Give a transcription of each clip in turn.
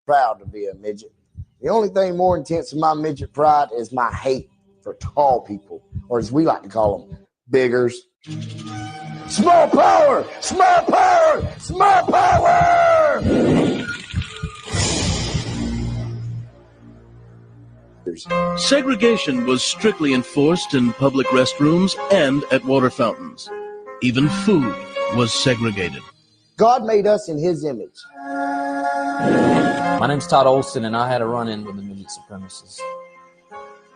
proud to be a midget. The only thing more intense than my midget pride is my hate for tall people, or as we like to call them, biggers. Small power! Small power! Small power! Segregation was strictly enforced in public restrooms and at water fountains. Even food was segregated. God made us in his image. My name's Todd Olson, and I had a run-in with the midget supremacists.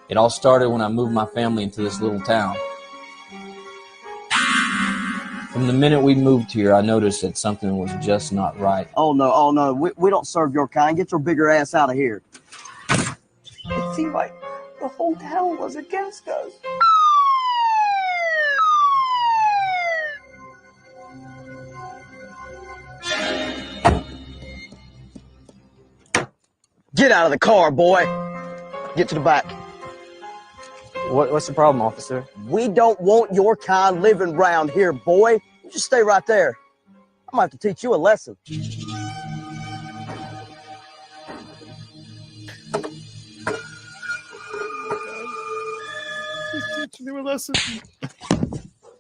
It all started when I moved my family into this little town. From the minute we moved here, I noticed that something was just not right. Oh no, we don't serve your kind. Get your bigger ass out of here. It seemed like the whole town was against us. Get out of the car, boy. Get to the back. What's the problem, officer? We don't want your kind living around here, boy. You just stay right there. I'm gonna have to teach you a lesson.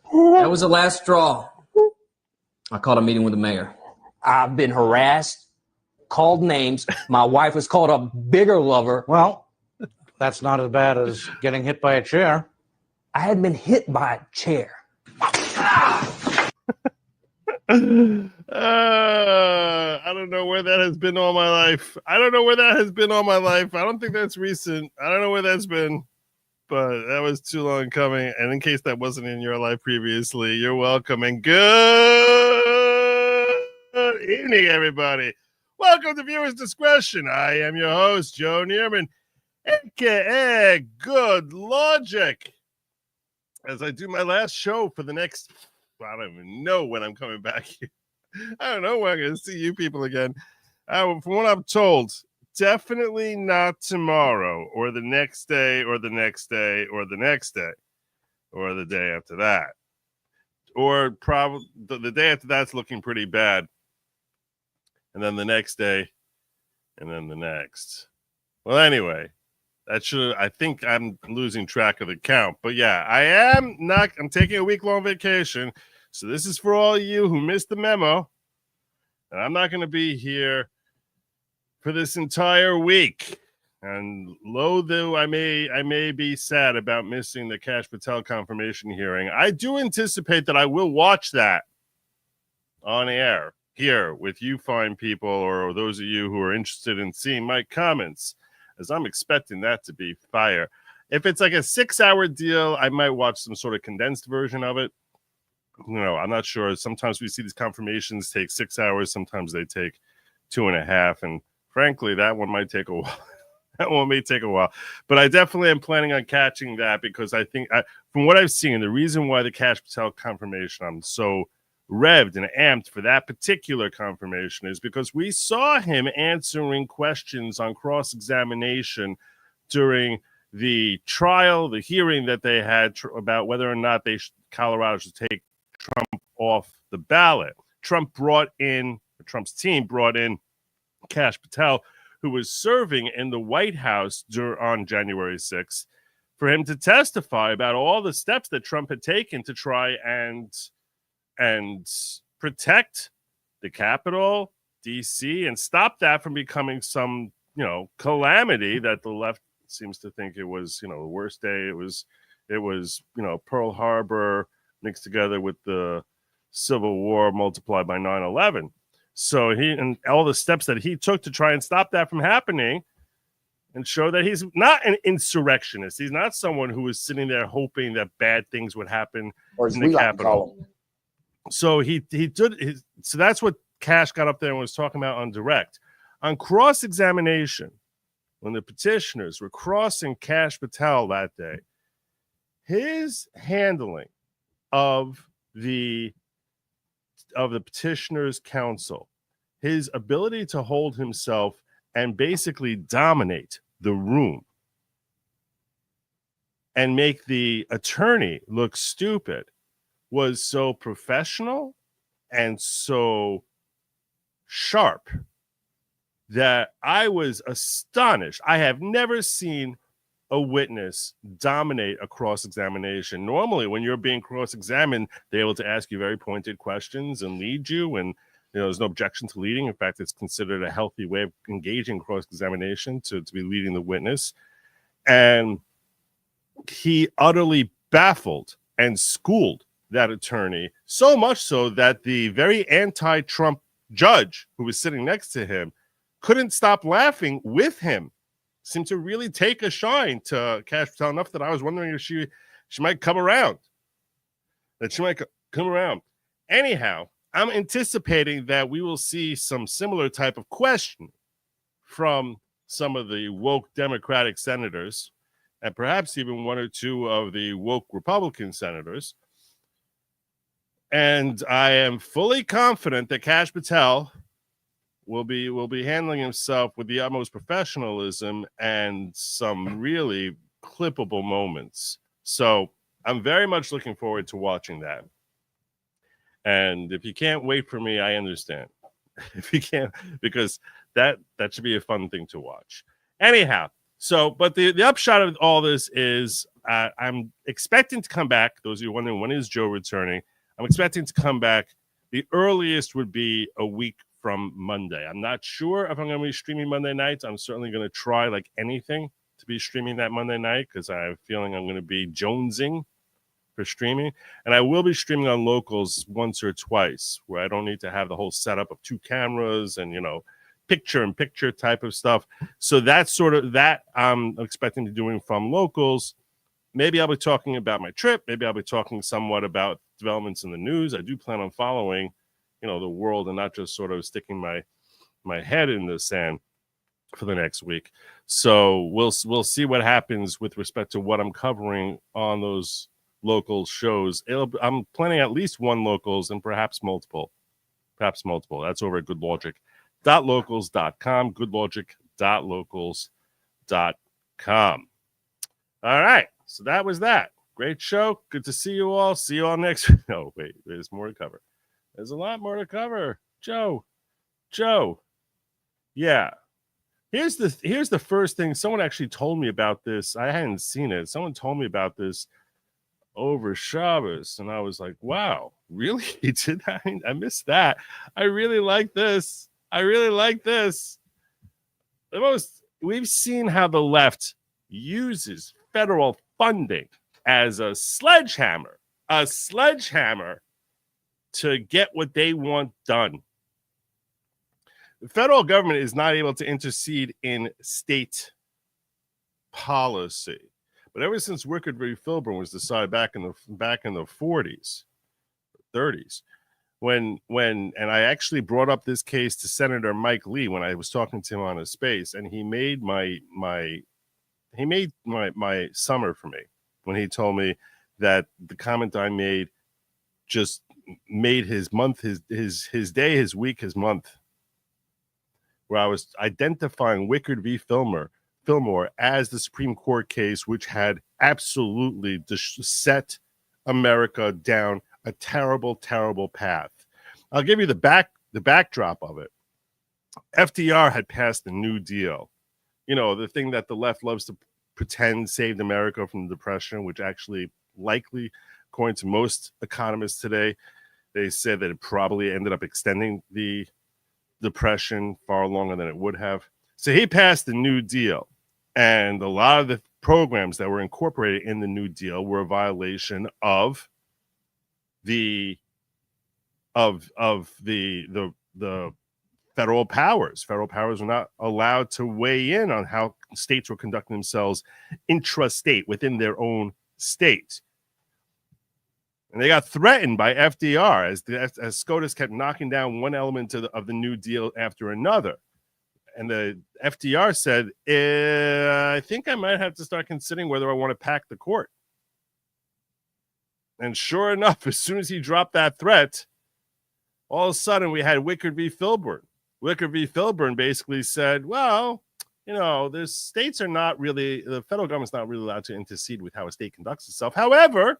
That was the last straw. I called a meeting with the mayor. I've been harassed, called names. My wife was called a bigger lover. Well, that's not as bad as getting hit by a chair. I had been hit by a chair. I don't know where that has been all my life. I don't think that's recent. I don't know where that's been, but that was too long coming. And in case that wasn't in your life previously, you're welcome. And good evening, everybody. Welcome to Viewers Discretion. I am your host, Joe Neerman, aka Good Lawgic. As I do my last show for the next, I don't even know when I'm coming back here. I don't know when I'm going to see you people again. From what I'm told, definitely not tomorrow or the next day or the next day or the next day or the day after that. Or probably the day after that's looking pretty bad. And then the next day and then the next. Well, anyway. I think I'm losing track of the count. But yeah, I'm taking a week-long vacation. So this is for all you who missed the memo. And I'm not going to be here for this entire week. And though I may be sad about missing the Kash Patel confirmation hearing, I do anticipate that I will watch that on air here with you fine people or those of you who are interested in seeing my comments. As I'm expecting that to be fire. If it's like a 6-hour deal, I might watch some sort of condensed version of it. I'm not sure. Sometimes we see these confirmations take 6 hours. Sometimes they take 2.5. And frankly, that one might take a while. That one may take a while. But I definitely am planning on catching that because I think from what I've seen, the reason why the Kash Patel confirmation, I'm so revved and amped for that particular confirmation is because we saw him answering questions on cross-examination during the trial, the hearing that they had about whether or not Colorado should take Trump off the ballot. Trump's team brought in Kash Patel, who was serving in the White House on January 6th, for him to testify about all the steps that Trump had taken to try and protect the Capitol, D.C., and stop that from becoming some, calamity that the left seems to think it was, the worst day. It was, Pearl Harbor mixed together with the Civil War multiplied by 9/11. So and all the steps that he took to try and stop that from happening and show that he's not an insurrectionist. He's not someone who was sitting there hoping that bad things would happen in the Capitol. So so that's what Kash got up there and was talking about on direct. On cross-examination, when the petitioners were crossing Kash Patel that day, his handling of the petitioner's counsel, his ability to hold himself and basically dominate the room and make the attorney look stupid was so professional and so sharp that I was astonished. I have never seen a witness dominate a cross-examination. Normally, when you're being cross-examined, they're able to ask you very pointed questions and lead you, and there's no objection to leading. In fact, it's considered a healthy way of engaging cross-examination to be leading the witness. And he utterly baffled and schooled that attorney, so much so that the very anti-Trump judge who was sitting next to him couldn't stop laughing with him. Seemed to really take a shine to Kash Patel enough that I was wondering if she might come around. Anyhow, I'm anticipating that we will see some similar type of question from some of the woke Democratic senators, and perhaps even one or two of the woke Republican senators. And I am fully confident that Kash Patel will be handling himself with the utmost professionalism and some really clippable moments. So I'm very much looking forward to watching that. And if you can't wait for me, I understand. If you can't, because that should be a fun thing to watch. Anyhow, but the upshot of all this is I'm expecting to come back. Those of you wondering, when is Joe returning? I'm expecting to come back. The earliest would be a week from Monday. I'm not sure if I'm going to be streaming Monday nights. I'm certainly going to try like anything to be streaming that Monday night because I have a feeling I'm going to be jonesing for streaming. And I will be streaming on Locals once or twice where I don't need to have the whole setup of 2 cameras and, picture-in-picture type of stuff. So that's sort of that I'm expecting to doing from Locals. Maybe I'll be talking about my trip. Maybe I'll be talking somewhat about developments in the news. I do plan on following the world and not just sort of sticking my head in the sand for the next week. So we'll see what happens with respect to what I'm covering on those local shows. I'm planning at least one Locals and perhaps multiple. That's over at goodlogic.locals.com, goodlogic.locals.com. All right. So that was that. Great show. Good to see you all. See you all next week. No, wait, there's more to cover. There's a lot more to cover. Joe. Yeah. Here's the first thing. Someone actually told me about this. I hadn't seen it. Someone told me about this over Shabbos, and I was like, wow, really? He did that? I missed that. I really like this. We've seen how the left uses federal funding as a sledgehammer to get what they want done. The federal government is not able to intercede in state policy. But ever since Wickard v. Filburn was decided back in the 40s, 30s, when and I actually brought up this case to Senator Mike Lee when I was talking to him on a space, and he made my summer for me when he told me that the comment I made just made his month, his day, his week, his month, where I was identifying Wickard v. Fillmore as the Supreme Court case, which had absolutely set America down a terrible, terrible path. I'll give you the backdrop of it. FDR had passed the New Deal, the thing that the left loves to pretend saved America from the Depression, which actually likely, according to most economists today, they said that it probably ended up extending the Depression far longer than it would have. So he passed the New Deal, and a lot of the programs that were incorporated in the New Deal were a violation of the federal powers. Federal powers were not allowed to weigh in on how states were conducting themselves intrastate within their own state. And they got threatened by FDR as SCOTUS kept knocking down one element of the New Deal after another. And the FDR said, I think I might have to start considering whether I want to pack the court. And sure enough, as soon as he dropped that threat, all of a sudden we had Wickard v. Filburn. Wickard v. Filburn basically said, well, the states are not really, the federal government's not really allowed to intercede with how a state conducts itself. However,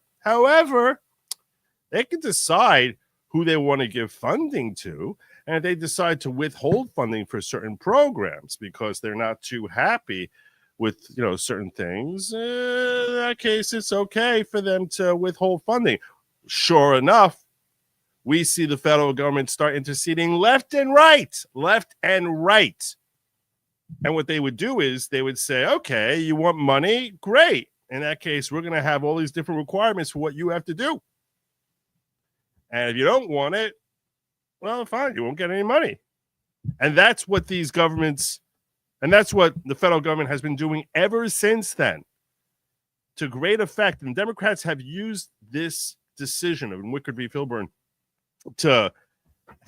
they can decide who they want to give funding to, and they decide to withhold funding for certain programs because they're not too happy with certain things, in that case, it's okay for them to withhold funding. Sure enough, we see the federal government start interceding left and right. And what they would do is they would say, okay, you want money? Great. In that case, we're going to have all these different requirements for what you have to do. And if you don't want it, well, fine, you won't get any money. And that's what these governments, and that's what the federal government has been doing ever since then, to great effect. And Democrats have used this decision of Wickard v. Filburn to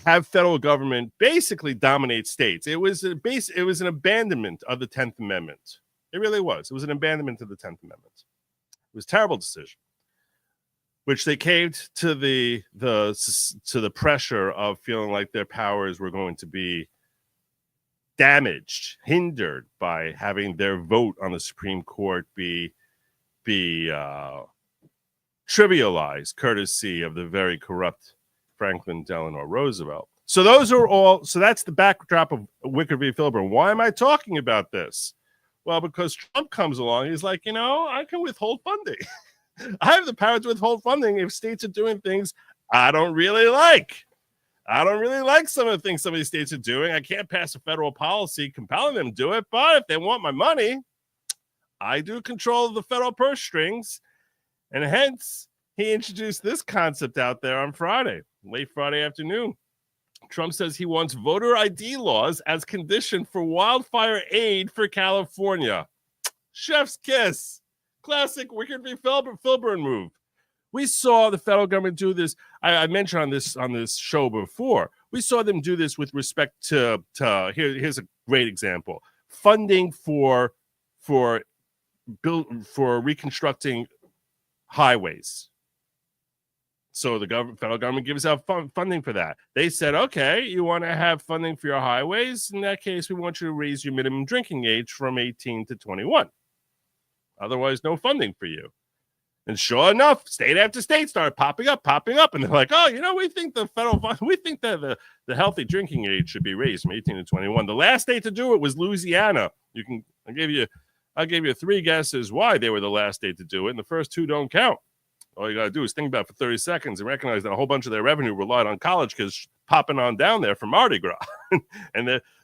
have federal government basically dominate states. It was an abandonment of the 10th Amendment. It really was. It was an abandonment of the 10th Amendment. It was a terrible decision, which they caved to the pressure of feeling like their powers were going to be damaged, hindered by having their vote on the Supreme Court be trivialized, courtesy of the very corrupt Franklin Delano Roosevelt. So that's the backdrop of Wickard v. Filburn. Why am I talking about this? Well, because Trump comes along, he's like, I can withhold funding. I have the power to withhold funding if states are doing things I don't really like. I don't really like some of the things some of these states are doing. I can't pass a federal policy compelling them to do it, but if they want my money, I do control the federal purse strings. And hence, he introduced this concept out there on Friday, late Friday afternoon. Trump says he wants voter ID laws as condition for wildfire aid for California. Chef's kiss. Classic Wickard v. Filburn move. We saw the federal government do this. I mentioned on this show before. We saw them do this with respect to here's a great example. Funding for reconstructing highways. So the federal government gives out funding for that. They said, okay, you want to have funding for your highways? In that case, we want you to raise your minimum drinking age from 18 to 21. Otherwise, no funding for you. And sure enough, state after state started popping up. And they're like, oh, we think that the healthy drinking age should be raised from 18 to 21. The last state to do it was Louisiana. I gave you 3 guesses why they were the last state to do it, and the first 2 don't count. All you got to do is think about it for 30 seconds and recognize that a whole bunch of their revenue relied on college kids popping on down there for Mardi Gras.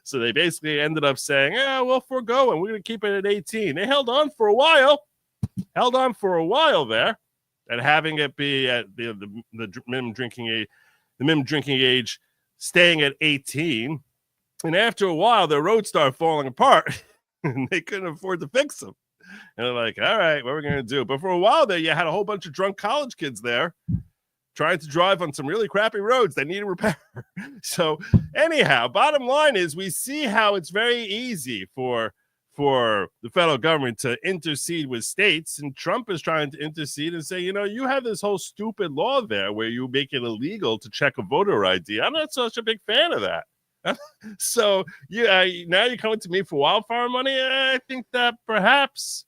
So they basically ended up saying, we'll forego and we're going to keep it at 18. They held on for a while there, and having it be at the minimum drinking age staying at 18. And after a while, their roads started falling apart and they couldn't afford to fix them. And they're like, all right, what are we going to do? But for a while there, you had a whole bunch of drunk college kids there trying to drive on some really crappy roads that needed repair. So anyhow, bottom line is we see how it's very easy for the federal government to intercede with states. And Trump is trying to intercede and say, you have this whole stupid law there where you make it illegal to check a voter ID. I'm not such a big fan of that. So now you're coming to me for wildfire money. I think that perhaps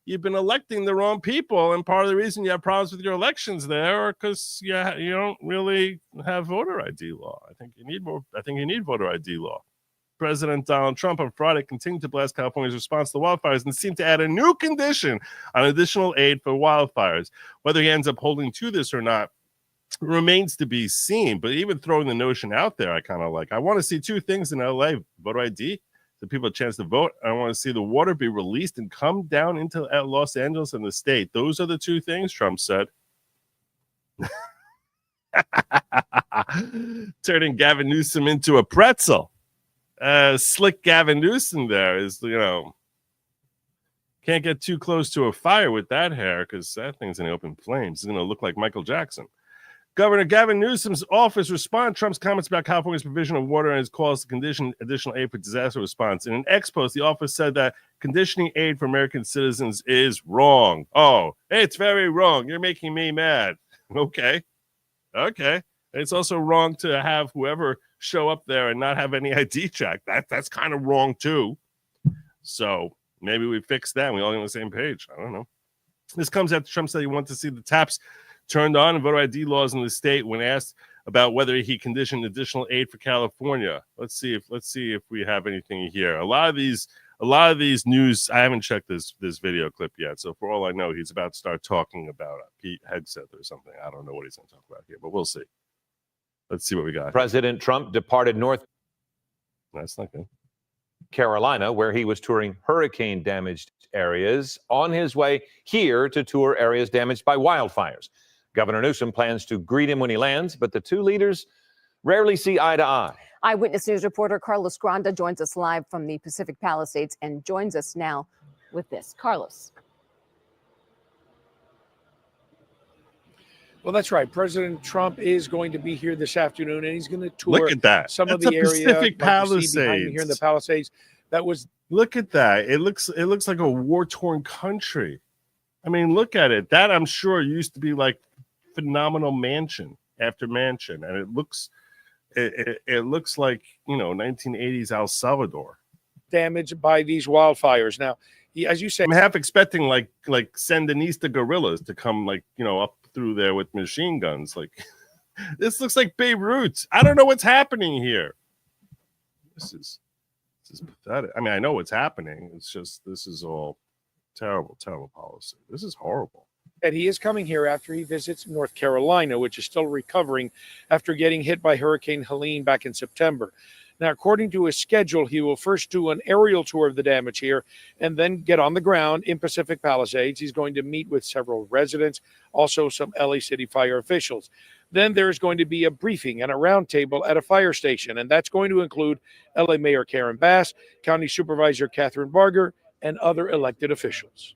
you've been electing the wrong people, and part of the reason you have problems with your elections there are because you don't really have voter ID law. I think you need voter ID law. President Donald Trump on Friday continued to blast California's response to the wildfires and seemed to add a new condition on additional aid for wildfires. Whether he ends up holding to this or not remains to be seen, but even throwing the notion out there, I want to see 2 things in LA: voter ID, the people a chance to vote. I want to see the water be released and come down into Los Angeles and the state. Those are the 2 things, Trump said. Turning Gavin Newsom into a pretzel. Slick Gavin Newsom there is, can't get too close to a fire with that hair because that thing's in open flames. It's going to look like Michael Jackson. Governor Gavin Newsom's office responded to Trump's comments about California's provision of water and his calls to condition additional aid for disaster response. In an ex-post, the office said that conditioning aid for American citizens is wrong. Oh, it's very wrong. You're making me mad. Okay. It's also wrong to have whoever show up there and not have any ID check. That's kind of wrong too. So maybe we fix that. We're all on the same page. I don't know. This comes after Trump said he wanted to see the taps turned on and voter ID laws in the state when asked about whether he conditioned additional aid for California. Let's see if we have anything here. A lot of these news, I haven't checked this video clip yet, so for all I know, he's about to start talking about Pete Hegseth or something. I don't know what he's going to talk about here, but we'll see. Let's see what we got. President Trump departed North That's not good. Carolina, where he was touring hurricane-damaged areas, on his way here to tour areas damaged by wildfires. Governor Newsom plans to greet him when he lands, but the two leaders rarely see eye to eye. Eyewitness News reporter Carlos Granda joins us live from the Pacific Palisades and joins us now with this. Carlos. Well, that's right. President Trump is going to be here this afternoon, and he's going to tour Look at that. some of That's the a area Pacific behind me here in the Palisades. Palisades. That was Look at that. It looks like a war-torn country. I mean, look at it. That, I'm sure, used to be like phenomenal mansion after mansion, and it looks like, 1980s El Salvador. damaged by these wildfires. Now, as you say, I'm half expecting like Sandinista guerrillas to come up through there with machine guns. Like, this looks like Beirut. I don't know what's happening here. This is pathetic. I mean, I know what's happening. It's just, this is all terrible policy. This is horrible. that he is coming here after he visits North Carolina, which is still recovering after getting hit by Hurricane Helene back in September. Now, according to his schedule, he will first do an aerial tour of the damage here and then get on the ground in Pacific Palisades. He's going to meet with several residents, also some LA City fire officials. Then there's going to be a briefing and a roundtable at a fire station, and that's going to include LA Mayor Karen Bass, County Supervisor Catherine Barger, and other elected officials.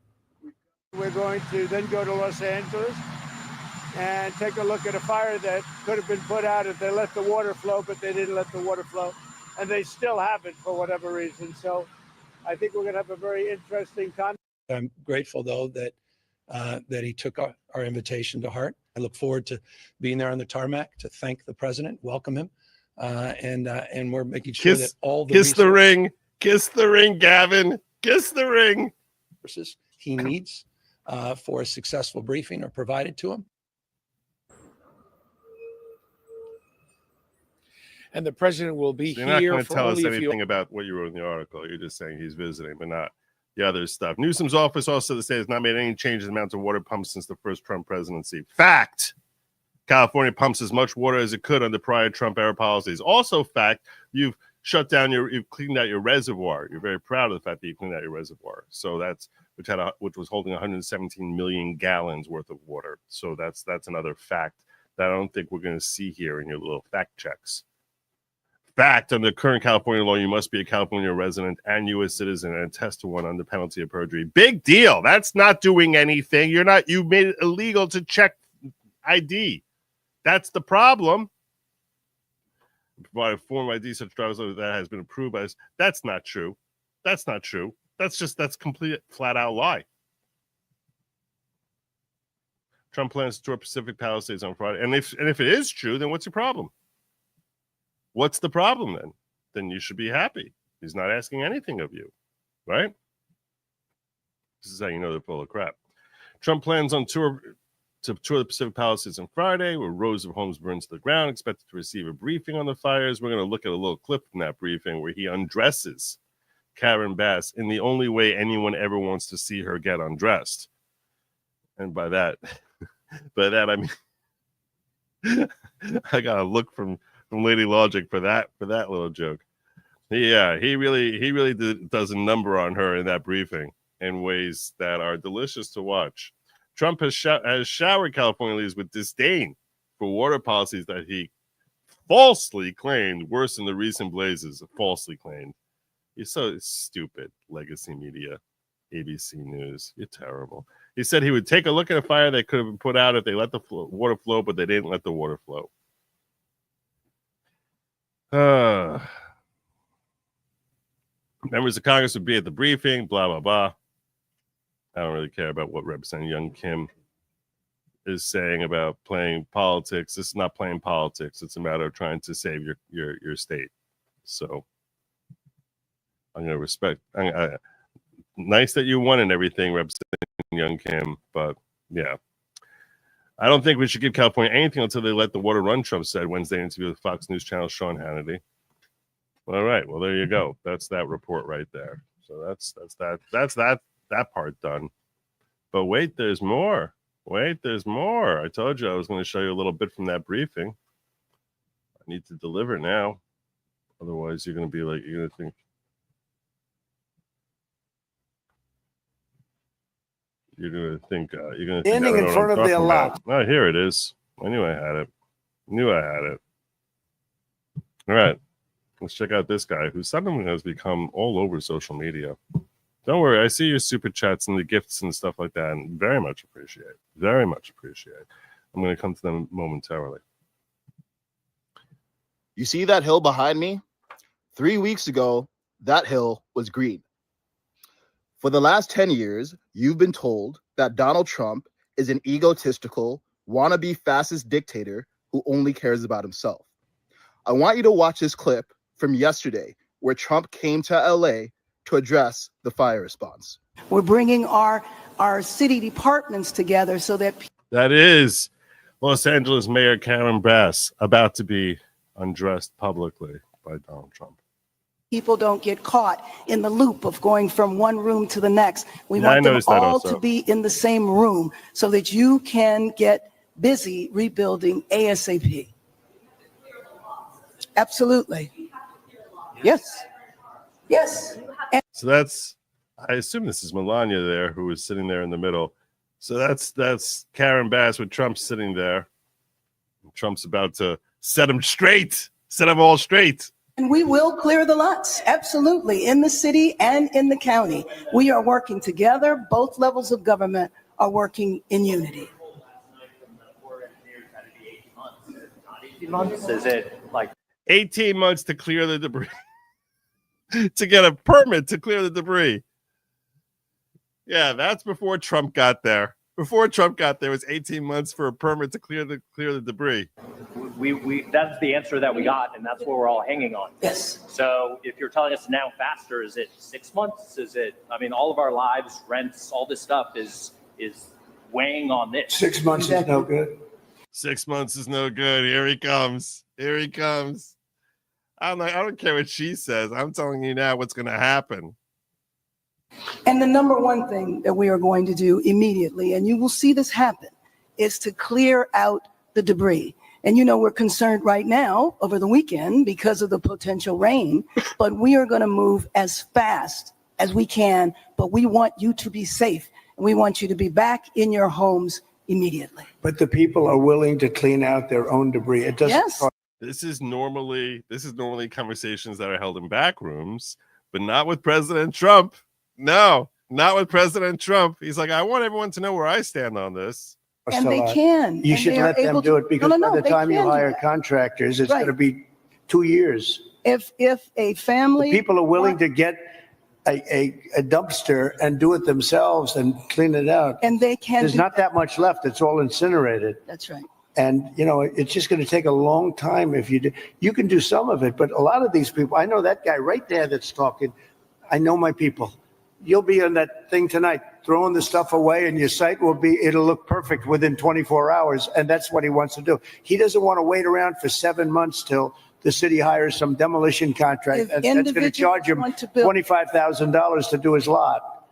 We're going to then go to Los Angeles and take a look at a fire that could have been put out if they let the water flow, but they didn't let the water flow, and they still haven't for whatever reason. So I think we're going to have a very interesting time. I'm grateful, though, that he took our invitation to heart. I look forward to being there on the tarmac to thank the president, welcome him, and we're making sure that all the kiss the ring, Gavin, kiss the ring. Resources he needs for a successful briefing are provided to him. And the president will be You're not here going to for tell us only a few. anything about what you wrote in the article. You're just saying he's visiting, but not the other stuff. Newsom's office also to say has not made any changes in the amount of water pumped since the first Trump presidency. Fact. California pumps as much water as it could under prior Trump era policies. Also fact, you've cleaned out your reservoir. You're very proud of the fact that you cleaned out your reservoir. So that's which was holding 117 million gallons worth of water. So that's another fact that I don't think we're going to see here in your little fact checks. Fact, under current California law, you must be a California resident and U.S. citizen and attest to one under penalty of perjury. Big deal. That's not doing anything. You made it illegal to check ID. That's the problem. Provide a form ID such driver's license that has been approved by us. That's not true. That's not true. That's complete flat out lie. Trump plans to tour Pacific Palisades on Friday. And if it is true, then what's your problem? What's the problem then? Then you should be happy. He's not asking anything of you, right? This is how you know they're full of crap. Trump plans to tour the Pacific Palisades on Friday, where rows of homes burned to the ground, expected to receive a briefing on the fires. We're going to look at a little clip from that briefing where he undresses Karen Bass in the only way anyone ever wants to see her get undressed. And by that I mean I got a look from Lady Lawgic for that little joke. Yeah, he really does a number on her in that briefing in ways that are delicious to watch. Trump has showered California leaders with disdain for water policies that he falsely claimed worsened the recent blazes. Falsely claimed. You're so stupid, legacy media, ABC News. You're terrible. He said he would take a look at a fire that could have been put out if they let the water flow, but they didn't let the water flow. Members of Congress would be at the briefing, blah, blah, blah. I don't really care about what Representative Young Kim is saying about playing politics. This is not playing politics. It's a matter of trying to save your state. So I'm going to respect. Nice that you won and everything, Representative Young Kim, but yeah. I don't think we should give California anything until they let the water run, Trump said Wednesday interview with Fox News Channel Sean Hannity. All right, well, there you go. That's that report right there. So that's that part done. But wait, there's more. Wait, there's more. I told you I was going to show you a little bit from that briefing. I need to deliver now. Otherwise, you're going to be like, you're going to think. You're going to think. You're going to think. Standing in front of the alarm. Oh, here it is. I knew I had it. All right. Let's check out this guy who suddenly has become all over social media. Don't worry. I see your super chats and the gifts and stuff like that, and very much appreciate. Very much appreciate. I'm going to come to them momentarily. You see that hill behind me? 3 weeks ago, that hill was green. For the last 10 years, you've been told that Donald Trump is an egotistical, wannabe fascist dictator who only cares about himself. I want you to watch this clip from yesterday where Trump came to LA to address the fire response. We're bringing our city departments together so that... That is Los Angeles Mayor Karen Bass about to be undressed publicly by Donald Trump. People don't get caught in the loop of going from one room to the next. We want them all to be in the same room so that you can get busy rebuilding ASAP. Absolutely. Yes. Yes. So that's, I assume this is Melania there, who is sitting there in the middle. So that's Karen Bass with Trump sitting there. Trump's about to set them all straight. And we will clear the lots, absolutely, in the city and in the county. We are working together. Both levels of government are working in unity. 18 months? Is it like 18 months to clear the debris? To get a permit to clear the debris. Yeah, that's before Trump got there. Before Trump got there, it was 18 months for a permit to clear the debris. we that's the answer that we got, and that's what we're all hanging on. Yes. So if you're telling us now faster, is it 6 months? Is it? I mean, all of our lives, rents, all this stuff is weighing on this. 6 months is no good. 6 months is no good. Here he comes. Here he comes. I don't care what she says. I'm telling you now what's going to happen. And the number one thing that we are going to do immediately, and you will see this happen, is to clear out the debris. And you know, we're concerned right now over the weekend because of the potential rain, but we are going to move as fast as we can. But we want you to be safe, and we want you to be back in your homes immediately. But the people are willing to clean out their own debris. It doesn't. Yes. This is normally conversations that are held in back rooms, but not with President Trump. No, not with President Trump. He's like, I want everyone to know where I stand on this. And they can. You and should they are let them able do to- it, because No, by the they time you can do hire that. contractors, it's Right. going to be 2 years. If a family, The people are willing to get a dumpster and do it themselves and clean it out. and they can. There's do not that. that much left. It's all incinerated. That's right. And, you know, it's just going to take a long time if you do. You can do some of it, but a lot of these people, I know that guy right there that's talking. I know my people. You'll be on that thing tonight, throwing the stuff away, and your site it'll look perfect within 24 hours. And that's what he wants to do. He doesn't want to wait around for 7 months till the city hires some demolition contract. If That's going to individuals charge him want to build- $25,000 to do his lot.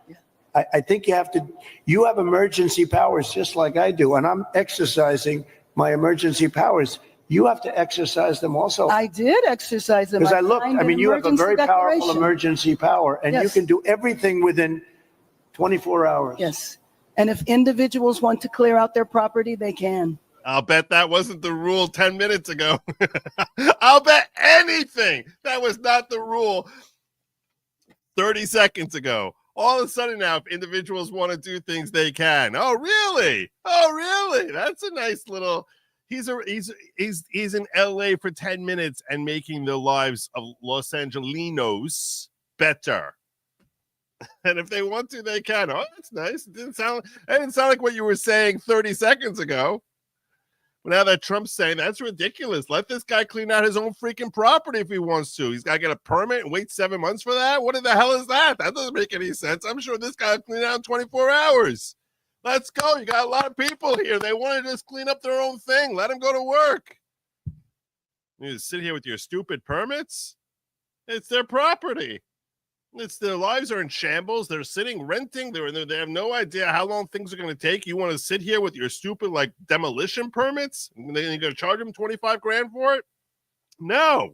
I think you have emergency powers just like I do, and I'm exercising my emergency powers. You have to exercise them also. I did exercise them. Because I looked, signed I mean, an you have a emergency very powerful declaration. emergency power, and you Yes. can do everything within 24 hours. Yes. And if individuals want to clear out their property, they can. I'll bet that wasn't the rule 10 minutes ago. I'll bet anything that was not the rule 30 seconds ago. All of a sudden now, if individuals want to do things, they can. Oh, really? Oh, really? That's a nice little... He's in LA for 10 minutes and making the lives of Los Angelinos better. And if they want to, they can. Oh, that's nice. It didn't sound like what you were saying 30 seconds ago. But now that Trump's saying that's ridiculous. Let this guy clean out his own freaking property if he wants to. He's got to get a permit and wait 7 months for that. What the hell is that? That doesn't make any sense. I'm sure this guy will clean out in 24 hours. Let's go. You got a lot of people here. They want to just clean up their own thing. Let them go to work. You just sit here with your stupid permits? It's their property. It's their lives are in shambles. They're sitting renting. They have no idea how long things are going to take. You want to sit here with your stupid like demolition permits? And then you're going to charge them $25,000 for it? No.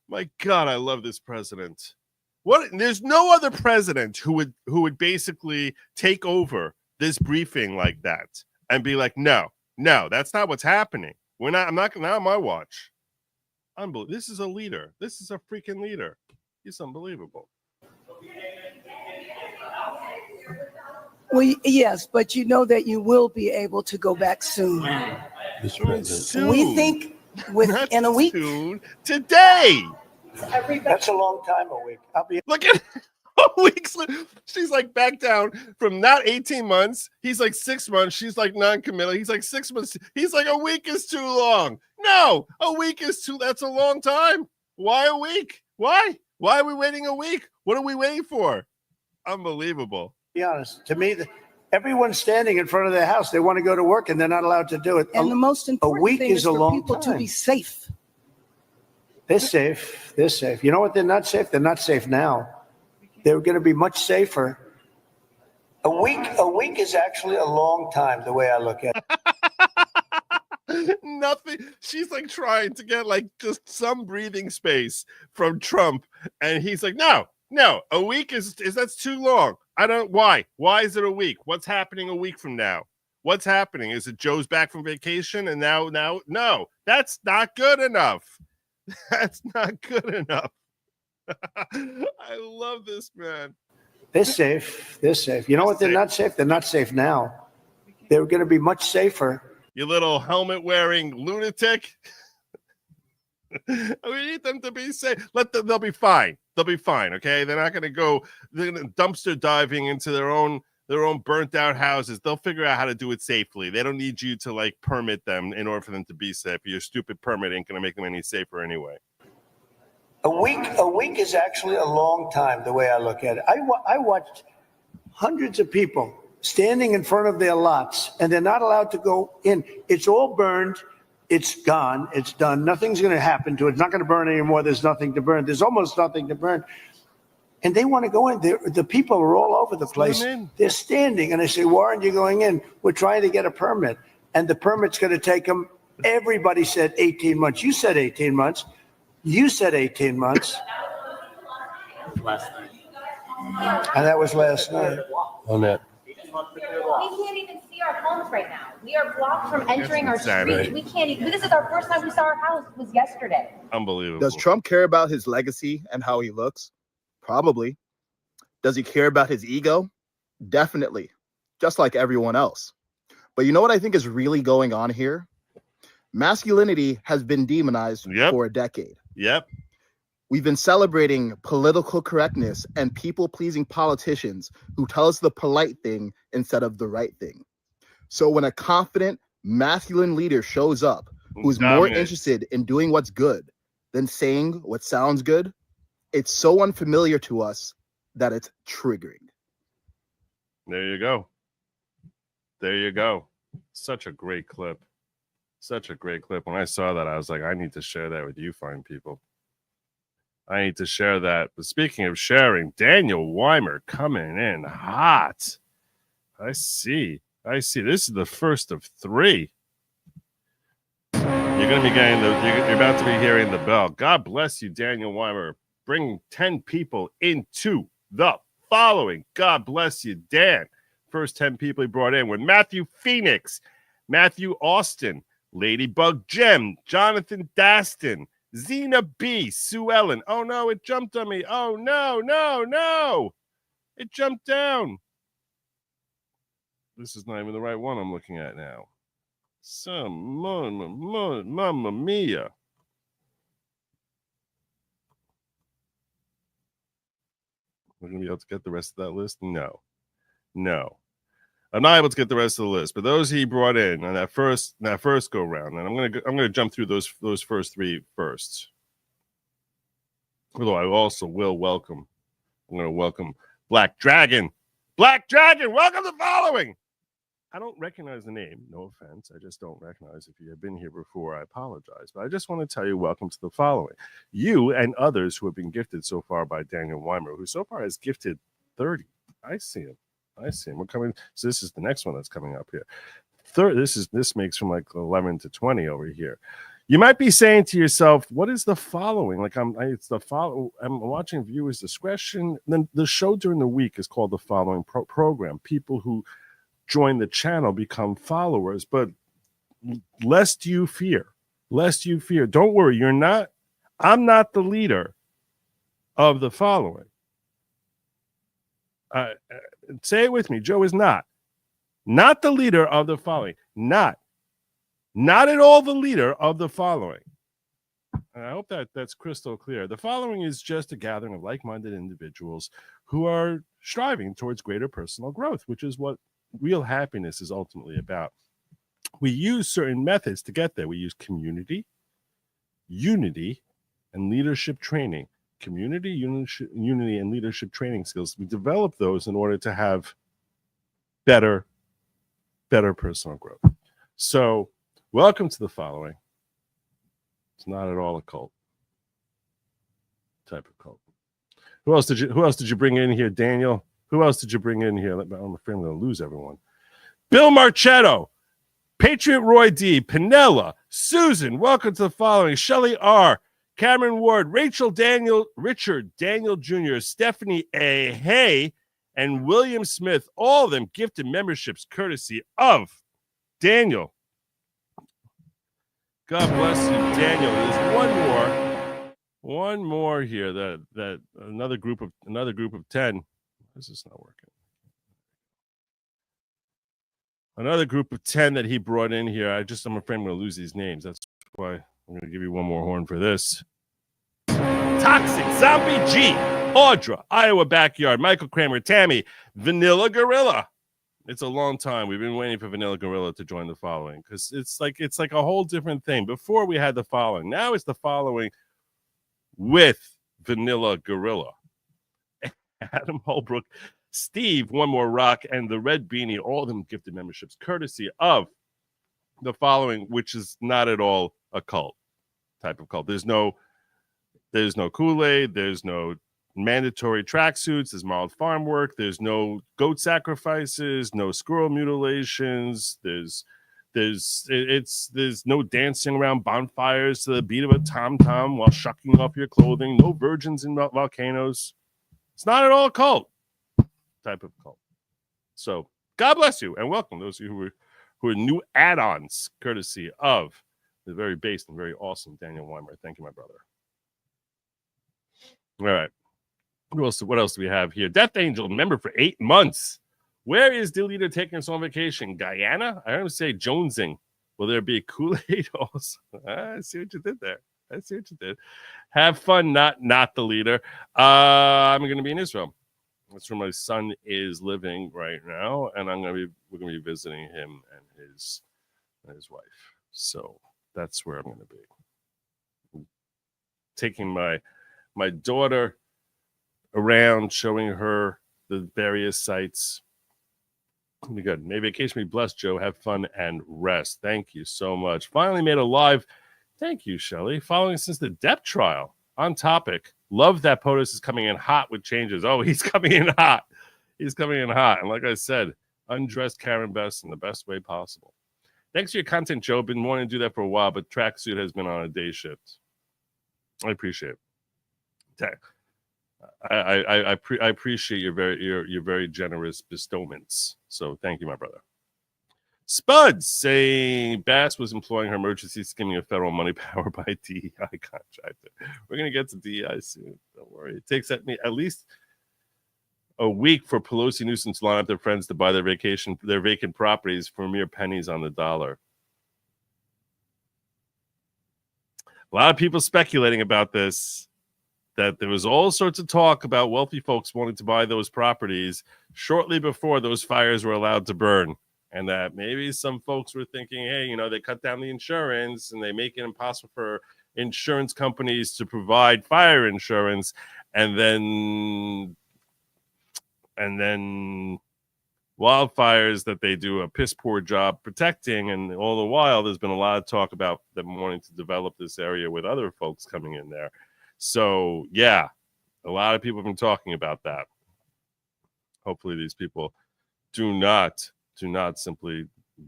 My God, I love this president. There's no other president who would basically take over this briefing like that and be like, no, that's not what's happening. I'm not on my watch. This is a leader. This is a freaking leader. He's unbelievable. Well, yes, but you know that you will be able to go back soon. Soon. We think within a week. Soon. Today. That's a long time, a week. Look at a week. She's like back down from not 18 months. He's like 6 months. She's like non-committal. He's like 6 months. He's like a week is too long. No, a week is that's a long time. Why a week? Why are we waiting a week? What are we waiting for? Unbelievable. Be honest. To me, everyone's standing in front of their house. They want to go to work and they're not allowed to do it. And the most important thing is for people to be safe. They're safe. They're safe. You know what? They're not safe. They're not safe now. They're going to be much safer. A week is actually a long time, the way I look at it. Nothing. She's like trying to get like just some breathing space from Trump, and he's like, no. A week is that's too long. I don't. Why is it a week? What's happening a week from now? What's happening? Is it Joe's back from vacation and now? No, that's not good enough. That's not good enough. I love this man. They're safe. They're safe. You know what? They're not safe. They're not safe now. They're going to be much safer. You little helmet wearing lunatic. We need them to be safe. They'll be fine. They'll be fine. Okay. They're not going to go dumpster diving into their own burnt out houses. They'll figure out how to do it safely. They don't need you to like permit them in order for them to be safe. Your stupid permit ain't going to make them any safer anyway. A week is actually a long time, the way I look at it. I watched hundreds of people standing in front of their lots, and they're not allowed to go in. It's all burned. It's gone. It's done. Nothing's going to happen to it. It's not going to burn anymore. There's nothing to burn. There's almost nothing to burn. And they want to go in. The people are all over the place. They're standing, and I say, why aren't you going in? We're trying to get a permit, and the permit's going to take them. Everybody said 18 months. You said 18 months. You said 18 months. Last night. And that was last night. On that. We can't even see our homes right now. We are blocked from entering our street. We can't even. This is our first time we saw our house. It was yesterday. Unbelievable. Does Trump care about his legacy and how he looks? Probably. Does he care about his ego? Definitely. Just like everyone else. But you know what I think is really going on here? Masculinity has been demonized for a decade. Yep. We've been celebrating political correctness and people-pleasing politicians who tell us the polite thing instead of the right thing. So when a confident, masculine leader shows up who's more interested in doing what's good than saying what sounds good, it's so unfamiliar to us that it's triggering. There you go. There you go. Such a great clip. Such a great clip. When I saw that, I was like, I need to share that with you fine people. I need to share that. But speaking of sharing, Daniel Weimer coming in hot. I see. This is the first of 3. You're going to be getting you're about to be hearing the bell. God bless you, Daniel Weimer. Bring 10 people into the following. God bless you, Dan. First 10 people he brought in were Matthew Phoenix, Matthew Austin, Ladybug Jem, Jonathan Daston, Zena B, Sue Ellen. Oh no, it jumped on me. Oh no. It jumped down. This is not even the right one I'm looking at now. Mamma mia. We're going to be able to get the rest of that list? No. I'm not able to get the rest of the list, but those he brought in on that first go round, and I'm gonna jump through those first 3 first. Although I also will welcome. I'm gonna welcome Black Dragon Black Dragon, welcome to following. I don't recognize the name. No offense. I just don't recognize. If you have been here before, I apologize. But I just want to tell you, welcome to the following. You and others who have been gifted so far by Daniel Weimer, who so far has gifted 30. I see him. We're coming. So this is the next one that's coming up here. This makes from like 11 to 20 over here. You might be saying to yourself, what is the following? Like I'm watching Viewers Discretion. Then the show during the week is called The Following Program. People who join the channel become followers, but lest you fear. Don't worry, I'm not the leader of the following. Say it with me. Joe is not the leader of the following. Not at all the leader of the following. And I hope that's crystal clear. The following is just a gathering of like-minded individuals who are striving towards greater personal growth, which is what real happiness is ultimately about. We use certain methods to get there. We use community, unity, and leadership training. Community, unity, and leadership training skills. We develop those in order to have better personal growth. So, welcome to the following. It's not at all a cult type of cult. Who else did you bring in here, Daniel? Who else did you bring in here? I'm afraid I'm going to lose everyone. Bill Marchetto, Patriot Roy D, Pinella, Susan, welcome to the following. Shelley R, Cameron Ward, Richard Daniel Jr., Stephanie A, Hay, and William Smith, all of them gifted memberships courtesy of Daniel. God bless you, Daniel. There's one more here that another group of 10. This is not working. Another group of 10 that he brought in here. I'm afraid I'm going to lose these names. That's why I'm going to give you one more horn for this. Toxic Zombie G, Audra, Iowa Backyard, Michael Kramer, Tammy, Vanilla Gorilla. It's a long time. We've been waiting for Vanilla Gorilla to join the following because it's like a whole different thing. Before we had the following. Now it's the following with Vanilla Gorilla. Adam Holbrook, Steve, One More Rock, and the Red Beanie, all of them gifted memberships courtesy of the following, which is not at all a cult type of cult. There's no Kool-Aid, there's no mandatory tracksuits, there's mild farm work, there's no goat sacrifices, no squirrel mutilations, there's no dancing around bonfires to the beat of a tom-tom while shucking off your clothing, no virgins in volcanoes. It's not at all a cult type of cult. So God bless you and welcome those of you who are new add-ons, courtesy of the very based and very awesome Daniel Weimer. Thank you, my brother. All right. What else do we have here? Death Angel, member for 8 months. Where is the leader taking us on vacation? Guyana? I don't say jonesing. Will there be a Kool-Aid also? I see what you did there. Have fun, not the leader. I'm going to be in Israel. That's where my son is living right now, and we're going to be visiting him and his wife. So that's where I'm going to be. Taking my daughter around, showing her the various sites. It'll be good. May vacation be blessed, Joe. Have fun and rest. Thank you so much. Finally made a live. Thank you, Shelley. Following since the Depp trial. On topic. Love that POTUS is coming in hot with changes. Oh, he's coming in hot. And like I said, undressed Karen Best in the best way possible. Thanks for your content, Joe. Been wanting to do that for a while, but tracksuit has been on a day shift. I appreciate it. I appreciate your very generous bestowments. So thank you, my brother. Spuds saying Bass was employing her emergency skimming of federal money power by DEI contractor. We're gonna get to DEI soon. Don't worry. It takes at least a week for Pelosi Newsom to line up their friends to buy their vacant properties for mere pennies on the dollar. A lot of people speculating about this, that there was all sorts of talk about wealthy folks wanting to buy those properties shortly before those fires were allowed to burn. And that maybe some folks were thinking, hey, they cut down the insurance and they make it impossible for insurance companies to provide fire insurance. And then wildfires that they do a piss poor job protecting, and all the while there's been a lot of talk about them wanting to develop this area with other folks coming in there. So yeah, a lot of people have been talking about that. Hopefully these people do not simply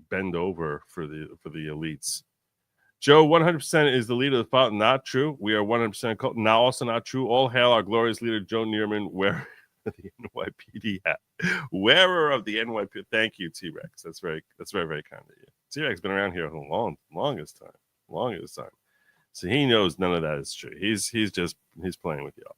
bend over for the elites. Joe, 100% is the leader of the fountain. Not true. We are 100% cult. Now also not true. All hail our glorious leader, Joe Neerman, wearer of the NYPD hat. Wearer of the NYPD. Thank you, T-Rex. That's very, very kind of you. T-Rex been around here the longest time. So he knows none of that is true. He's playing with y'all.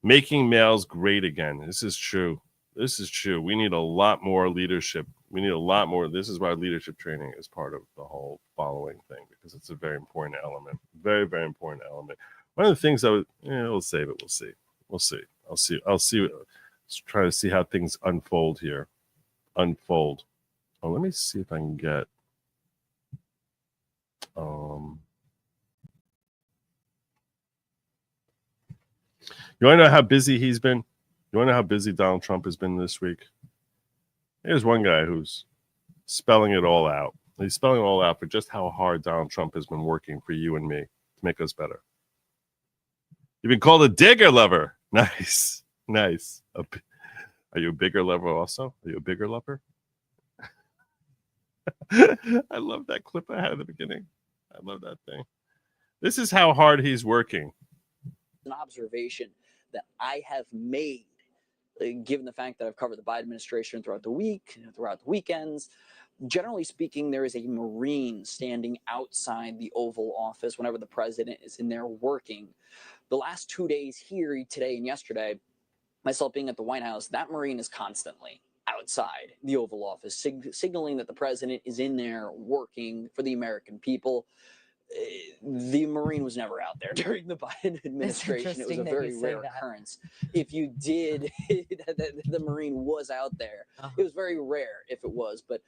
Making males great again. This is true. We need a lot more leadership. We need a lot more. This is why leadership training is part of the whole following thing, because it's a very important element. Very, very important element. One of the things we'll save it. We'll see. I'll see. Let's try to see how things unfold here. Oh, let me see if I can get. You want to know how busy he's been? You want to know how busy Donald Trump has been this week? Here's one guy who's spelling it all out. He's spelling it all out for just how hard Donald Trump has been working for you and me to make us better. You've been called a digger lover. Nice. Are you a bigger lover also? Are you a bigger lover? I love that clip I had at the beginning. I love that thing. This is how hard he's working. An observation that I have made, given the fact that I've covered the Biden administration throughout the week, throughout the weekends. Generally speaking, there is a Marine standing outside the Oval Office whenever the president is in there working. The last 2 days here, today and yesterday, myself being at the White House, that Marine is constantly outside the Oval Office, signaling that the president is in there working for the American people. The Marine was never out there during the Biden administration. It was a very rare occurrence. If you did, the Marine was out there. It was very rare if it was, but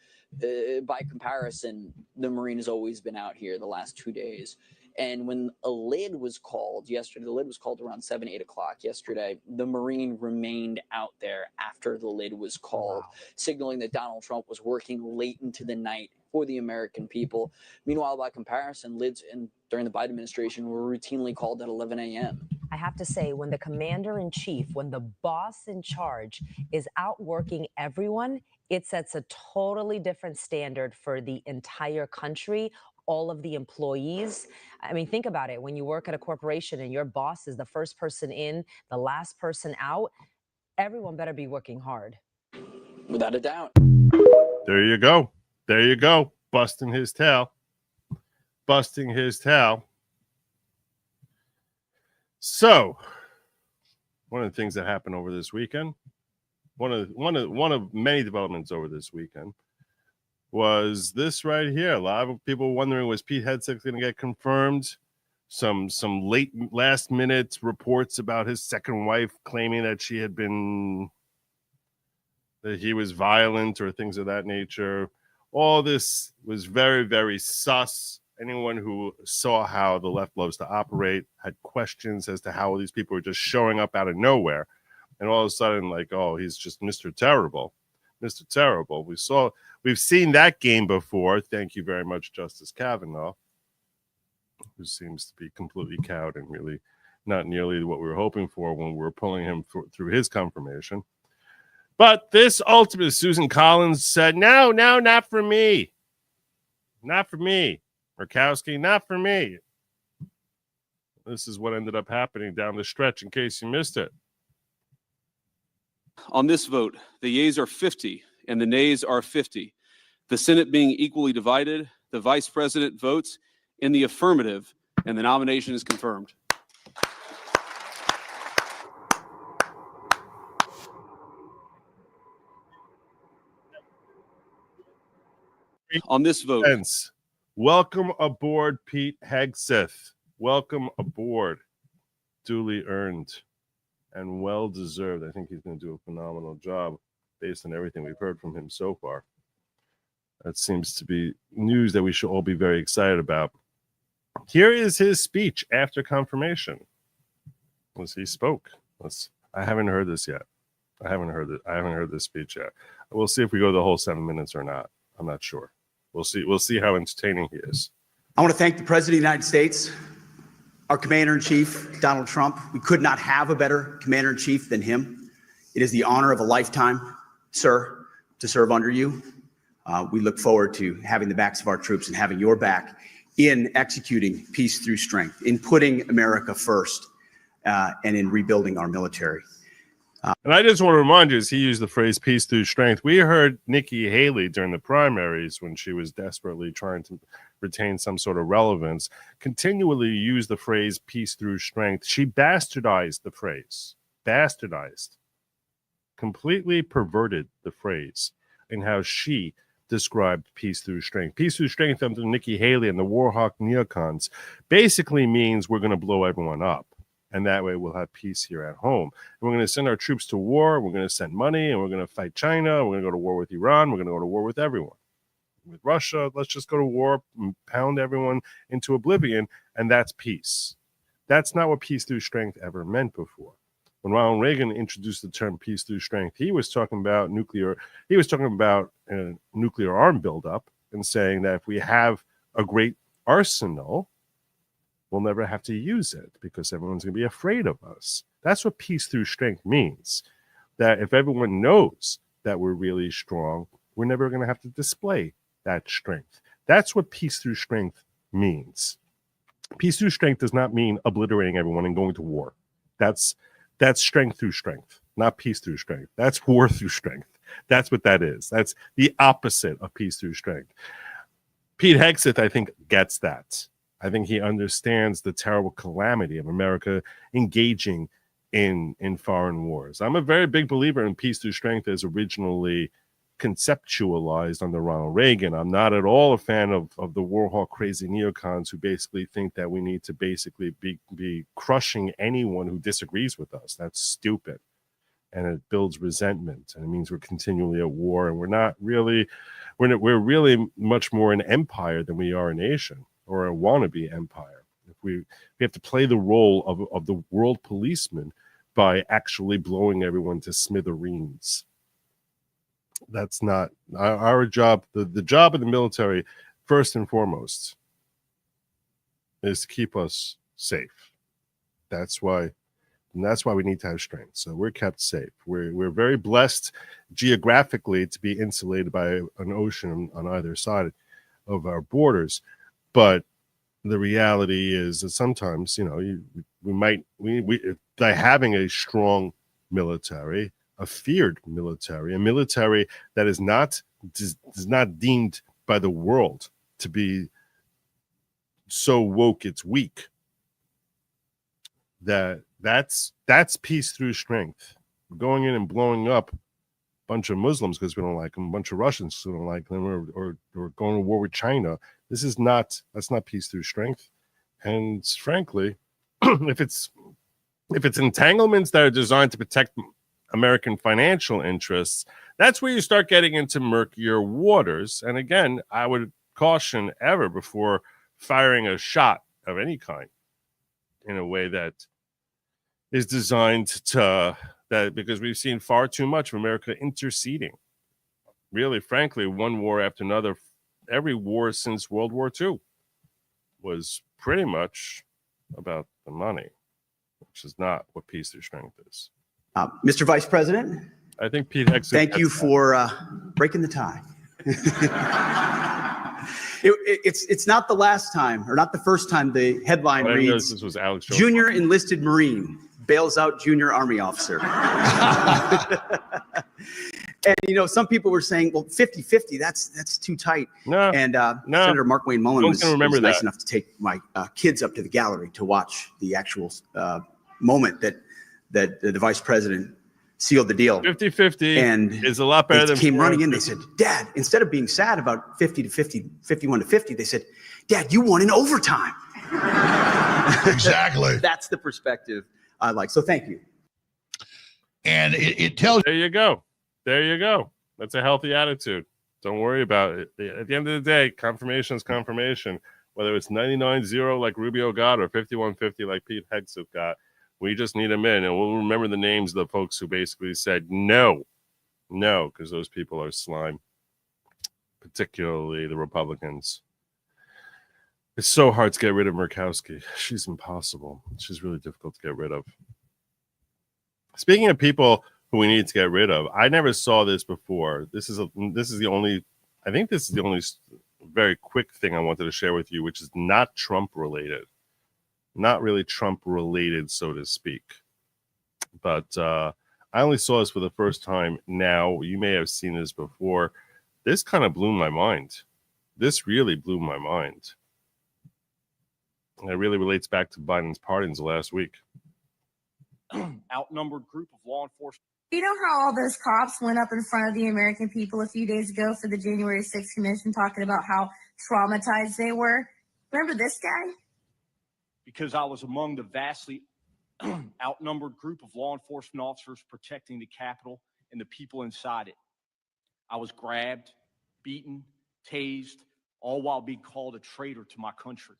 by comparison, the Marine has always been out here the last 2 days. And when a lid was called yesterday, the lid was called around 7, 8 o'clock yesterday. The Marine remained out there after the lid was called, signaling that Donald Trump was working late into the night for the American people. Meanwhile, by comparison, lids during the Biden administration were routinely called at 11 a.m. I have to say, when the commander-in-chief, when the boss in charge is outworking everyone, it sets a totally different standard for the entire country, all of the employees. I mean, think about it. When you work at a corporation and your boss is the first person in, the last person out, everyone better be working hard. Without a doubt. There you go. Busting his tail. So, one of the things that happened over this weekend, one of many developments over this weekend, was this right here. A lot of people wondering, was Pete Hegseth going to get confirmed? Some last minute reports about his second wife claiming that he was violent or things of that nature. All this was very, very sus. Anyone who saw how the left loves to operate had questions as to how these people were just showing up out of nowhere. And all of a sudden, like, oh, he's just Mr. Terrible. Mr. Terrible. We've seen that game before. Thank you very much, Justice Kavanaugh, who seems to be completely cowed and really not nearly what we were hoping for when we were pulling him through his confirmation. But this ultimate, Susan Collins said, no, not for me. Not for me. Murkowski, not for me. This is what ended up happening down the stretch, in case you missed it. On this vote, the yeas are 50 and the nays are 50. The Senate being equally divided, the vice president votes in the affirmative, and the nomination is confirmed. On this vote. Welcome aboard, Pete Hegseth. Welcome aboard. Duly earned and well deserved. I think he's going to do a phenomenal job based on everything we've heard from him so far. That seems to be news that we should all be very excited about. Here is his speech after confirmation. As he spoke. I haven't heard this yet. I haven't heard this speech yet. We'll see if we go the whole 7 minutes or not. I'm not sure. We'll see. We'll see how entertaining he is. I want to thank the President of the United States, our Commander-in-Chief, Donald Trump. We could not have a better Commander-in-Chief than him. It is the honor of a lifetime, sir, to serve under you. We look forward to having the backs of our troops and having your back in executing peace through strength, in putting America first, and in rebuilding our military. And I just want to remind you, as he used the phrase peace through strength, we heard Nikki Haley during the primaries when she was desperately trying to retain some sort of relevance, continually use the phrase peace through strength. She bastardized the phrase, completely perverted the phrase in how she described peace through strength. Peace through strength under Nikki Haley and the Warhawk neocons basically means we're going to blow everyone up. And that way we'll have peace here at home. And we're going to send our troops to war. We're going to send money, and we're going to fight China. We're going to go to war with Iran. We're going to go to war with everyone. With Russia, let's just go to war and pound everyone into oblivion. And that's peace. That's not what peace through strength ever meant before. When Ronald Reagan introduced the term peace through strength, he was talking about nuclear arm buildup and saying that if we have a great arsenal, we'll never have to use it because everyone's going to be afraid of us. That's what peace through strength means. That if everyone knows that we're really strong, we're never going to have to display that strength. That's what peace through strength means. Peace through strength does not mean obliterating everyone and going to war. That's strength through strength, not peace through strength. That's war through strength. That's what that is. That's the opposite of peace through strength. Pete Hegseth, I think, gets that. I think he understands the terrible calamity of America engaging in foreign wars. I'm a very big believer in peace through strength as originally conceptualized under Ronald Reagan. I'm not at all a fan of the Warhawk crazy neocons who basically think that we need to basically be crushing anyone who disagrees with us. That's stupid. And it builds resentment, and it means we're continually at war, and we're really much more an empire than we are a nation or a wannabe empire. If we have to play the role of the world policeman by actually blowing everyone to smithereens. That's not our job. The job of the military, first and foremost, is to keep us safe. That's why we need to have strength. So we're kept safe. We're very blessed geographically to be insulated by an ocean on either side of our borders. But the reality is that sometimes, by having a strong military, a feared military, a military that is not deemed by the world to be so woke it's weak, that's peace through strength. Going in and blowing up a bunch of Muslims because we don't like them, a bunch of Russians who don't like them, or going to war with China. That's not peace through strength. And frankly, if it's entanglements that are designed to protect American financial interests, that's where you start getting into murkier waters. And again, I would caution ever before firing a shot of any kind in a way that is designed to that, because we've seen far too much of America interceding. Really, frankly, one war after another. Every war since World War II was pretty much about the money, which is not what peace through strength is. Mr. Vice President, I think Pete Hegseth. Thank you for breaking the tie. It's not the last time, or not the first time the headline reads, this was Alex Jones. Junior enlisted Marine bails out junior Army officer. And, some people were saying, well, 50-50, that's too tight. No, and Senator Mark Wayne Mullen was nice enough to take my kids up to the gallery to watch the actual moment that the vice president sealed the deal. 50-50 and is a lot better than came running in. They said, Dad, instead of being sad about 50-50, 51-50, they said, Dad, you won in overtime. Exactly. That's the perspective I like. So thank you. And it tells. There you go. That's a healthy attitude. Don't worry about it. At the end of the day, confirmation is confirmation. Whether it's 99-0 like Rubio got or 51-50 like Pete Hegseth got, We just need them in, and we'll remember the names of the folks who basically said no, because those people are slime, particularly the Republicans. It's so hard to get rid of Murkowski. She's impossible. She's really difficult to get rid of. Speaking of people who we need to get rid of, I never saw this before. This is the only very quick thing I wanted to share with you, which is not Trump related. Not really Trump related, so to speak. But I only saw this for the first time now. You may have seen this before. This kind of blew my mind. This really blew my mind. And it really relates back to Biden's pardons last week. Outnumbered group of law enforcement. You know how all those cops went up in front of the American people a few days ago for the January 6th commission talking about how traumatized they were? Remember this guy? Because I was among the vastly outnumbered group of law enforcement officers protecting the Capitol and the people inside it. I was grabbed, beaten, tased, all while being called a traitor to my country.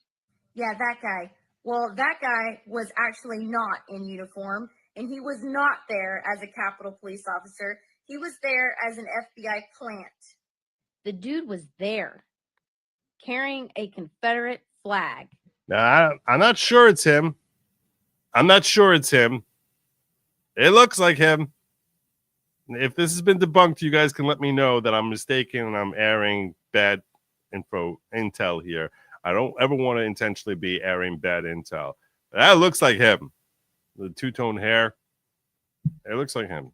Yeah, that guy. Well, that guy was actually not in uniform, and he was not there as a Capitol Police officer. He was there as an FBI plant. The dude was there carrying a Confederate flag. Now, I'm not sure it's him. It looks like him. If this has been debunked, you guys can let me know that I'm mistaken and I'm airing bad intel here. I don't ever want to intentionally be airing bad intel. That looks like him. The two-tone hair. It looks like him.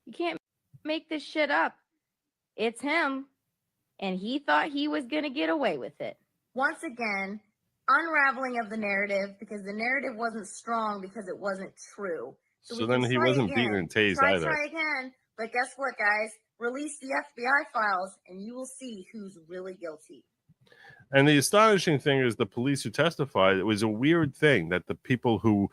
You can't make this shit up. It's him. And he thought he was going to get away with it. Once again, unraveling of the narrative because the narrative wasn't strong because it wasn't true. So then he wasn't beaten and tased either. Try again. But guess what, guys? Release the FBI files and you will see who's really guilty. And the astonishing thing is the police who testified, it was a weird thing that the people who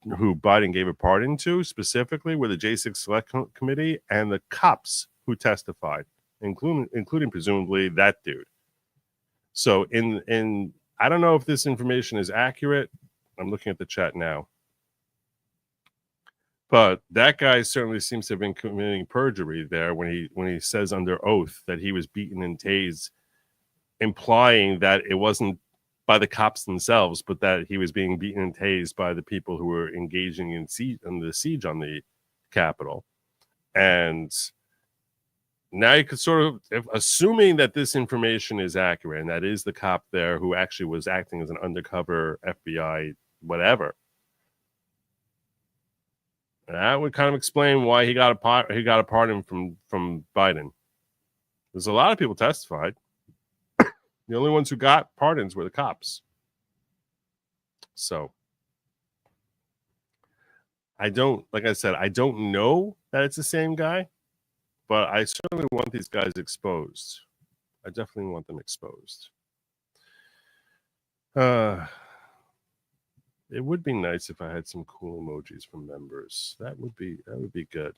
Biden gave a pardon to specifically were the J6 Select Committee and the cops who testified, including presumably that dude. So in I don't know if this information is accurate. I'm looking at the chat now. But that guy certainly seems to have been committing perjury there when he says under oath that he was beaten and tased, implying that it wasn't by the cops themselves, but that he was being beaten and tased by the people who were engaging in the siege on the Capitol. And now you could sort of, assuming that this information is accurate, and that is the cop there who actually was acting as an undercover FBI whatever, that would kind of explain why he got a pardon from Biden. There's a lot of people testified. The only ones who got pardons were the cops. So I don't know that it's the same guy, but I certainly want these guys exposed. I definitely want them exposed. It would be nice if I had some cool emojis from members. That would be good.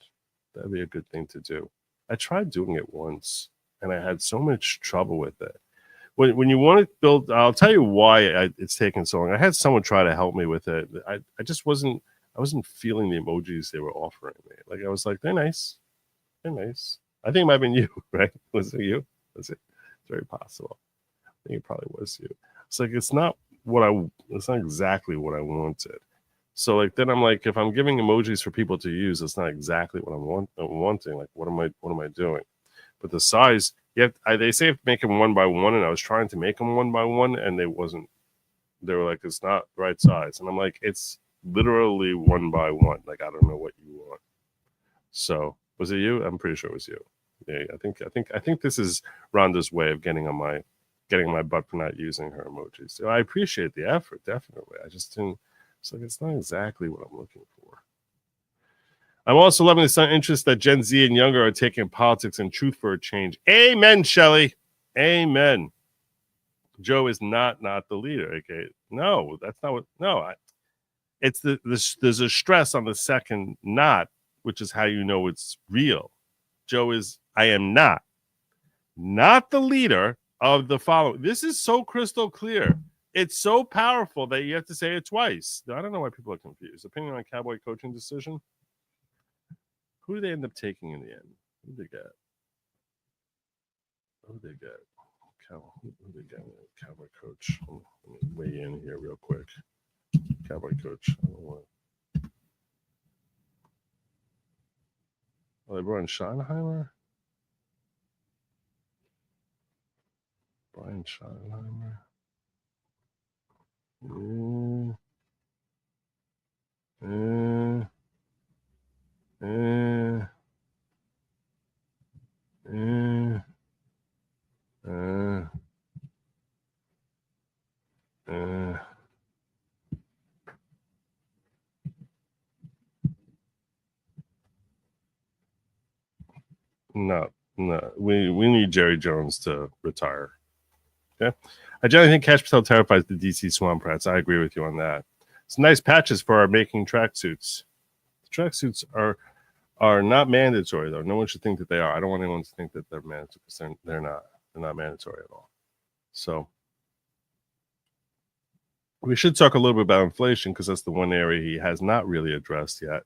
That would be a good thing to do. I tried doing it once, and I had so much trouble with it. When you want to build, I'll tell you why it's taken so long. I had someone try to help me with it. I just wasn't feeling the emojis they were offering me. Like I was like, they're nice. They're nice. I think it might have been you, right? Was it you? Was it? It's very possible. I think it probably was you. It's like it's not exactly what I wanted. So like then I'm like, if I'm giving emojis for people to use, it's not exactly what I'm wanting. Like what am I doing? But the size, they say make them 1 by 1, and I was trying to make them 1 by 1, and they were like, it's not the right size, and I'm like, it's literally 1 by 1. Like I don't know what you want. So was it you? I'm pretty sure it was you. Yeah, I think this is Rhonda's way of getting my butt for not using her emojis. So I appreciate the effort, definitely. I just didn't. It's like it's not exactly what I'm looking for. I'm also loving the interest that Gen Z and younger are taking politics and truth for a change. Amen, Shelley. Amen. Joe is not the leader. Okay, no, that's not what. No, it's there's a stress on the second not, which is how you know it's real. Joe is. I am not the leader of the following. This is so crystal clear. it's so powerful that you have to say it twice. I don't know why people are confused. Opinion on Cowboy coaching decision. Who do they end up taking in the end? Who do they get? Who do they get? Who do they get? Cowboy coach. Let me weigh in here real quick. Cowboy coach. I don't know. Oh, they brought in Schottenheimer. Brian Schottenheimer. No. We need Jerry Jones to retire. Okay. I generally think Cash Patel terrifies the DC swamp rats. I agree with you on that. Some nice patches for our making tracksuits. The tracksuits are not mandatory though. No one should think that they are. I don't want anyone to think that they're mandatory because they're not. They're not mandatory at all. So we should talk a little bit about inflation because that's the one area he has not really addressed yet.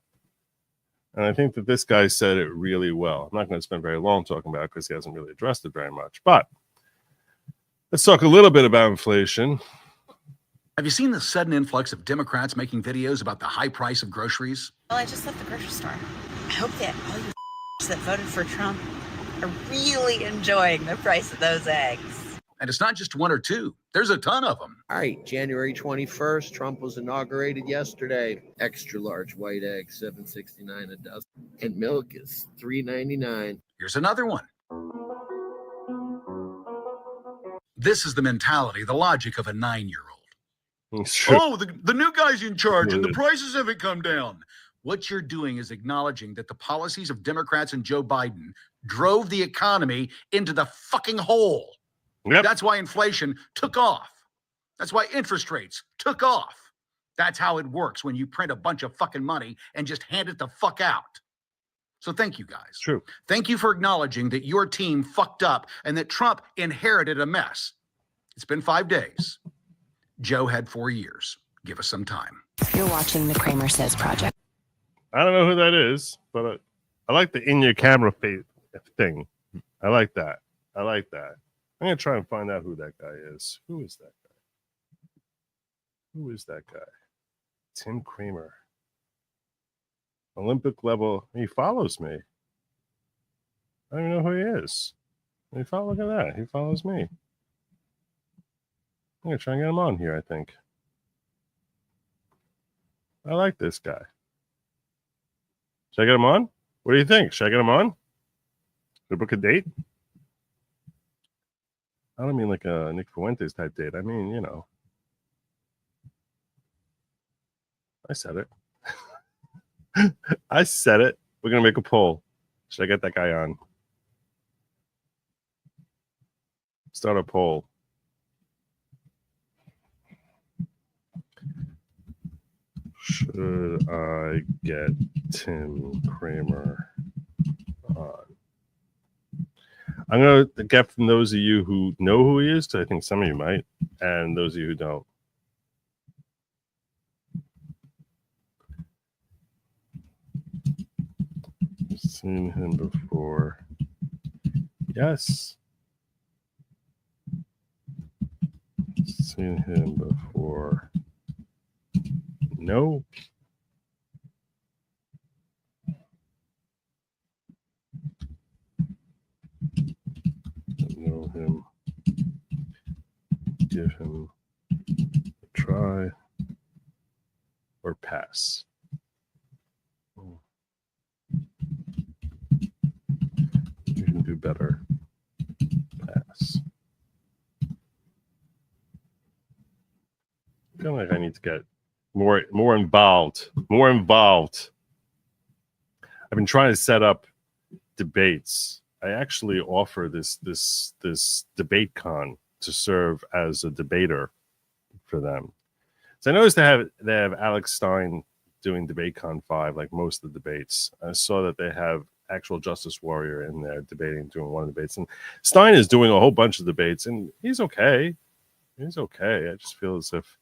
And I think that this guy said it really well. I'm not going to spend very long talking about it because he hasn't really addressed it very much. But let's talk a little bit about inflation. Have you seen the sudden influx of Democrats making videos about the high price of groceries? Well, I just left the grocery store. I hope that all you that voted for Trump are really enjoying the price of those eggs. And it's not just one or two. There's a ton of them. All right, January 21st, Trump was inaugurated yesterday. Extra large white eggs, $7.69 a dozen. And milk is $3.99. Here's another one. This is the mentality, the logic of a 9-year-old. Oh, the new guy's in charge and the prices haven't come down. What you're doing is acknowledging that the policies of Democrats and Joe Biden drove the economy into the fucking hole. Yep. That's why inflation took off. That's why interest rates took off. That's how it works when you print a bunch of fucking money and just hand it the fuck out. So thank you guys. True. Thank you for acknowledging that your team fucked up and that Trump inherited a mess. It's been 5 days. Joe had 4 years. Give us some time. You're watching the Kramer Says Project. I don't know who that is, but I like the in-your-camera thing. I like that. I'm going to try and find out who that guy is. Who is that guy? Tim Kramer. Olympic level. He follows me. I don't even know who he is. Look at that. He follows me. I'm going to try and get him on here, I think. I like this guy. Should I get him on? What do you think? Should I get him on? Should I book a date? I don't mean like a Nick Fuentes type date. I mean, you know. I said it. I said it. We're going to make a poll. Should I get that guy on? Start a poll. Should I get Tim Kramer on? I'm going to get from those of you who know who he is, because I think some of you might, and those of you who don't. Seen him before. Yes. Seen him before. No. Know him. Give him a try or pass. You can do better. Pass. I feel like I need to get more involved. I've been trying to set up debates. I actually offer this debate con to serve as a debater for them. So I noticed they have Alex Stein doing DebateCon 5, like most of the debates. I saw that they have actual Justice Warrior in there doing one of the debates, and Stein is doing a whole bunch of debates, and he's okay. He's okay. I just feel as if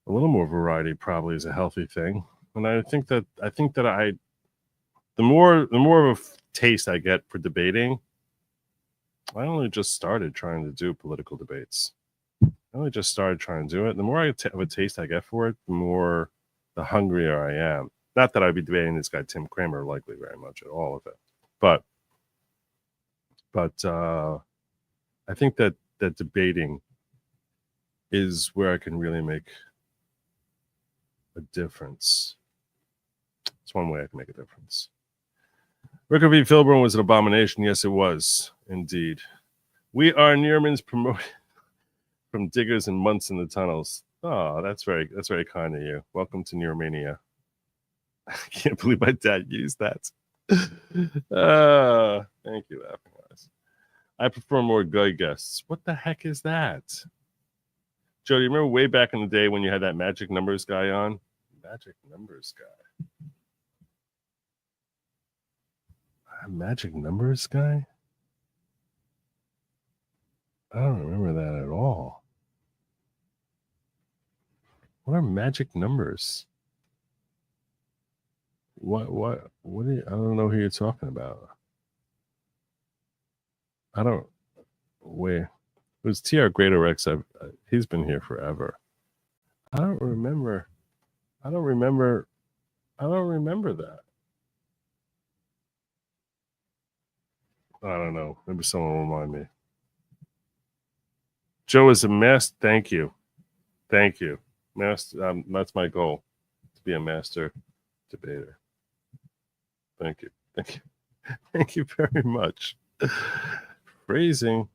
a little more variety probably is a healthy thing. And I think that the more of a taste I get for debating, I only just started trying to do political debates. I only just started trying to do it. The more of a taste I get for it, the hungrier I am. Not that I'd be debating this guy Tim Cramer likely very much at all of it, but I think that debating is where I can really make a difference. It's one way I can make a difference. Ricker V. Filburn was an abomination. Yes, it was indeed. We are Neerman's promoted from diggers and months in the tunnels. Oh, that's very kind of you. Welcome to Neermania. I can't believe my dad used that. Thank you, laughing eyes. I prefer more guy guests. What the heck is that? Joe, do you remember way back in the day when you had that magic numbers guy on? Magic numbers guy. A magic numbers guy? I don't remember that at all. What are magic numbers? What do you, I don't know who you're talking about. Wait. It was TR Greater Rex. He's been here forever. I don't remember that. I don't know. Maybe someone will remind me. Joe is a master. Thank you. Master. That's my goal, to be a master debater. Thank you. Thank you very much. Phrasing.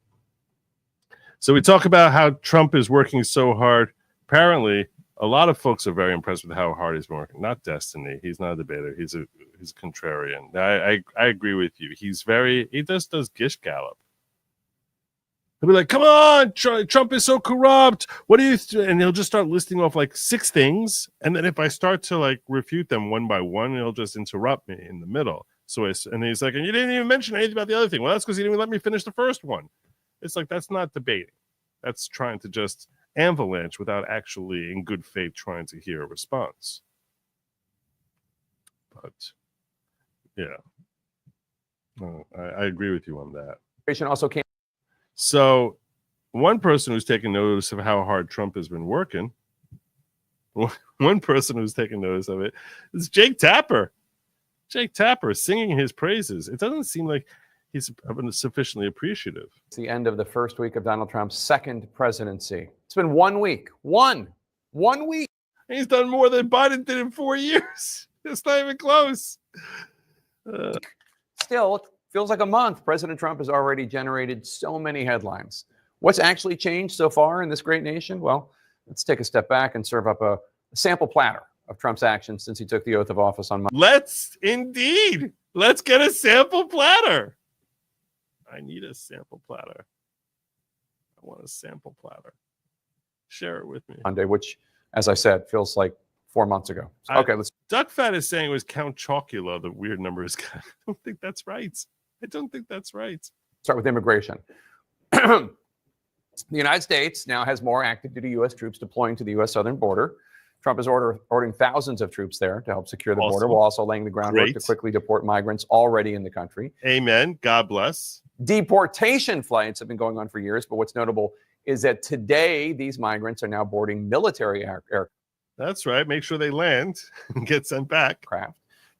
So we talk about how Trump is working so hard. Apparently, a lot of folks are very impressed with how hard he's been working. Not Destiny. He's not a debater. He's a contrarian. I agree with you. He just does gish gallop. He'll be like, come on, Trump is so corrupt. What do you and he'll just start listing off like 6 things. And then if I start to like refute them one by one, he'll just interrupt me in the middle. And he's like, and you didn't even mention anything about the other thing. Well, that's because you didn't even let me finish the first one. It's like, that's not debating. That's trying to just avalanche without actually in good faith trying to hear a response. But yeah, I agree with you on that. Also came. So one person who's taking notice of how hard Trump has been working, one person who's taking notice of it is Jake Tapper. Jake Tapper singing his praises. It doesn't seem like he's sufficiently appreciative. It's the end of the first week of Donald Trump's second presidency. It's been 1 week. One week. He's done more than Biden did in 4 years. It's not even close. Still, it feels like a month. President Trump has already generated so many headlines. What's actually changed so far in this great nation? Well, let's take a step back and serve up a sample platter of Trump's actions since he took the oath of office on Monday. Let's indeed. Let's get a sample platter. I need a sample platter. I want a sample platter. Share it with me. Monday, which, as I said, feels like 4 months ago. So, okay, let's. Duck Fat is saying it was Count Chocula, the weird numbers guy. I don't think that's right. Start with immigration. The United States now has more active duty U.S. troops deploying to the U.S. southern border. Trump is ordering thousands of troops there to help secure the border, while also laying the groundwork to quickly deport migrants already in the country. Amen. God bless. Deportation flights have been going on for years, but what's notable is that today these migrants are now boarding military aircraft. That's right. Make sure they land and get sent back.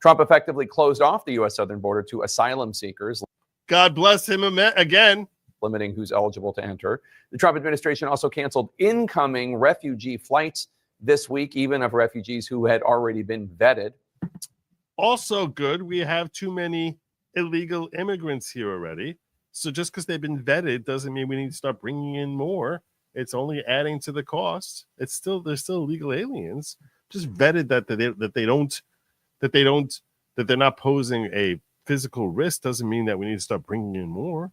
Trump effectively closed off the U.S. southern border to asylum seekers. God bless him again. Limiting who's eligible to enter. The Trump administration also canceled incoming refugee flights this week, even of refugees who had already been vetted. Also good, we have too many illegal immigrants here already. So just because they've been vetted doesn't mean we need to start bringing in more. It's only adding to the cost. They're still illegal aliens. Just vetted that they're not posing a physical risk doesn't mean that we need to start bringing in more.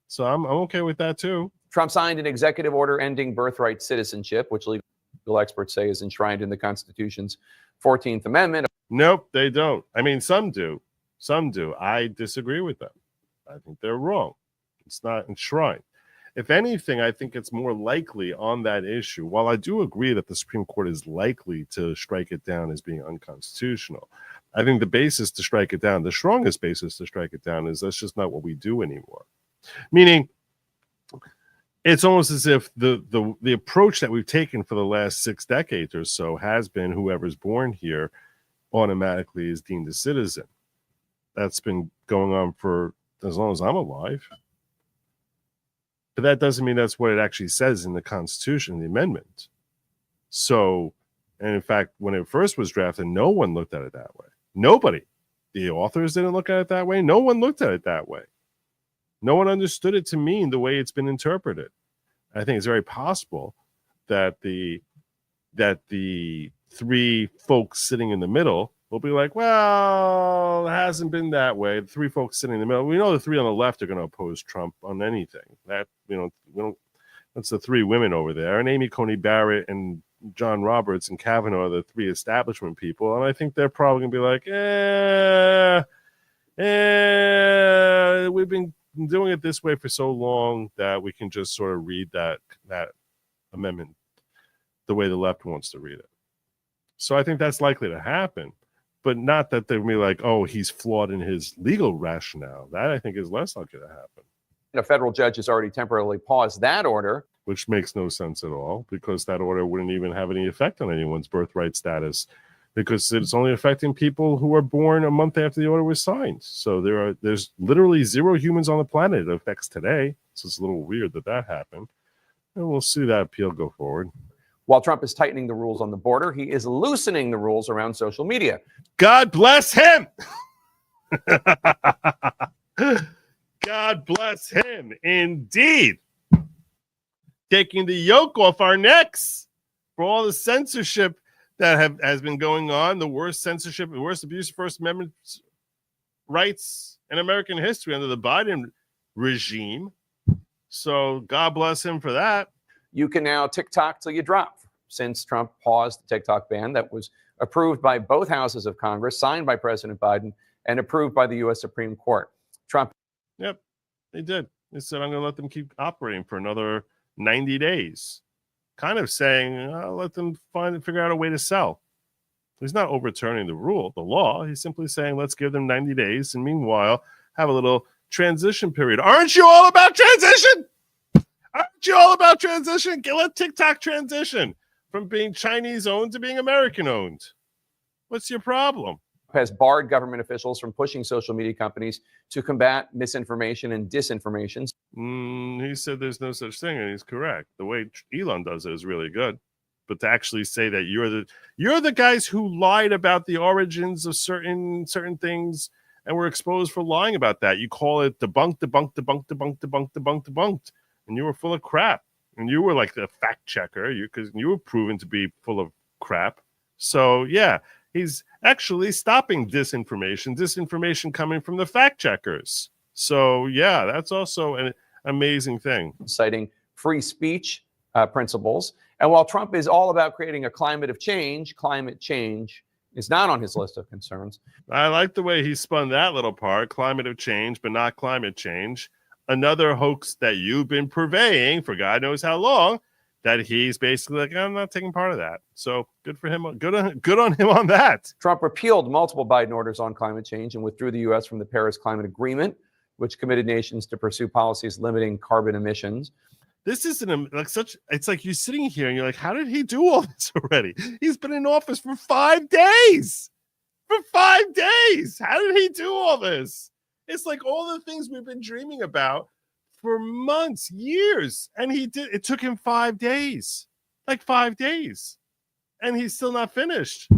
So I'm okay with that too. Trump signed an executive order ending birthright citizenship, which legal experts say is enshrined in the Constitution's 14th Amendment. Nope, they don't. I mean, some do. I disagree with them. I think they're wrong. It's not enshrined. If anything, I think it's more likely on that issue. While I do agree that the Supreme Court is likely to strike it down as being unconstitutional, I think the basis to strike it down, the strongest basis to strike it down, is that's just not what we do anymore. Meaning, it's almost as if the approach that we've taken for the last 6 decades or so has been whoever's born here automatically is deemed a citizen. That's been going on for as long as I'm alive. But that doesn't mean that's what it actually says in the Constitution, the amendment. So, and in fact, when it first was drafted, no one looked at it that way. Nobody. The authors didn't look at it that way. No one looked at it that way. No one understood it to mean the way it's been interpreted. I think it's very possible that the three folks sitting in the middle will be like, well, it hasn't been that way. The three folks sitting in the middle, we know the three on the left are going to oppose Trump on anything. That, we don't. That's the three women over there, and Amy Coney Barrett and John Roberts and Kavanaugh are the three establishment people, and I think they're probably going to be like, we've been doing it this way for so long that we can just sort of read that amendment the way the left wants to read it. So I think that's likely to happen, but not that they'll be like, oh, he's flawed in his legal rationale. That I think is less likely to happen. A federal judge has already temporarily paused that order. Which makes no sense at all, because that order wouldn't even have any effect on anyone's birthright status, because it's only affecting people who are born a month after the order was signed. So there's literally 0 humans on the planet it affects today. So it's a little weird that happened. And we'll see that appeal go forward. While Trump is tightening the rules on the border, he is loosening the rules around social media. God bless him. God bless him, indeed. Taking the yoke off our necks for all the censorship that has been going on, the worst censorship, the worst abuse of First Amendment rights in American history under the Biden regime. So God bless him for that. You can now TikTok till you drop, since Trump paused the TikTok ban that was approved by both houses of Congress, signed by President Biden, and approved by the U.S. Supreme Court. Trump. Yep, they did. They said, I'm going to let them keep operating for another 90 days. Kind of saying, I'll let them figure out a way to sell. He's not overturning the law. He's simply saying, let's give them 90 days. And meanwhile, have a little transition period. Aren't you all about transition? Aren't you all about transition? Let TikTok transition from being Chinese owned to being American owned. What's your problem? Has barred government officials from pushing social media companies to combat misinformation and disinformation. He said there's no such thing, and he's correct. The way Elon does it is really good. But to actually say that you're the guys who lied about the origins of certain things and were exposed for lying about that. You call it debunked, and you were full of crap. And you were like the fact checker because you were proven to be full of crap. So yeah, he's actually stopping disinformation coming from the fact checkers. So yeah, that's also an amazing thing. Citing free speech principles. And while Trump is all about creating a climate change is not on his list of concerns. I like the way he spun that little part, climate of change, but not climate change. Another hoax that you've been purveying for God knows how long, that he's basically like, I'm not taking part of that. So good for him. Good on him on that. Trump repealed multiple Biden orders on climate change and withdrew the U.S. from the Paris Climate Agreement, which committed nations to pursue policies limiting carbon emissions. This isn't it's like you're sitting here and you're like, how did he do all this already? He's been in office for 5 days. For 5 days. How did he do all this? It's like all the things we've been dreaming about for months, years. And it took him 5 days. Like 5 days. And he's still not finished.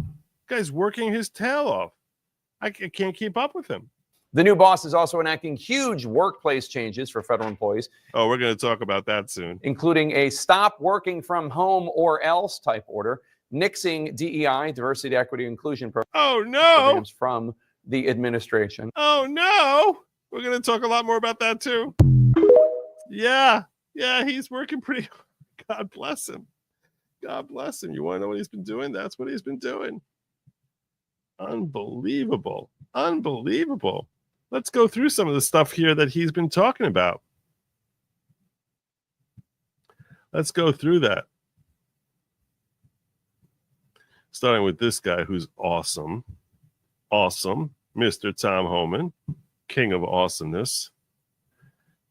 Guy's working his tail off. I can't keep up with him. The new boss is also enacting huge workplace changes for federal employees. Oh, we're going to talk about that soon. Including a stop working from home or else type order, nixing DEI, diversity, equity, inclusion programs from the administration. Oh, no. We're going to talk a lot more about that, too. Yeah, he's working pretty hard. God bless him. God bless him. You want to know what he's been doing? That's what he's been doing. Unbelievable. Let's go through some of the stuff here that he's been talking about. Let's go through that. Starting with this guy who's awesome. Awesome. Mr. Tom Homan, king of awesomeness.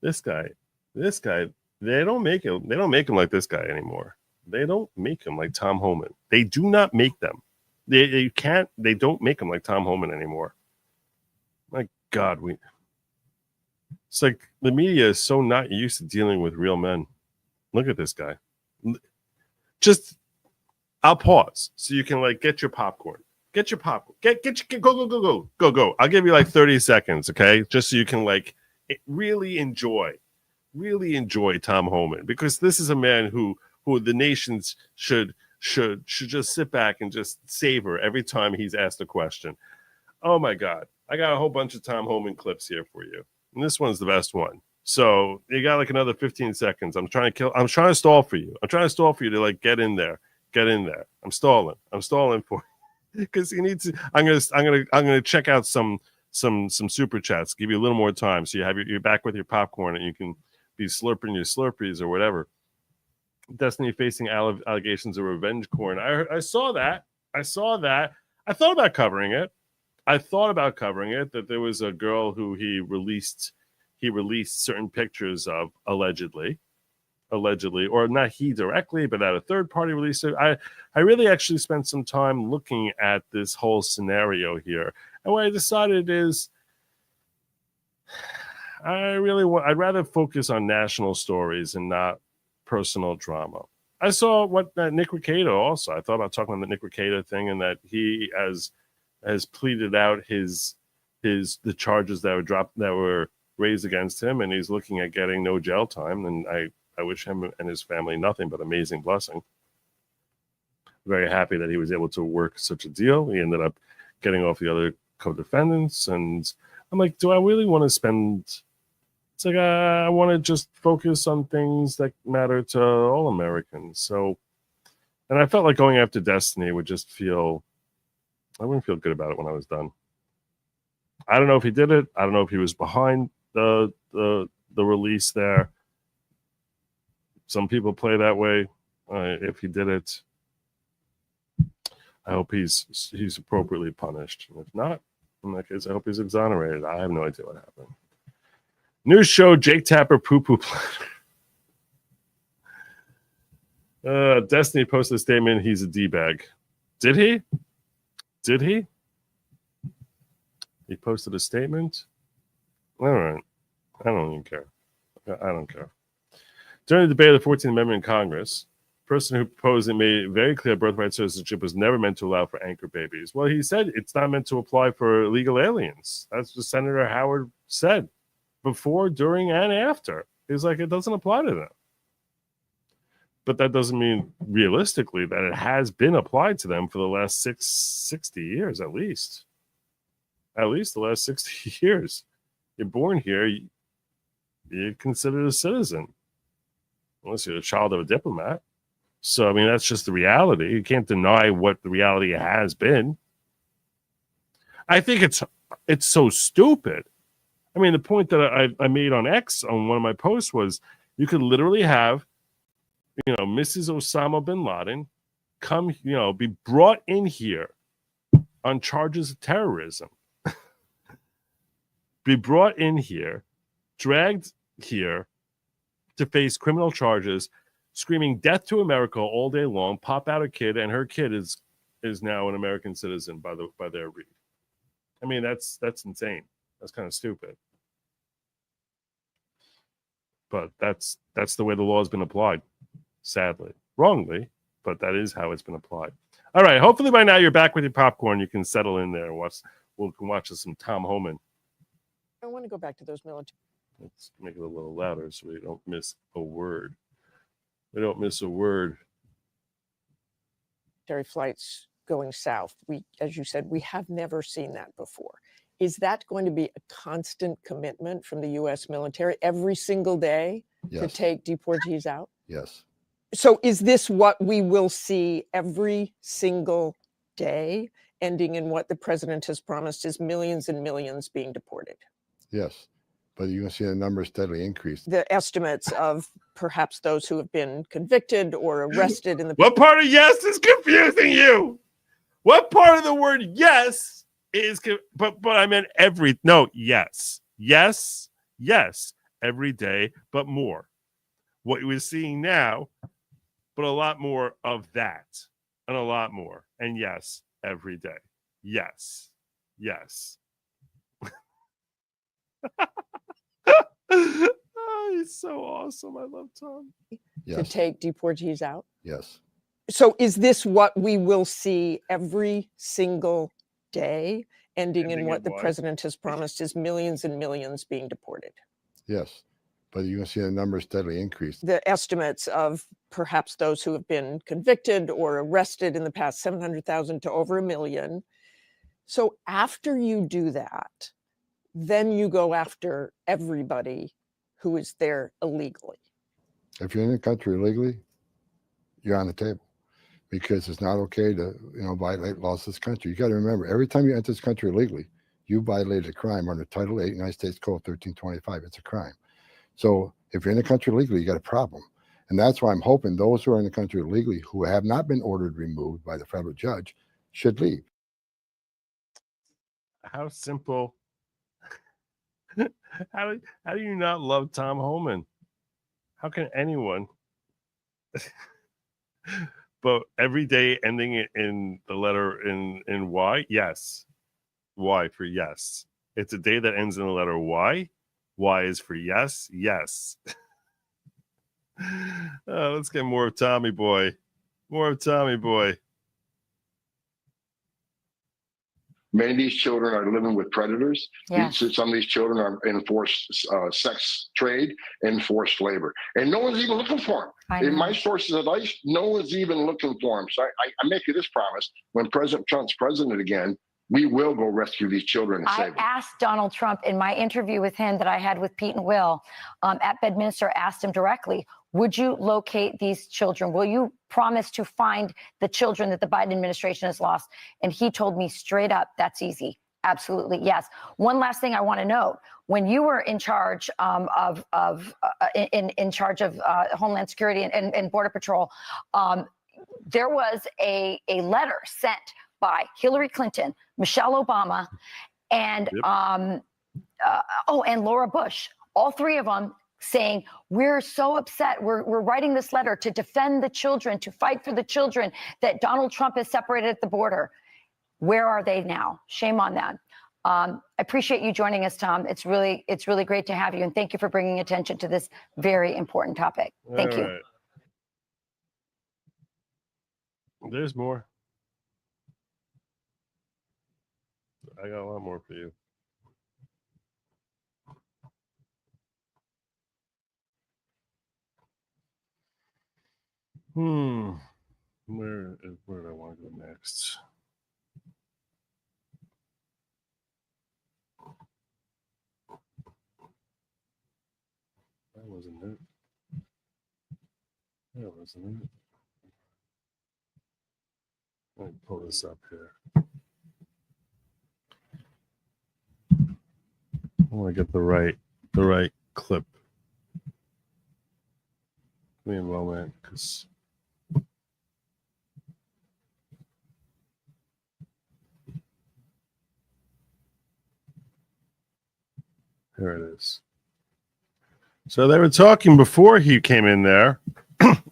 This guy, they don't make him like this guy anymore. They don't make him like Tom Homan. They do not make them. They don't make him like Tom Homan anymore. My God, it's like the media is so not used to dealing with real men. Look at this guy. I'll pause so you can like get your popcorn. Get your popcorn. Go. I'll give you like 30 seconds, okay? Just so you can like really enjoy Tom Homan, because this is a man who the nations should just sit back and just savor every time he's asked a question. Oh my God. I got a whole bunch of Tom Homan clips here for you. And this one's the best one. So you got like another 15 seconds. I'm trying to stall for you. I'm trying to stall for you to like get in there. I'm stalling for you. Because you need to. I'm gonna check out some super chats. Give you a little more time, so you have you're back with your popcorn and you can be slurping your Slurpees or whatever. Destiny facing allegations of revenge porn. I saw that. I thought about covering it. That there was a girl who he released certain pictures of allegedly, or not he directly, but that a third party released it. I really actually spent some time looking at this whole scenario here. And what I decided is I'd rather focus on national stories and not personal drama. I saw what Nick Recato also. I thought about talking about the Nick Recato thing, and that he has pleaded out the charges that were raised against him, and he's looking at getting no jail time. And I wish him and his family nothing but amazing blessing. Very happy that he was able to work such a deal. He ended up getting off the other co-defendants, and I'm like, do I really want to spend? It's like I want to just focus on things that matter to all Americans. So, and I felt like going after Destiny would just I wouldn't feel good about it when I was done. I don't know if he did it. I don't know if he was behind the release there. Some people play that way. If he did it, I hope he's appropriately punished. If not, in that case, I hope he's exonerated. I have no idea what happened. News show Jake Tapper poo-poo plan. Destiny posted a statement. He's a D-bag. Did he? He posted a statement? All right. I don't even care. I don't care. During the debate of the 14th Amendment in Congress, the person who proposed it made it very clear birthright citizenship was never meant to allow for anchor babies. Well, he said it's not meant to apply for illegal aliens. That's what Senator Howard said before, during, and after. He's like, it doesn't apply to them. But that doesn't mean realistically that it has been applied to them for the last 60 years, at least. At least the last 60 years. You're born here, you're considered a citizen. Unless you're a child of a diplomat. So, I mean, that's just the reality. You can't deny what the reality has been. I think it's so stupid. I mean, the point that I made on X on one of my posts was you could literally have, Mrs. Osama bin Laden come, be brought in here on charges of terrorism. Be brought in here, dragged here to face criminal charges, screaming death to America all day long, pop out a kid, and her kid is now an American citizen by their read. I mean, that's insane. That's kind of stupid. But that's the way the law has been applied, sadly. Wrongly, but that is how it's been applied. All right, hopefully by now you're back with your popcorn. You can settle in there and watch some Tom Homan. I want to go back to those military. Let's make it a little louder so we don't miss a word. We don't miss a word. Flights going south. As you said, we have never seen that before. Is that going to be a constant commitment from the U.S. military every single day to take deportees out? Yes. So is this what we will see every single day, ending in what the president has promised is millions and millions being deported? Yes. but you're going to see the numbers steadily increase. The estimates of perhaps those who have been convicted or arrested in the What part of yes is confusing you? What part of the word yes is but I meant yes. Yes, every day, but more. What we're seeing now, but a lot more of that, and a lot more. And yes, every day. Yes. Oh, he's so awesome. I love Tom. to take deportees out? Yes. So is this what we will see every single day, ending in what the president has promised is millions and millions being deported? Yes. But you're going to see the numbers steadily increase. The estimates of perhaps those who have been convicted or arrested in the past, 700,000 to over 1 million. So after you do that, then you go after everybody who is there illegally. If you're in the country illegally, you're on the table, because it's not okay to, violate laws of this country. You got to remember, every time you enter this country illegally, you violated a crime under Title 8, United States Code 1325. It's a crime. So if you're in the country illegally, you got a problem. And that's why I'm hoping those who are in the country illegally who have not been ordered removed by the federal judge should leave. How simple. How do you not love Tom Homan? How can anyone? But every day ending it in the letter in Y, yes. Y for yes. It's a day that ends in the letter Y. Y is for yes, yes. Let's get more of Tommy Boy. More of Tommy Boy. Many of these children are living with predators. Yeah. Some of these children are in forced sex trade and forced labor. And no one's even looking for them. In my sources of ICE, no one's even looking for them. So I make you this promise. When President Trump's president again, we will go rescue these children and save them. I asked Donald Trump in my interview with him that I had with Pete and Will at Bedminster, asked him directly, would you locate these children? Will you promise to find the children that the Biden administration has lost? And he told me straight up, that's easy. Absolutely, yes. One last thing I want to note: when you were in charge in charge of Homeland Security and Border Patrol, there was a letter sent by Hillary Clinton, Michelle Obama, and and Laura Bush, all three of them, saying, we're so upset. We're writing this letter to defend the children, to fight for the children that Donald Trump has separated at the border. Where are they now? Shame on them. I appreciate you joining us, Tom. It's really great to have you, and thank you for bringing attention to this very important topic. Thank you. Right. There's more. I got a lot more for you. Where do I want to go next? That wasn't it. That wasn't it. Let me pull this up here. I want to get the right clip. Give me a moment, because here it is. So they were talking before he came in there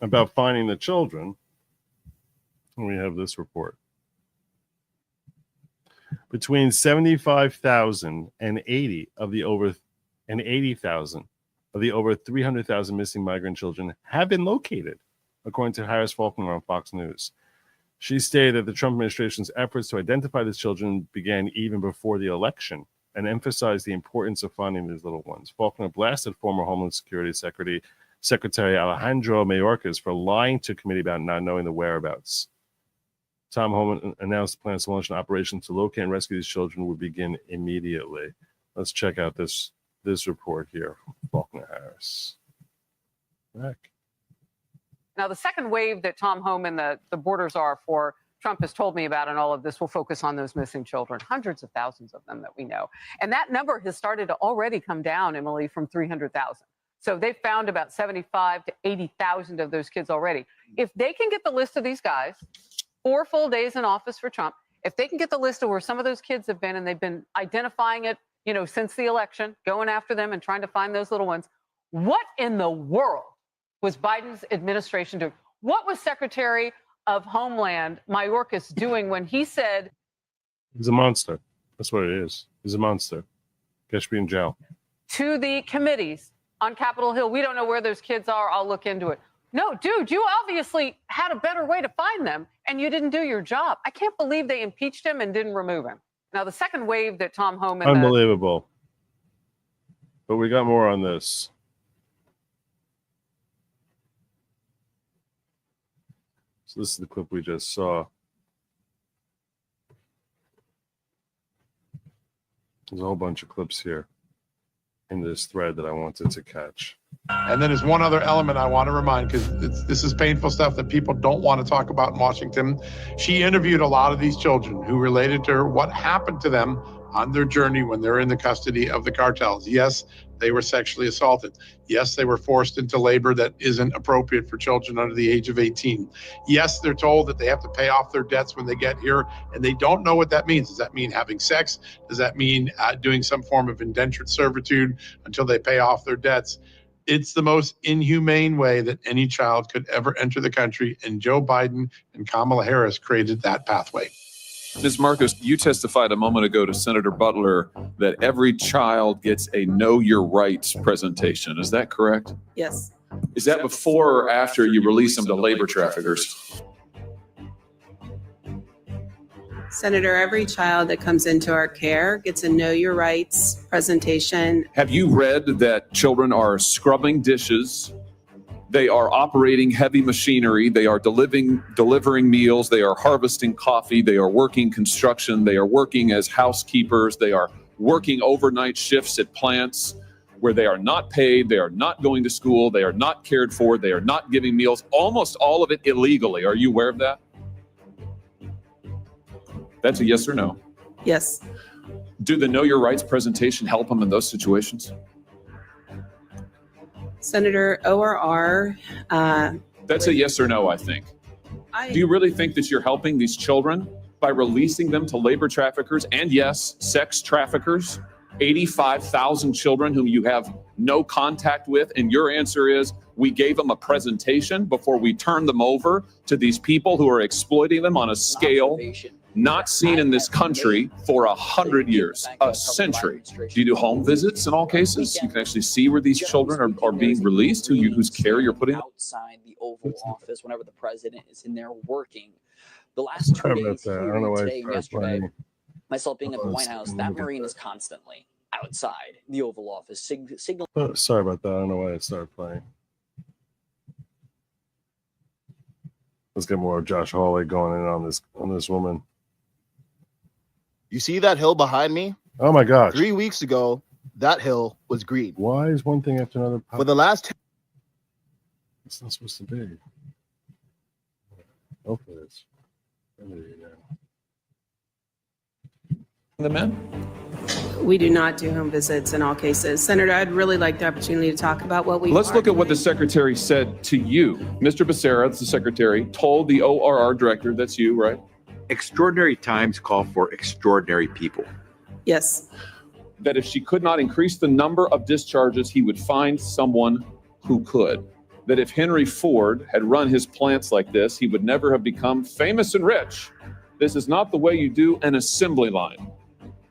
about finding the children. And we have this report. Between 75,000 and 80,000 of the over 300,000 missing migrant children have been located, according to Harris Faulkner on Fox News. She stated that the Trump administration's efforts to identify these children began even before the election and emphasized the importance of finding these little ones. Faulkner blasted former Homeland Security Secretary Alejandro Mayorkas for lying to a committee about not knowing the whereabouts. Tom Homan announced plans to launch an operation to locate and rescue these children would begin immediately. Let's check out this report here from Faulkner Harris. Back. Now, the second wave that Tom Homan, the borders are for Trump has told me about in all of this will focus on those missing children, hundreds of thousands of them that we know. And that number has started to already come down, Emily, from 300,000. So they've found about 75 to 80,000 of those kids already. If they can get the list of these guys, 4 full days in office for Trump, if they can get the list of where some of those kids have been, and they've been identifying it, you know, since the election, going after them and trying to find those little ones, what in the world was Biden's administration doing? What was Secretary of Homeland Mayorkas doing when he said he's a monster? That's what it is. He's a monster. Guy should be in jail. To the committees on Capitol Hill, we don't know where those kids are. I'll look into it. No, dude, you obviously had a better way to find them, and you didn't do your job. I can't believe they impeached him and didn't remove him. Now, the second wave that Tom Homan... Unbelievable. But we got more on this. So this is the clip we just saw. There's a whole bunch of clips here in this thread that I wanted to catch. And then there's one other element I want to remind, because this is painful stuff that people don't want to talk about in Washington. She interviewed a lot of these children who related to her what happened to them on their journey when they're in the custody of the cartels. Yes, they were sexually assaulted. Yes, they were forced into labor that isn't appropriate for children under the age of 18. Yes, they're told that they have to pay off their debts when they get here, and they don't know what that means. Does that mean having sex? Does that mean doing some form of indentured servitude until they pay off their debts? It's the most inhumane way that any child could ever enter the country, and Joe Biden and Kamala Harris created that pathway. Ms. Marcos, you testified a moment ago to Senator Butler that every child gets a Know Your Rights presentation. Is that correct? Yes. Is that before or after you release them to labor traffickers? Senator, every child that comes into our care gets a Know Your Rights presentation. Have you read that children are scrubbing dishes? They are operating heavy machinery. They are delivering meals. They are harvesting coffee. They are working construction. They are working as housekeepers. They are working overnight shifts at plants where they are not paid. They are not going to school. They are not cared for. They are not giving meals. Almost all of it illegally. Are you aware of that? That's a yes or no. Yes. Do the Know Your Rights presentation help them in those situations? Senator ORR. That's a yes or no, I think. Do you really think that you're helping these children by releasing them to labor traffickers and, yes, sex traffickers? 85,000 children whom you have no contact with, and your answer is we gave them a presentation before we turned them over to these people who are exploiting them on a scale not seen in this country for 100 years, a century. Do you do home visits in all cases? You can actually see where these children are being released, whose care you're putting outside the Oval Office whenever the president is in there working. The last 2 days, here today and yesterday, myself being at the White House, that Marine is constantly outside the Oval Office, signaling. Sorry about that. I don't know why it started playing. Let's get more of Josh Hawley going in on this woman. You see that hill behind me? Oh my gosh. 3 weeks ago, that hill was green. Why is one thing after another? For the last it's not supposed to be. Hopefully it's. The men? We do not do home visits in all cases. Senator, I'd really like the opportunity to talk about what we Let's look at what the secretary said to you. Mr. Becerra, that's the secretary, told the ORR director, that's you, right? Extraordinary times call for extraordinary people. Yes. That if she could not increase the number of discharges, he would find someone who could. That if Henry Ford had run his plants like this, he would never have become famous and rich. This is not the way you do an assembly line.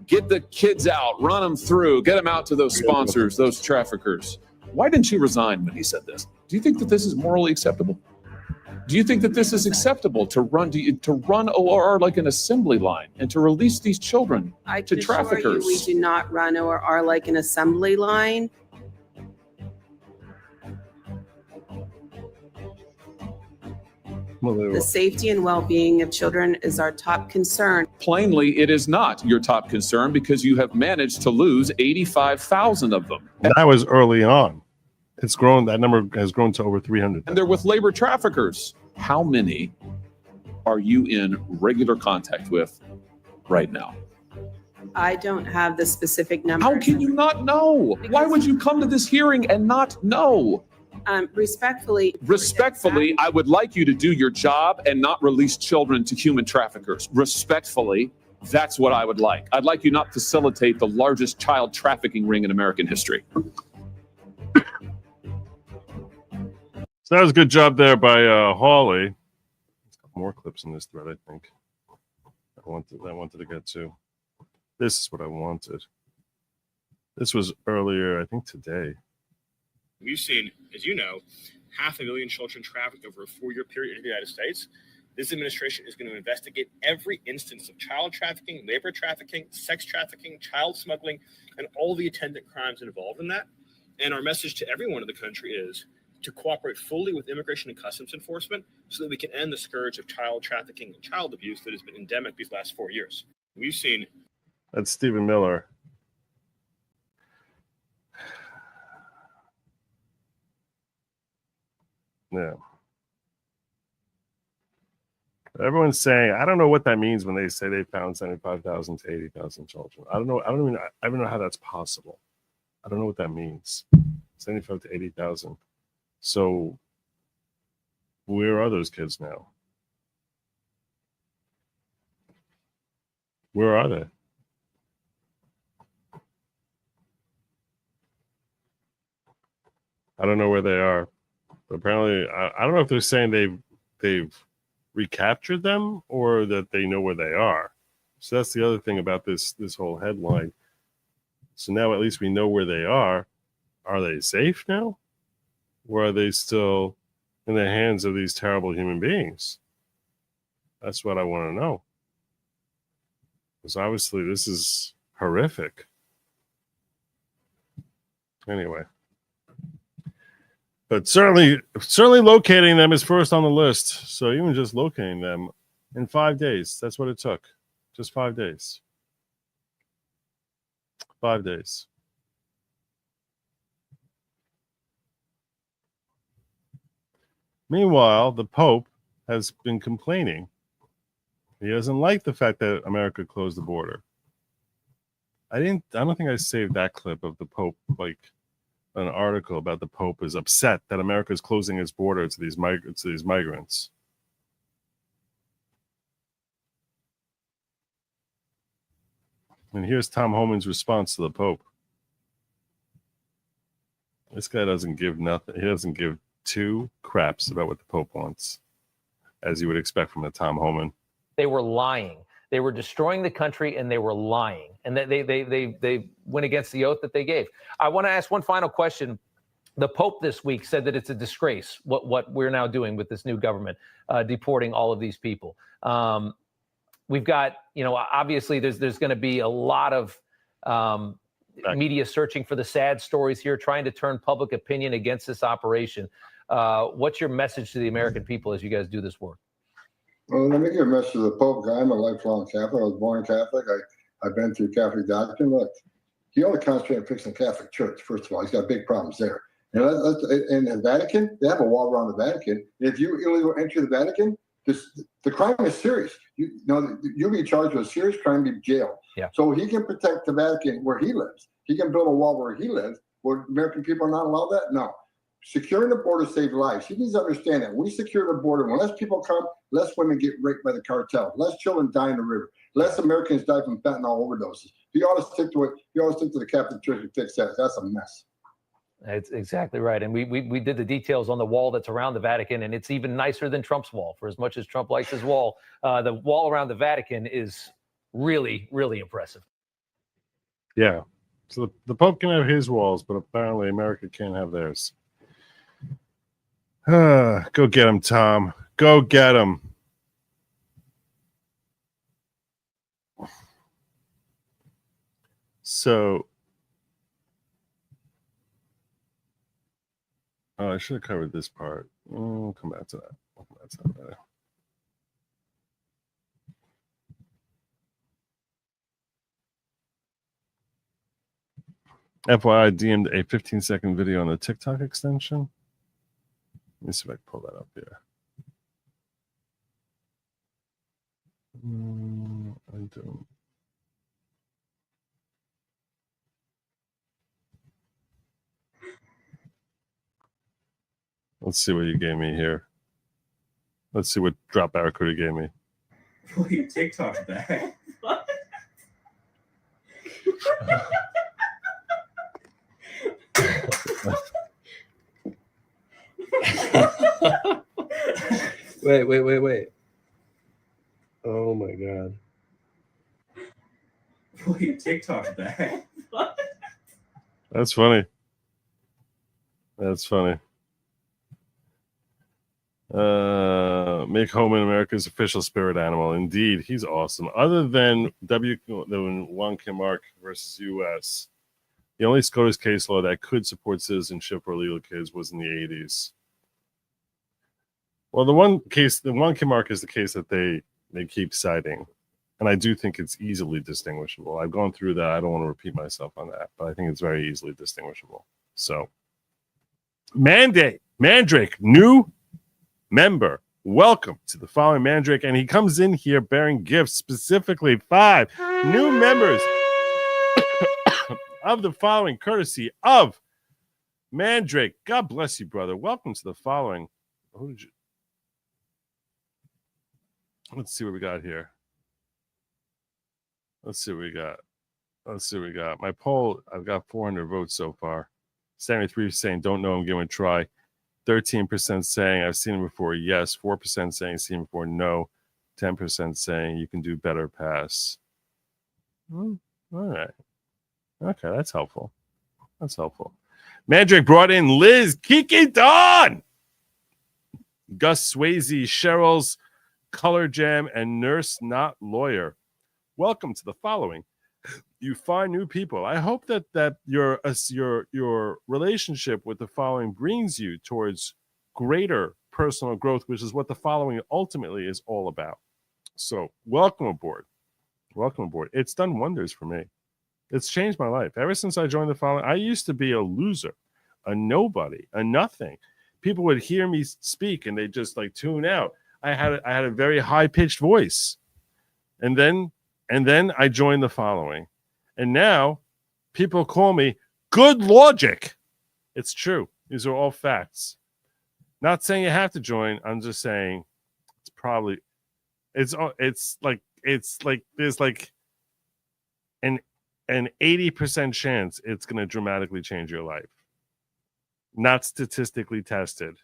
Get the kids out, run them through, get them out to those sponsors, those traffickers. Why didn't you resign when he said this? Do you think that this is morally acceptable? Do you think that this is acceptable to run ORR like an assembly line and to release these children to traffickers? We do not run ORR like an assembly line. The safety and well-being of children is our top concern. Plainly, it is not your top concern because you have managed to lose 85,000 of them. And that was early on. It's grown. That number has grown to over 300. And they're with labor traffickers. How many are you in regular contact with right now? I don't have the specific numbers. How can you not know? Why would you come to this hearing and not know? Respectfully, I would like you to do your job and not release children to human traffickers. Respectfully, that's what I would like. I'd like you not facilitate the largest child trafficking ring in American history. So that was a good job there by Hawley. There's a couple more clips in this thread, I think. I wanted to get to. This is what I wanted. This was earlier, I think today. We've seen, as you know, 500,000 children trafficked over a 4-year period in the United States. This administration is going to investigate every instance of child trafficking, labor trafficking, sex trafficking, child smuggling, and all the attendant crimes involved in that. And our message to everyone in the country is to cooperate fully with immigration and customs enforcement so that we can end the scourge of child trafficking and child abuse that has been endemic these last 4 years. We've seen... That's Stephen Miller. Yeah. Everyone's saying, I don't know what that means when they say they found 75,000 to 80,000 children. I don't know. I don't even know how that's possible. I don't know what that means. 75 to 80,000. So where are those kids now? Where are they? I don't know where they are. But apparently, I don't know if they're saying they've recaptured them or that they know where they are. So that's the other thing about this whole headline. So now at least we know where they are. Are they safe now? Or are they still in the hands of these terrible human beings? That's what I want to know. Because obviously this is horrific. Anyway. But certainly locating them is first on the list. So even just locating them in 5 days, that's what it took. Just 5 days. 5 days. Meanwhile, the Pope has been complaining. He doesn't like the fact that America closed the border. I don't think I saved that clip of the Pope, like an article about the Pope is upset that America is closing its border to these migrants. And here's Tom Homan's response to the Pope. This guy doesn't give nothing. He doesn't give two craps about what the Pope wants, as you would expect from a Tom Homan. They were lying. They were destroying the country, and they were lying. And they went against the oath that they gave. I want to ask one final question. The Pope this week said that it's a disgrace what we're now doing with this new government, deporting all of these people. We've got, obviously there's going to be a lot of media searching for the sad stories here, trying to turn public opinion against this operation. What's your message to the American people as you guys do this work? Well, let me give a message to the Pope guy. I'm a lifelong Catholic. I was born Catholic. I've been through Catholic doctrine. Look, he ought to concentrate on fixing the Catholic Church, first of all. He's got big problems there. In the Vatican, they have a wall around the Vatican. If you illegally enter the Vatican, the crime is serious. You'll be charged with a serious crime, be jailed. Yeah. So he can protect the Vatican where he lives. He can build a wall where he lives. Where American people are not allowed that? No. Securing the border saves lives. He needs to understand that. We secure the border. When less people come, less women get raped by the cartel. Less children die in the river. Less Americans die from fentanyl overdoses. He ought to stick to it. He ought to stick to the Catholic Church and fix that. That's a mess. That's exactly right. And we did the details on the wall that's around the Vatican, and it's even nicer than Trump's wall. For as much as Trump likes his wall, the wall around the Vatican is really, really impressive. Yeah. So the Pope can have his walls, but apparently America can't have theirs. Go get him, Tom. Go get him. So, I should have covered this part. We'll come back to that. Later. FYI, DM'd a 15-second video on the TikTok extension. Let me see if I can pull that up here. I don't. Let's see what you gave me here. Let's see what Drop Barracuda gave me. Pull your TikTok back. What? Wait. Oh my god. Pull your TikTok back. What? That's funny. That's funny. Make home in America's official spirit animal. Indeed, he's awesome. Other than Juan Kimark versus U.S., the only SCOTUS case law that could support citizenship for illegal kids was in the 80s. Well, the Juan Kimark is the case that they keep citing, and I do think it's easily distinguishable. I've gone through that. I don't want to repeat myself on that, but I think it's very easily distinguishable. So, Mandrake, new member. Welcome to the following Mandrake, and he comes in here bearing gifts, specifically 5 new members of the following, courtesy of Mandrake. God bless you, brother. Welcome to the following. Let's see what we got here. Let's see what we got. My poll, I've got 400 votes so far. 73 saying don't know him, give him a try. 13% saying I've seen him before, yes. 4% saying seen him before, no. 10% saying you can do better, pass. All right. Okay, that's helpful. Mandrake brought in Liz, Kiki Dawn, Gus Swayze, Cheryl's Color Jam, and Nurse Not Lawyer. Welcome to the following. You find new people. I hope that your relationship with the following brings you towards greater personal growth, which is what the following ultimately is all about. So welcome aboard. It's done wonders for me. It's changed my life. Ever since I joined the following, I used to be a loser, a nobody, a nothing. People would hear me speak and they just like tune out. I had a very high-pitched voice. And then I joined the following. And now people call me Good Lawgic. It's true. These are all facts. Not saying you have to join. I'm just saying it's like there's like an 80% chance it's going to dramatically change your life. Not statistically tested.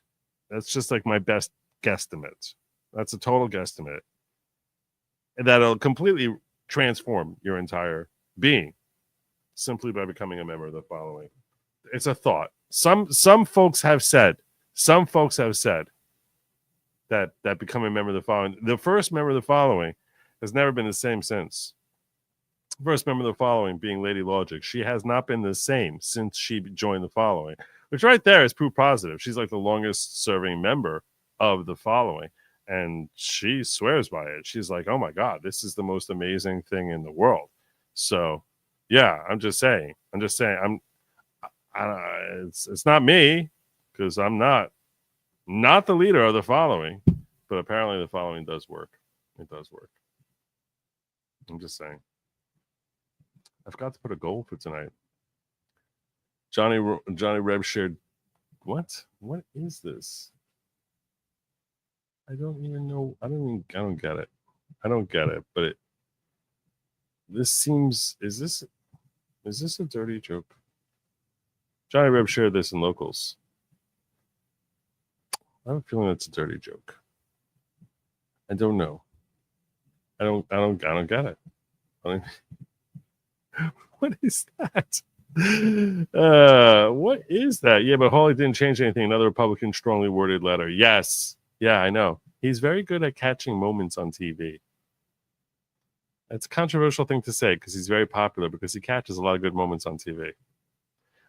That's just like my best guesstimate. That's a total guesstimate. And that'll completely transform your entire being simply by becoming a member of the following. It's a thought. Some folks have said that becoming a member of the following, the first member of the following has never been the same since. First member of the following being Lady Lawgic. She has not been the same since she joined the following, which right there is proof positive. She's like the longest serving member of the following. And she swears by it. She's like, oh my God, this is the most amazing thing in the world. So, yeah, I'm just saying. It's not me because I'm not the leader of the following, but apparently the following does work. It does work. I'm just saying. I forgot to put a goal for tonight. Johnny Reb shared. What is this? I don't even know. I don't get it. But this seems. Is this a dirty joke? Johnny Reb shared this in Locals. I have a feeling it's a dirty joke. I don't know. I don't get it. What is that? What is that? Yeah, but Hawley didn't change anything. Another Republican strongly worded letter. Yes. Yeah, I know. He's very good at catching moments on TV. It's a controversial thing to say because he's very popular because he catches a lot of good moments on TV.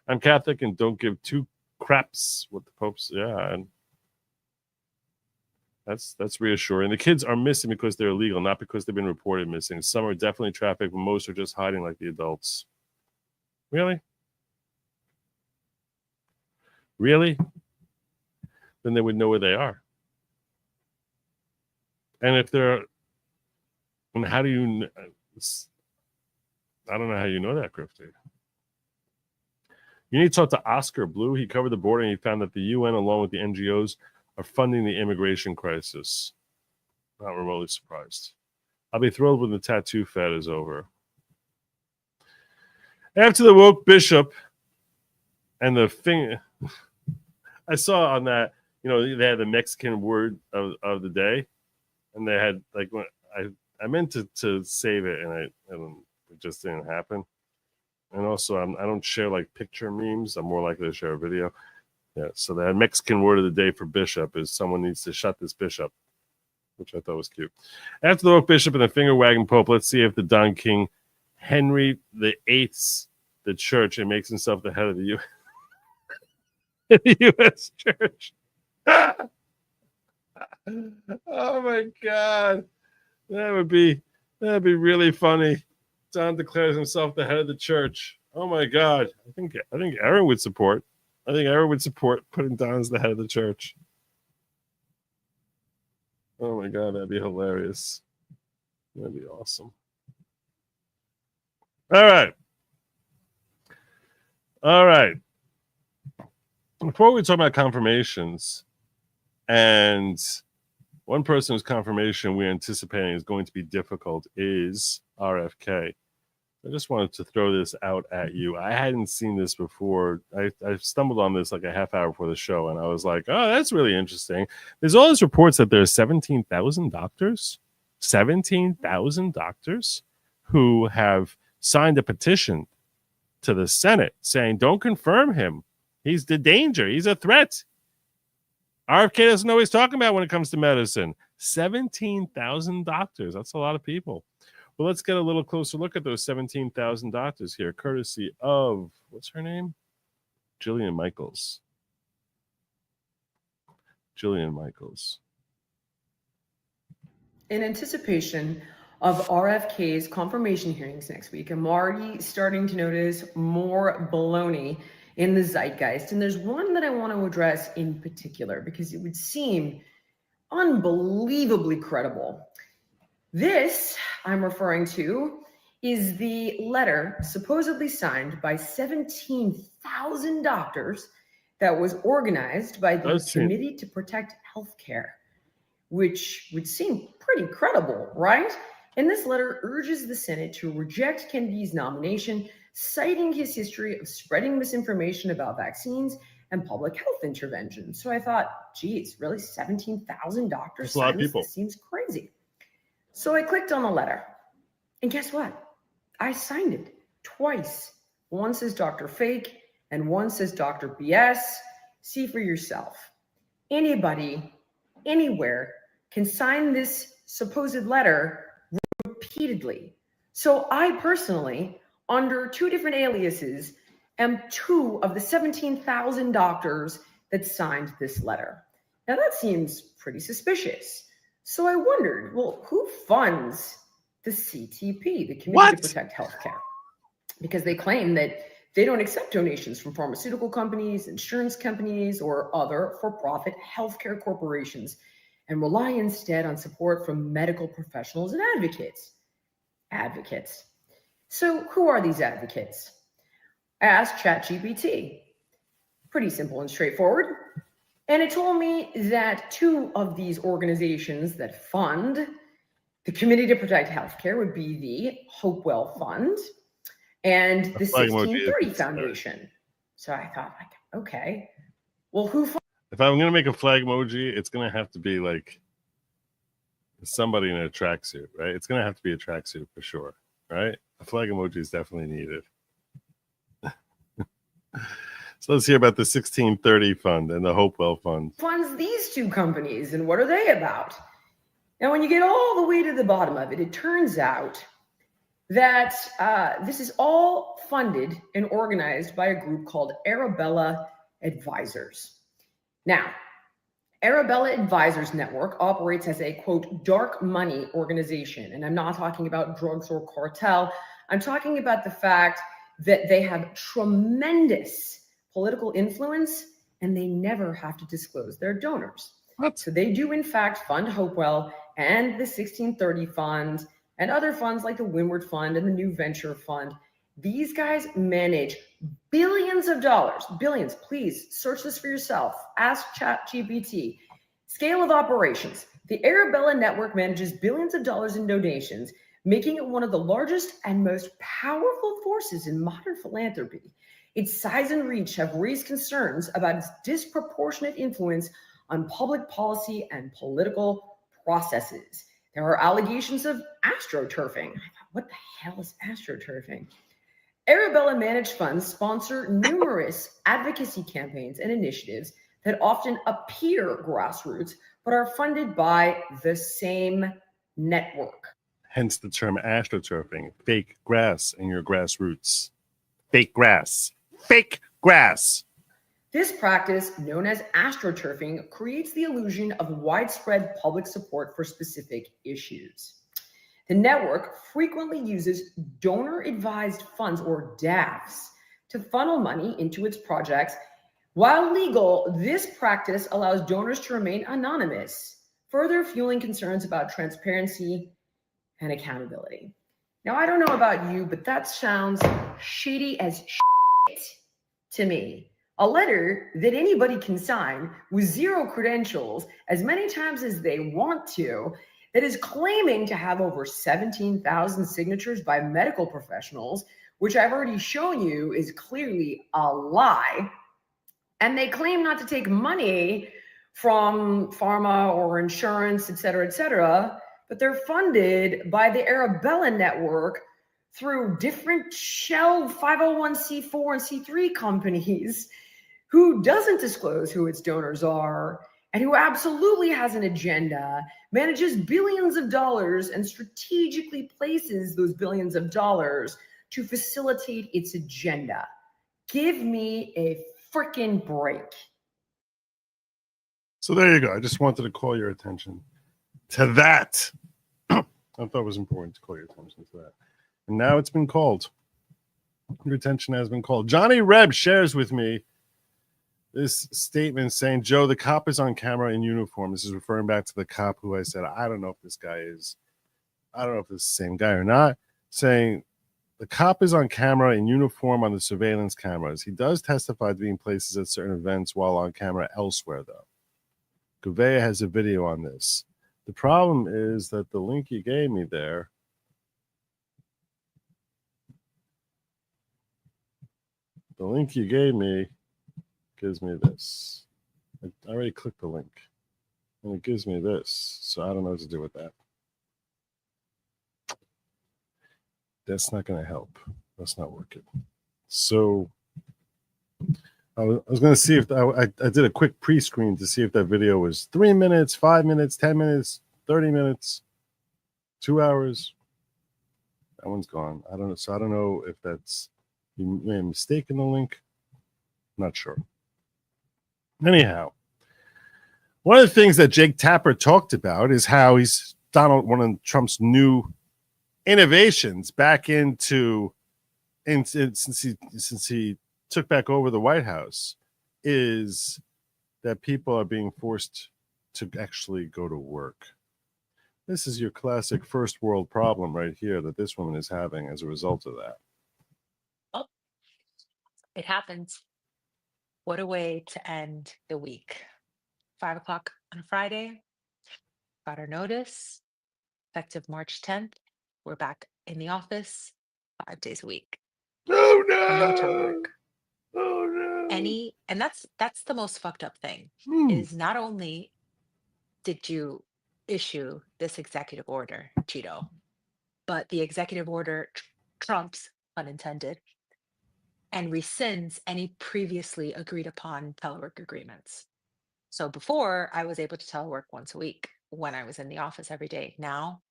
I'm Catholic and don't give two craps what the Pope's. Yeah, and that's reassuring. The kids are missing because they're illegal, not because they've been reported missing. Some are definitely trafficked, but most are just hiding like the adults. Really? Then they would know where they are. And if they're And how do you? I don't know how you know that, Grifty. You need to talk to Oscar Blue. He covered the border and he found that the UN, along with the NGOs, are funding the immigration crisis. Not remotely surprised. I'll be thrilled when the tattoo fad is over. After the woke bishop and the thing, I saw on that, they had the Mexican word of the day, and they had when I meant to save it, and it just didn't happen. And also, I don't share picture memes. I'm more likely to share a video. Yeah, so the Mexican word of the day for bishop is someone needs to shut this bishop, which I thought was cute. After the woke bishop and the finger wagging pope, let's see if the Don King Henry VIII's the church and makes himself the head of the U.S. church. Oh my God, that'd be really funny. Don declares himself the head of the church. Oh my God, I think Aaron would support. I think Aaron would support putting Don as the head of the church. Oh my God, that'd be hilarious. That'd be awesome. All right. Before we talk about confirmations, and one person whose confirmation we're anticipating is going to be difficult is RFK. I just wanted to throw this out at you. I hadn't seen this before. I stumbled on this a half hour before the show, and I was like, oh, that's really interesting. There's all these reports that there are 17,000 doctors, 17,000 doctors who have signed a petition to the Senate saying, don't confirm him. He's the danger. He's a threat. RFK doesn't know what he's talking about when it comes to medicine. 17,000 doctors. That's a lot of people. Well, let's get a little closer look at those 17,000 doctors here, courtesy of, what's her name? Jillian Michaels. In anticipation of RFK's confirmation hearings next week, I'm already starting to notice more baloney in the zeitgeist. And there's one that I want to address in particular because it would seem unbelievably credible. This I'm referring to is the letter supposedly signed by 17,000 doctors that was organized by the Committee to Protect Healthcare, which would seem pretty credible, right? And this letter urges the Senate to reject Kennedy's nomination, citing his history of spreading misinformation about vaccines and public health intervention. So I thought, geez, really 17,000 doctors? That's a lot of people. This seems crazy. So I clicked on the letter, and guess what? I signed it twice. One says Dr. Fake, and one says Dr. BS. See for yourself. Anybody, anywhere, can sign this supposed letter repeatedly. So I personally, under two different aliases, am two of the 17,000 doctors that signed this letter. Now that seems pretty suspicious. So I wondered, well, who funds the CTP, the Committee to Protect Healthcare? Because they claim that they don't accept donations from pharmaceutical companies, insurance companies, or other for-profit healthcare corporations, and rely instead on support from medical professionals and advocates. So who are these advocates? I asked ChatGPT. Pretty simple and straightforward. And it told me that two of these organizations that fund the Committee to Protect Healthcare would be the Hopewell Fund and the 1630 Foundation. So I thought, okay, well, who funds? If I'm going to make a flag emoji, it's going to have to be somebody in a tracksuit, right? It's going to have to be a tracksuit for sure, right? A flag emoji is definitely needed. So let's hear about the 1630 Fund and the Hopewell Fund. Funds these two companies, and what are they about? Now, when you get all the way to the bottom of it, it turns out that this is all funded and organized by a group called Arabella Advisors. Now, Arabella Advisors Network operates as a, quote, dark money organization. And I'm not talking about drugs or cartel. I'm talking about the fact that they have tremendous political influence and they never have to disclose their donors. So they do, in fact, fund Hopewell and the 1630 Fund and other funds like the Windward Fund and the New Venture Fund. These guys manage billions of dollars. Billions. Please search this for yourself. Ask ChatGPT. Scale of operations. The Arabella network manages billions of dollars in donations, making it one of the largest and most powerful forces in modern philanthropy. Its size and reach have raised concerns about its disproportionate influence on public policy and political processes. There are allegations of astroturfing. What the hell is astroturfing? Arabella managed funds sponsor numerous advocacy campaigns and initiatives that often appear grassroots, but are funded by the same network. Hence the term astroturfing, fake grass in your grassroots. Fake grass. Fake grass. This practice, known as astroturfing, creates the illusion of widespread public support for specific issues. The network frequently uses donor-advised funds, or DAFs, to funnel money into its projects. While legal, this practice allows donors to remain anonymous, further fueling concerns about transparency and accountability. Now, I don't know about you, but that sounds shady as shit to me. A letter that anybody can sign with zero credentials as many times as they want to, that is claiming to have over 17,000 signatures by medical professionals, which I've already shown you is clearly a lie. And they claim not to take money from pharma or insurance, et cetera, but they're funded by the Arabella network through different shell 501c4 and c3 companies who doesn't disclose who its donors are and who absolutely has an agenda, manages billions of dollars, and strategically places those billions of dollars to facilitate its agenda. Give me a freaking break. So there you go. I just wanted to call your attention to that. I thought it was important to call your attention to that. And now it's been called. Your attention has been called. Johnny Reb shares with me this statement saying, Joe, the cop is on camera in uniform. This is referring back to the cop who I said, I don't know if this is the same guy or not, saying the cop is on camera in uniform on the surveillance cameras. He does testify to being places at certain events while on camera elsewhere, though. Gouveia has a video on this. The problem is that the link you gave me there, gives me this. I already clicked the link, and it gives me this, so I don't know what to do with that. That's not going to help. That's not working. So I was going to see if I did a quick pre-screen to see if that video was 3 minutes, 5 minutes, 10 minutes, 30 minutes, 2 hours. That one's gone. I don't know. So I don't know if that's you made a mistake in the link. Not sure. Anyhow, one of the things that Jake Tapper talked about is how he's one of Trump's new innovations back since he took back over the White House is that people are being forced to actually go to work. This is your classic first world problem right here that this woman is having as a result of that. Oh, it happens. What a way to end the week. 5 o'clock on a Friday. Got our notice. Effective March 10th. We're back in the office 5 days a week. Oh no! No telework. Oh no! And that's the most fucked up thing is not only did you issue this executive order, Cheeto, but the executive order trumps, unintended, and rescinds any previously agreed upon telework agreements. So before, I was able to telework once a week when I was in the office every day. Now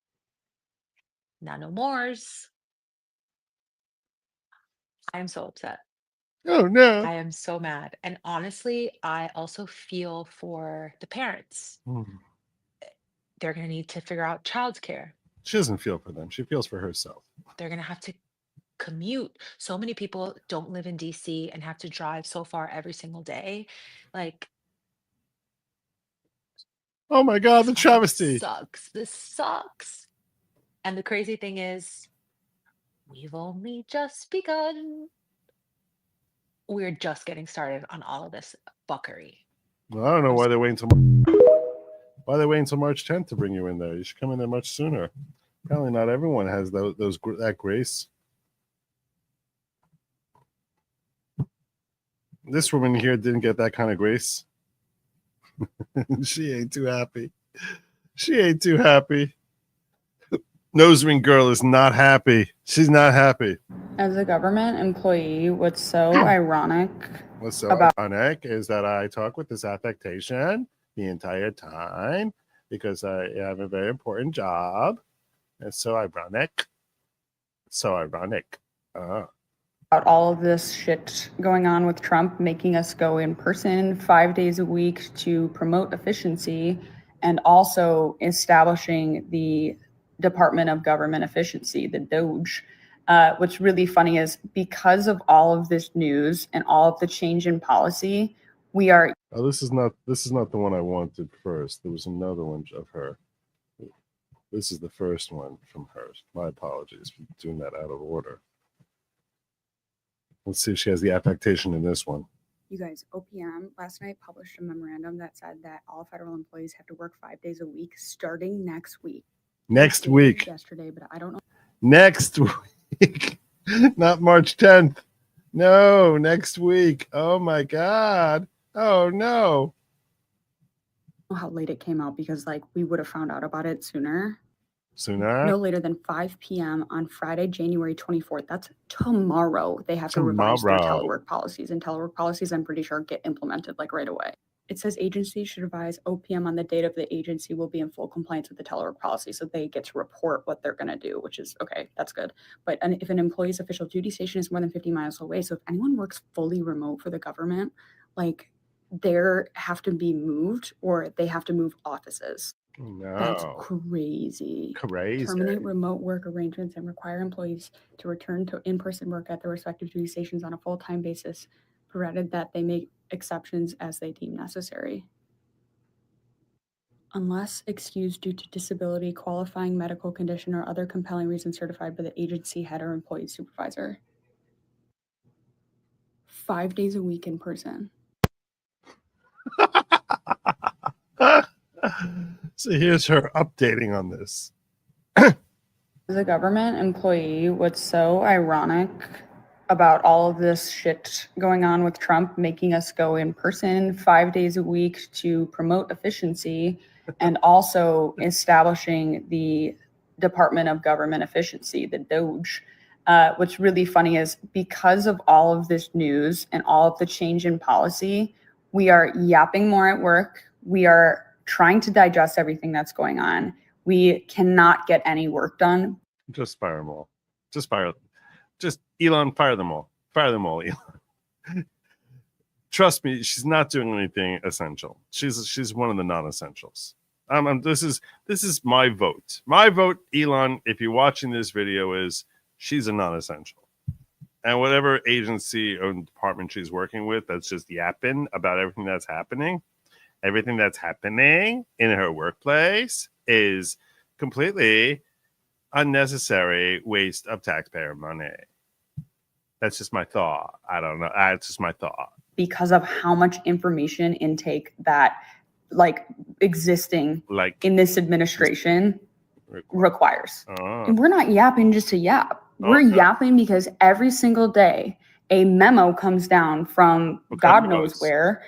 no mores. I'm so upset. Oh no. I am so mad. And honestly, I also feel for the parents. They're going to need to figure out childcare. She doesn't feel for them. She feels for herself. They're going to have to commute. So many people don't live in DC and have to drive so far every single day. Like, oh my God, the travesty. This sucks. And the crazy thing is, we've only just begun. We're just getting started on all of this fuckery. Well, I don't know why they're waiting until March 10th to bring you in there. You should come in there much sooner. Apparently, not everyone has that grace. This woman here didn't get that kind of grace. She ain't too happy. She ain't too happy. Nose ring girl is not happy. She's not happy. As a government employee, what's so ironic What's so about ironic is that I talk with this affectation the entire time because I have a very important job. It's so ironic. So ironic. about all of this shit going on with Trump making us go in person 5 days a week to promote efficiency, and also establishing the Department of Government Efficiency, the DOGE. What's really funny is because of all of this news and all of the change in policy, we are. Oh, this is not the one I wanted first. There was another one of her. This is the first one from hers. My apologies for doing that out of order. Let's see if she has the affectation in this one. You guys, OPM last night published a memorandum that said that all federal employees have to work 5 days a week starting next week. Next week. Yesterday, but I don't know. Next week. Not March 10th. No, next week. Oh my God. Oh no. How late it came out, because like we would have found out about it sooner. Sooner? No later than 5 p.m. on Friday, January 24th. That's tomorrow. They have to revise their telework policies, and telework policies, I'm pretty sure, get implemented like right away. It says agencies should advise OPM on the date of the agency will be in full compliance with the telework policy, so they get to report what they're going to do, which is okay. That's good. But if an employee's official duty station is more than 50 miles away, so if anyone works fully remote for the government, like they have to be moved, or they have to move offices. No. That's crazy. Crazy. Terminate remote work arrangements and require employees to return to in-person work at their respective duty stations on a full-time basis, provided that they make exceptions as they deem necessary. Unless excused due to disability, qualifying medical condition, or other compelling reason certified by the agency head or employee supervisor. 5 days a week in person. So here's her updating on this. As a government employee, what's so ironic about all of this shit going on with Trump making us go in person 5 days a week to promote efficiency, and also establishing the Department of Government Efficiency, the DOGE. What's really funny is because of all of this news and all of the change in policy, we are yapping more at work. We are trying to digest everything that's going on. We cannot get any work done. Just fire them all. Just Elon, fire them all. Fire them all, Elon. Trust me, she's not doing anything essential. She's one of the non-essentials. This is my vote. My vote, Elon, if you're watching this video, is she's a non-essential. And whatever agency or department she's working with that's just yapping about everything that's happening in her workplace is completely unnecessary waste of taxpayer money. That's just my thought. I don't know. It's just my thought. Because of how much information intake that existing in this administration requires. And we're not yapping just to yap. We're yapping because every single day a memo comes down from God knows where,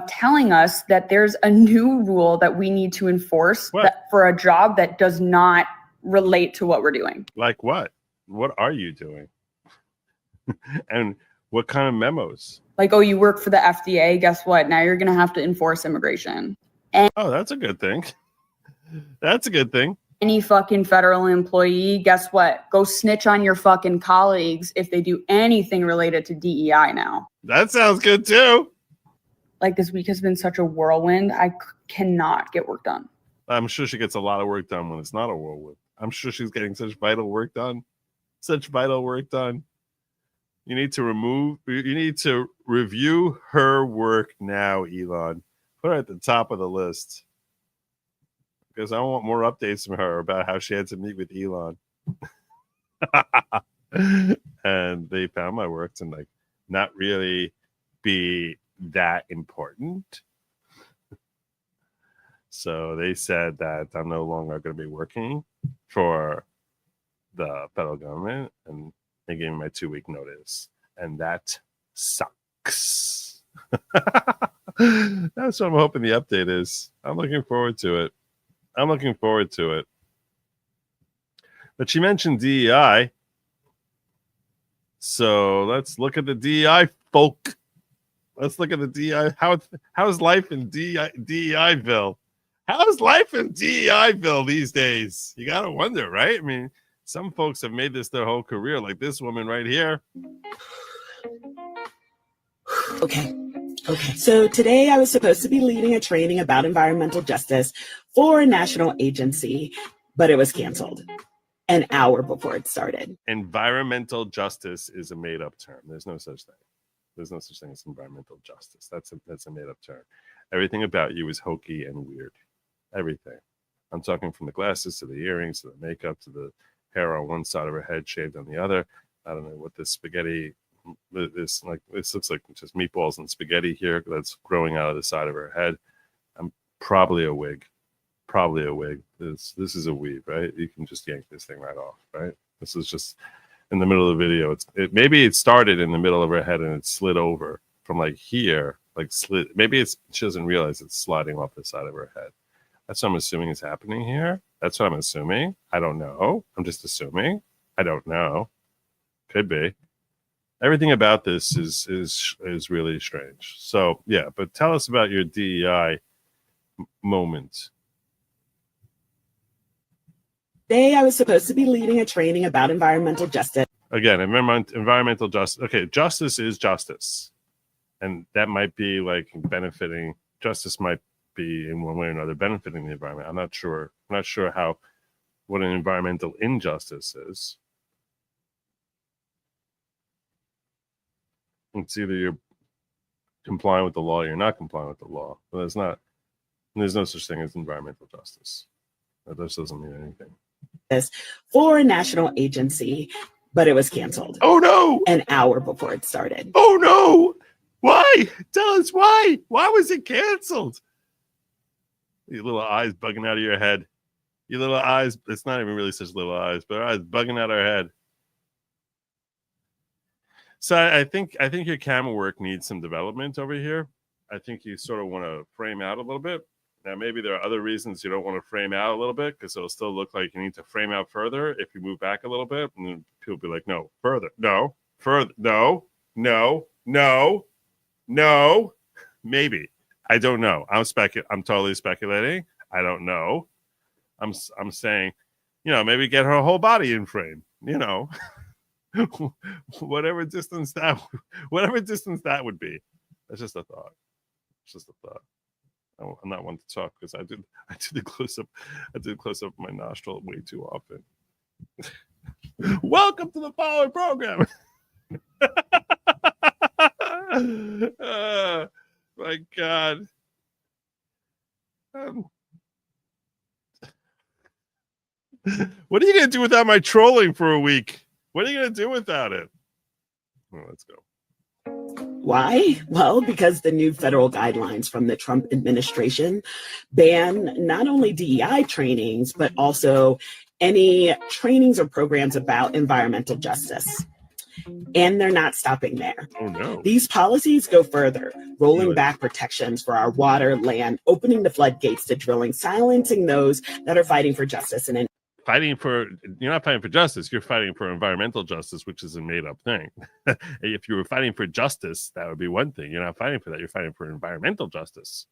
telling us that there's a new rule that we need to enforce for a job that does not relate to what we're doing. Like what? What are you doing? And what kind of memos? Like, oh, you work for the FDA. Guess what? Now you're going to have to enforce immigration. Oh, that's a good thing. That's a good thing. Any fucking federal employee, guess what? Go snitch on your fucking colleagues if they do anything related to DEI now. That sounds good too. Like, this week has been such a whirlwind. I cannot get work done. I'm sure she gets a lot of work done when it's not a whirlwind. I'm sure she's getting such vital work done. Such vital work done. You need to review her work now, Elon. Put her at the top of the list. because I want more updates from her about how she had to meet with Elon. And they found my work to like not really be that important. So they said that I'm no longer going to be working for the federal government, and they gave me my 2-week notice, and that sucks. That's what I'm hoping the update is. I'm looking forward to it. But she mentioned DEI. So let's look at the DEI folk. Let's look at the DEI. How's life in DEIville? How's life in DEIville these days? You got to wonder, right? I mean, some folks have made this their whole career, like this woman right here. Okay. So today I was supposed to be leading a training about environmental justice for a national agency, but it was canceled an hour before it started. Environmental justice is a made-up term. There's no such thing. There's no such thing as environmental justice. That's a made-up term. Everything about you is hokey and weird. Everything. I'm talking from the glasses to the earrings to the makeup to the hair on one side of her head shaved on the other. I don't know what this spaghetti, this looks like just meatballs and spaghetti here that's growing out of the side of her head. I'm probably a wig. This is a weave, right? You can just yank this thing right off, right? This is just in the middle of the video. Maybe it started in the middle of her head and it slid over from like here, like slid. Maybe she doesn't realize it's sliding off the side of her head. That's what I'm assuming is happening here. That's what I'm assuming. I don't know. I'm just assuming. I don't know. Could be. Everything about this is really strange. So yeah, but tell us about your DEI moment. Today I was supposed to be leading a training about environmental justice. Again, environmental justice. Okay, justice is justice. And that might be like benefiting. Justice might be in one way or another benefiting the environment. I'm not sure what an environmental injustice is. It's either you're complying with the law or you're not complying with the law. But there's no such thing as environmental justice. That just doesn't mean anything. For a national agency, but it was canceled. Oh no! An hour before it started. Oh no! Why? Tell us why. Why was it canceled? Your little eyes bugging out of your head. Your little eyes, it's not even really such little eyes, but her eyes bugging out of her head. So I think your camera work needs some development over here. I think you sort of want to frame out a little bit. Now, maybe there are other reasons you don't want to frame out a little bit because it'll still look like you need to frame out further if you move back a little bit. And then people will be like, no, further, no, further, no, maybe. I don't know. I'm totally speculating. I don't know. I'm saying, maybe get her whole body in frame, whatever distance that would be. That's just a thought. It's just a thought. I'm not one to talk because I did the close up. I did close up my nostril way too often. Welcome to the following program. My God. What are you gonna do without my trolling for a week? What are you gonna do without it? Oh, let's go. Why? Well, because the new federal guidelines from the Trump administration ban not only DEI trainings, but also any trainings or programs about environmental justice. And they're not stopping there. Oh, no. These policies go further, rolling back protections for our water, land, opening the floodgates to drilling, silencing those that are fighting for justice. And you're not fighting for justice, you're fighting for environmental justice, which is a made-up thing. If you were fighting for justice, that would be one thing. You're not fighting for that, you're fighting for environmental justice.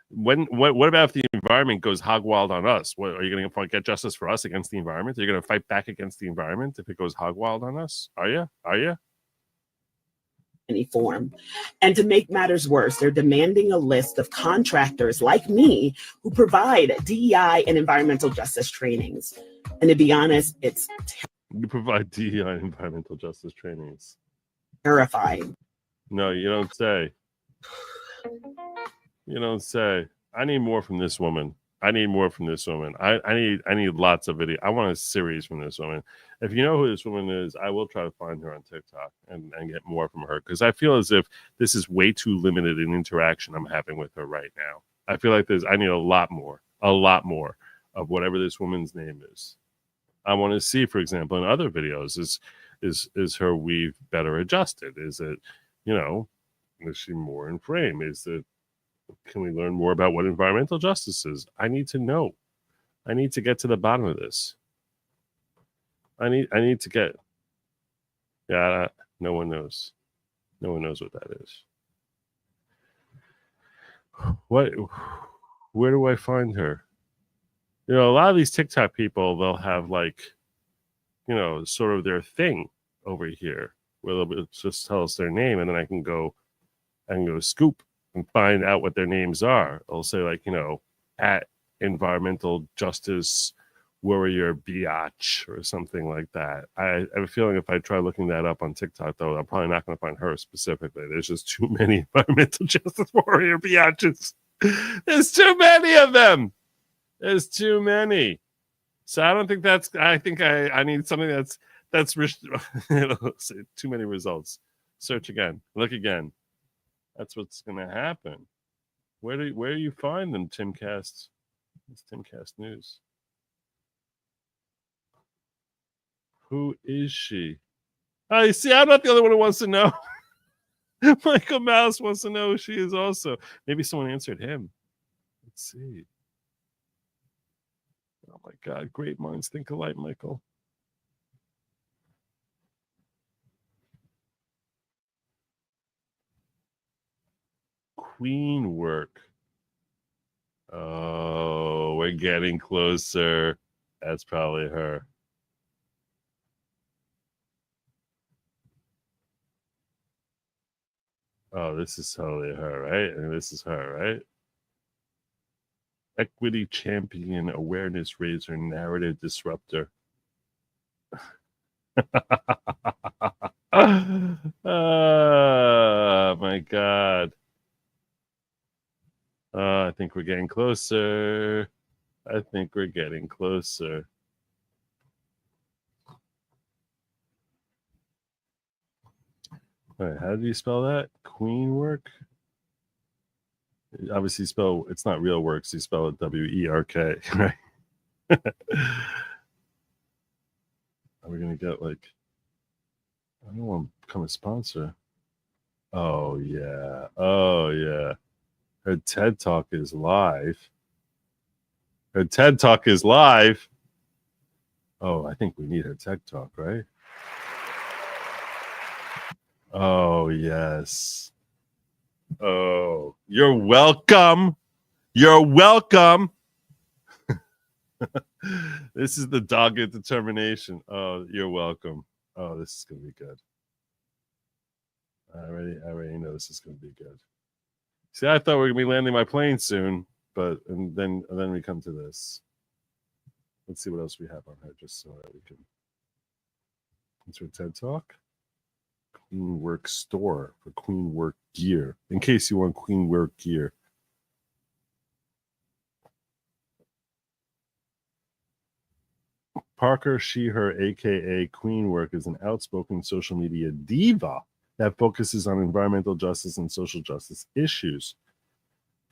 What about if the environment goes hog wild on us? What, are you going to get justice for us against the environment? Are you going to fight back against the environment if it goes hog wild on us? Are you? Any form. And to make matters worse, they're demanding a list of contractors like me who provide DEI and environmental justice trainings. And to be honest, it's you provide DEI and environmental justice trainings. Terrifying. No, you don't say. You don't say. I need more from this woman. I need more from this woman. I need lots of video. I want a series from this woman. If you know who this woman is, I will try to find her on TikTok and get more from her, because I feel as if this is way too limited in interaction I'm having with her right now. I feel like I need a lot more of whatever this woman's name is. I want to see, for example, in other videos, is her weave better adjusted? Is it, is she more in frame? Can we learn more about what environmental justice is? I need to know. I need to get to the bottom of this. I need to get. Yeah, no one knows. No one knows what that is. Where do I find her? A lot of these TikTok people, they'll have sort of their thing over here where they'll just tell us their name, and then I can go scoop and find out what their names are. I'll say at environmental justice warrior biatch or something like that. I have a feeling if I try looking that up on TikTok, though, I'm probably not going to find her specifically. There's just too many environmental justice warrior biatches. There's too many of them. There's too many. So I don't think I think I need something that's too many results. Search again. Look again. That's what's going to happen. Where do you find them, Timcast? It's Timcast News. Who is she? Oh, you see, I'm not the only one who wants to know. Michael Mouse wants to know who she is also. Maybe someone answered him. Let's see. Oh my God, great minds think alike, Michael. Queen work. Oh, we're getting closer. That's probably her. Oh, this is totally her, right? And this is her, right? Equity champion, awareness raiser, narrative disruptor. Oh my God. I think we're getting closer. I think we're getting closer. All right, how do you spell that? Queen work? Obviously, it's not real work, so you spell it W-E-R-K, right? Are we going to get I don't want to become a sponsor. Oh, yeah. Oh, yeah. Her TED Talk is live. Her TED Talk is live. Oh, I think we need her TED Talk, right? Oh, yes. Oh, you're welcome. You're welcome. This is the dogged determination. Oh, you're welcome. Oh, this is going to be good. I already know this is going to be good. See, I thought we were going to be landing my plane soon, and then we come to this. Let's see what else we have on her, just so that we can. Into a TED Talk. Queen Work store for Queen Work gear, in case you want Queen Work gear. Parker, she, her, aka Queen Work, is an outspoken social media diva that focuses on environmental justice and social justice issues.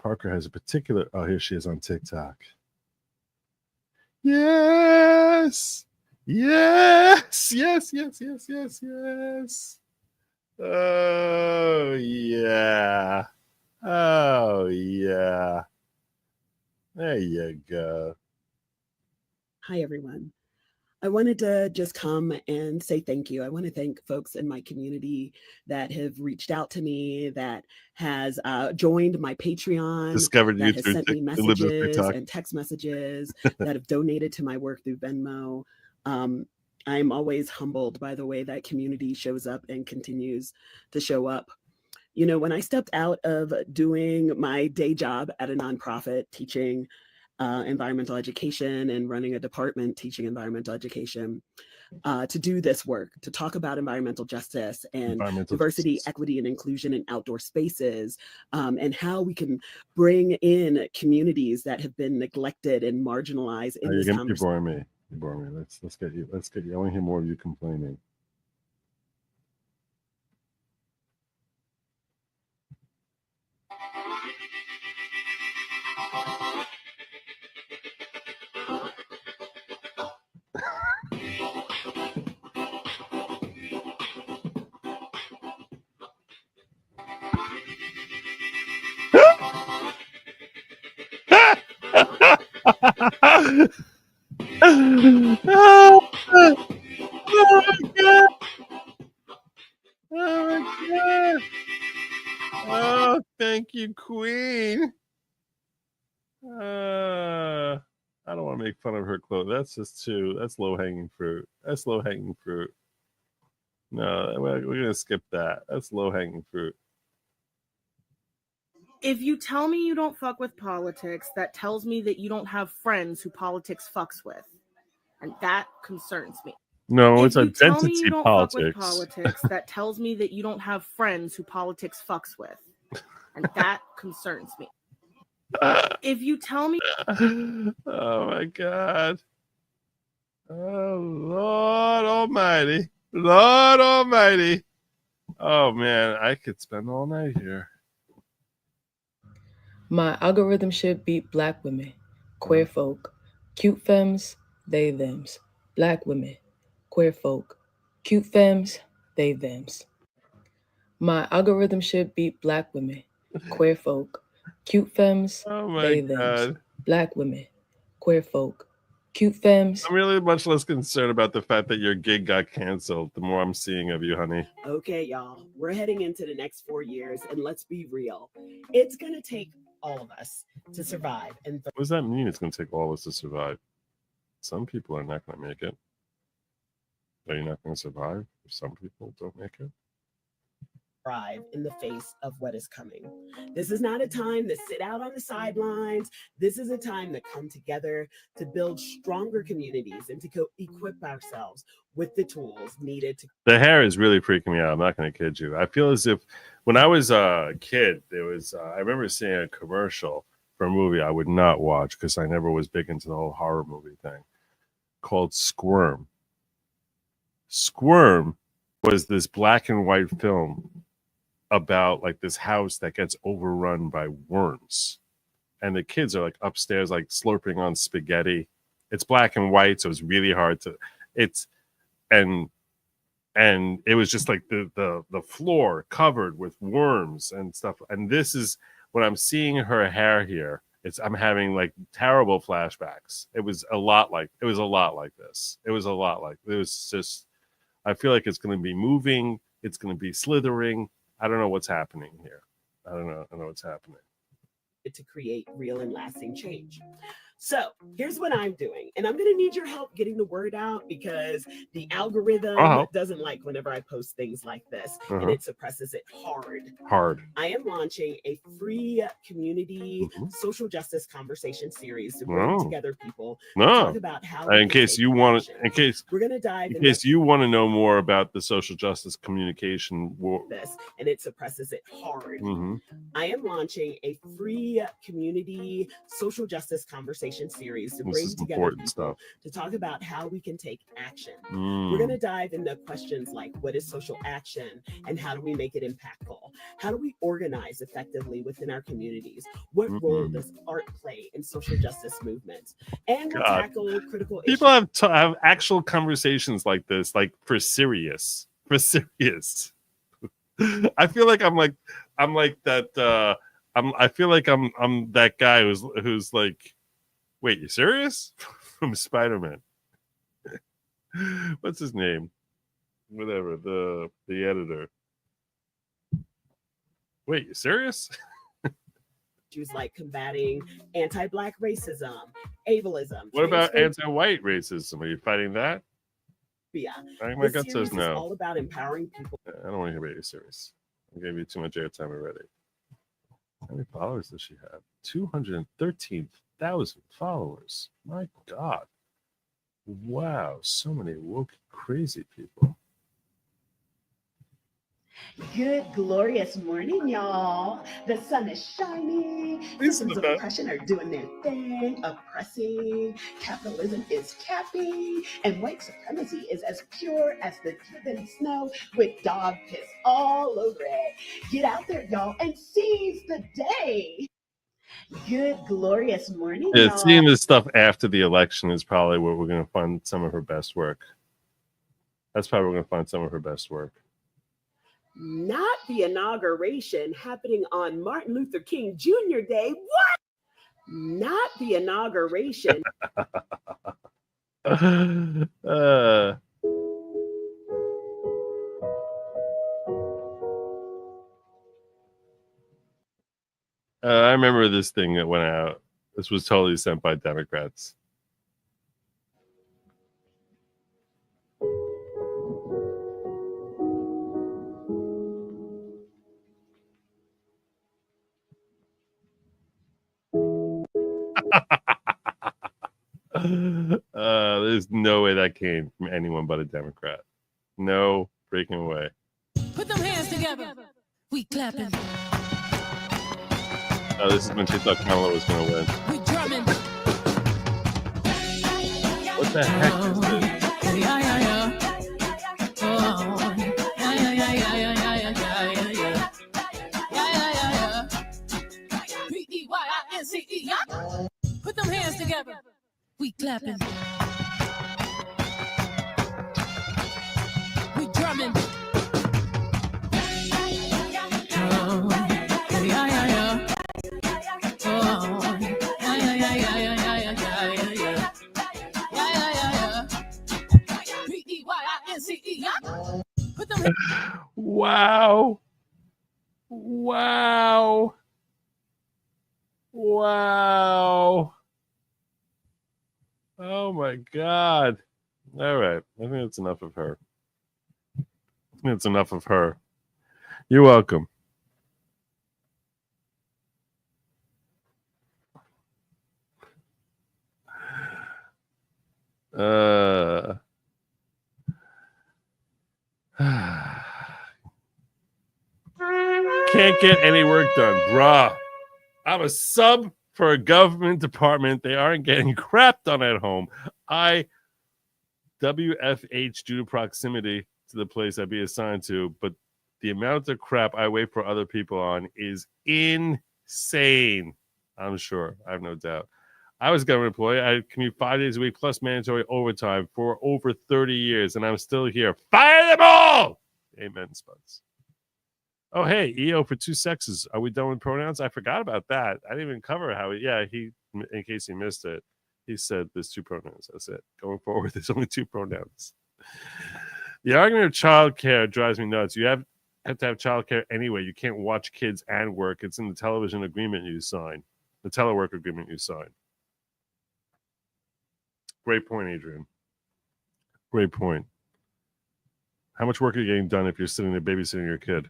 Parker has a particular. Oh, here she is on TikTok. Yes, yes, yes, yes, yes, yes, yes. Oh, yeah. Oh, yeah. There you go. Hi, everyone. I wanted to just come and say thank you. I want to thank folks in my community that have reached out to me, that has joined my Patreon, Discovered you that has through sent me messages and text messages, that have donated to my work through Venmo. I'm always humbled by the way that community shows up and continues to show up. When I stepped out of doing my day job at a nonprofit teaching environmental education and running a department teaching environmental education, to do this work, to talk about environmental justice and diversity, equity, and inclusion in outdoor spaces, and how we can bring in communities that have been neglected and marginalized in this conversation. You're boring me. You're boring me. Let's get you. I want to hear more of you complaining. Oh my god! Oh my god! Oh, thank you, Queen. I don't want to make fun of her clothes. That's low hanging fruit. That's low hanging fruit. No, we're gonna skip that. That's low hanging fruit. If you tell me you don't fuck with politics, that tells me that you don't have friends who politics fucks with. And that concerns me. No, it's if you tell me identity you don't fuck with politics. politics, that tells me that you don't have friends who politics fucks with. And that concerns me. If you tell me... Oh my god. Oh, Lord Almighty. Lord Almighty. Oh man, I could spend all night here. My algorithm should beat black women, queer folk, cute femmes, they thems, black women, queer folk, cute femmes, they thems. My algorithm should beat black women, queer folk, cute femmes, they thems, black women, queer folk, cute femmes. I'm really much less concerned about the fact that your gig got canceled the more I'm seeing of you, honey. Okay, y'all, we're heading into the next 4 years, and let's be real. It's going to take all of us to survive. And What does that mean? It's going to take all of us to survive. Some people are not going to make it. Are you not going to survive if some people don't make it? thrive in the face of what is coming. This is not a time to sit out on the sidelines. This is a time to come together to build stronger communities and to equip ourselves with the tools needed to. The hair is really freaking me out. I'm not going to kid you. I feel as if when I was a kid, there was, I remember seeing a commercial for a movie I would not watch because I never was big into the whole horror movie thing, called Squirm. Squirm was this black and white film about like this house that gets overrun by worms. And the kids are like upstairs, like slurping on spaghetti. It's black and white, so it's really hard to, and it was just like the floor covered with worms and stuff. And this is when I'm seeing her hair here. I'm having like terrible flashbacks. It was a lot like this. It was just, I feel like it's going to be moving. It's going to be slithering. I don't know what's happening here. I don't know what's happening. To create real and lasting change. So here's what I'm doing, and I'm going to need your help getting the word out because the algorithm doesn't like whenever I post things like this, and it suppresses it hard. I am launching a free community social justice conversation series to bring together people to talk about how. In case you want to, we're going to dive in case you want to know more about the social justice communication this, and it suppresses it hard. I am launching a free community social justice conversation series to bring together people to talk about how we can take action. We're going to dive into questions like what is social action and how do we make it impactful? How do we organize effectively within our communities? What role does art play in social justice movements? And we'll tackle critical issues. People have actual conversations like this, like for serious. I feel like I'm that I feel like I'm that guy who's like, wait, you serious? From Spider-Man. What's his name? Whatever, the editor. Wait, you serious? Issues like combating anti-Black racism, ableism. What about anti-white racism? Are you fighting that? Yeah. I think my gut says no. It's all about empowering people. I don't want to hear about you serious. I gave you too much airtime already. How many followers does she have? 213,000 followers. My God. Wow, so many woke, crazy people. Good, glorious morning, y'all. The sun is shining. Systems of oppression are doing their thing, oppressing. Capitalism is capping. And white supremacy is as pure as the driven snow with dog piss all over it. Get out there, y'all, and seize the day. Good, glorious morning, Yeah, y'all. seeing this stuff after the election is probably where we're going to find some of her best work. That's probably where we're going to find some of her best work. Not the inauguration happening on Martin Luther King Jr. Day. What? Not the inauguration. I remember this thing that went out. This was totally sent by Democrats. There's no way that came from anyone but a Democrat. No freaking way. Put them hands together. We clapping. Oh, this is when she thought Kamala was going to win. We drumming. What the heck is this? Put them hands together. We clapping. We drumming. Wow. Wow. Wow. Oh my God. All right. I think that's enough of her. It's enough of her. You're welcome. Can't get any work done, bruh. I'm a sub for a government department. They aren't getting crap done at home. WFH due to proximity to the place I'd be assigned to, but the amount of crap I wait for other people on is insane. I'm sure. I have no doubt. I was a government employee. I commute 5 days a week plus mandatory overtime for over 30 years, and I'm still here. Fire them all! Amen, Spuds. Oh, hey, EO for two sexes. Are we done with pronouns? I forgot about that. I didn't even cover how he, in case he missed it, he said there's two pronouns. That's it. Going forward, there's only two pronouns. The argument of childcare drives me nuts. You have to have childcare anyway. You can't watch kids and work. It's in the television agreement you sign, the telework agreement you sign. Great point, Adrian. Great point. How much work are you getting done if you're sitting there babysitting your kid?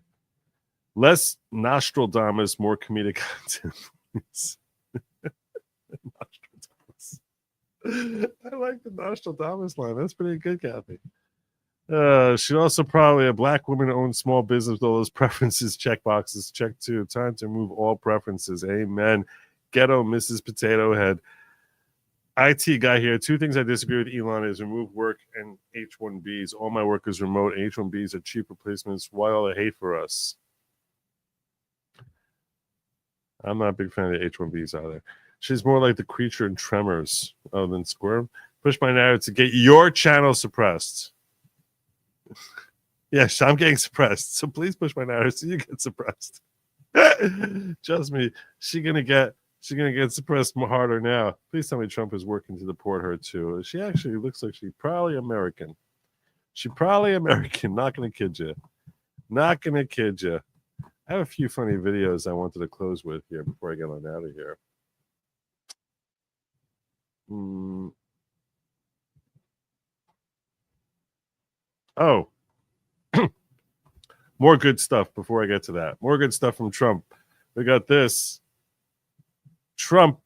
Less Nostradamus, more comedic content. I like the Nostradamus line. That's pretty good, Kathy. Should also probably a black woman own small business with all those preferences, check boxes, check too. Time to remove all preferences. Amen. Ghetto Mrs. Potato Head. IT guy here. Two things I disagree with Elon is remove work and H-1Bs. All my work is remote. H-1Bs are cheap replacements. Why all the hate for us? I'm not a big fan of the H-1Bs either. She's more like the creature in Tremors than Squirm. Push my narrative to get your channel suppressed. Yes, I'm getting suppressed. So please push my narrative so you get suppressed. Trust me, she's gonna get suppressed more harder now. Please tell me Trump is working to deport her too. She actually looks like she's probably American. Not gonna kid you. Not gonna kid you. I have a few funny videos I wanted to close with here before I get on out of here. Oh, more good stuff before I get to that. More good stuff from Trump. We got this. Trump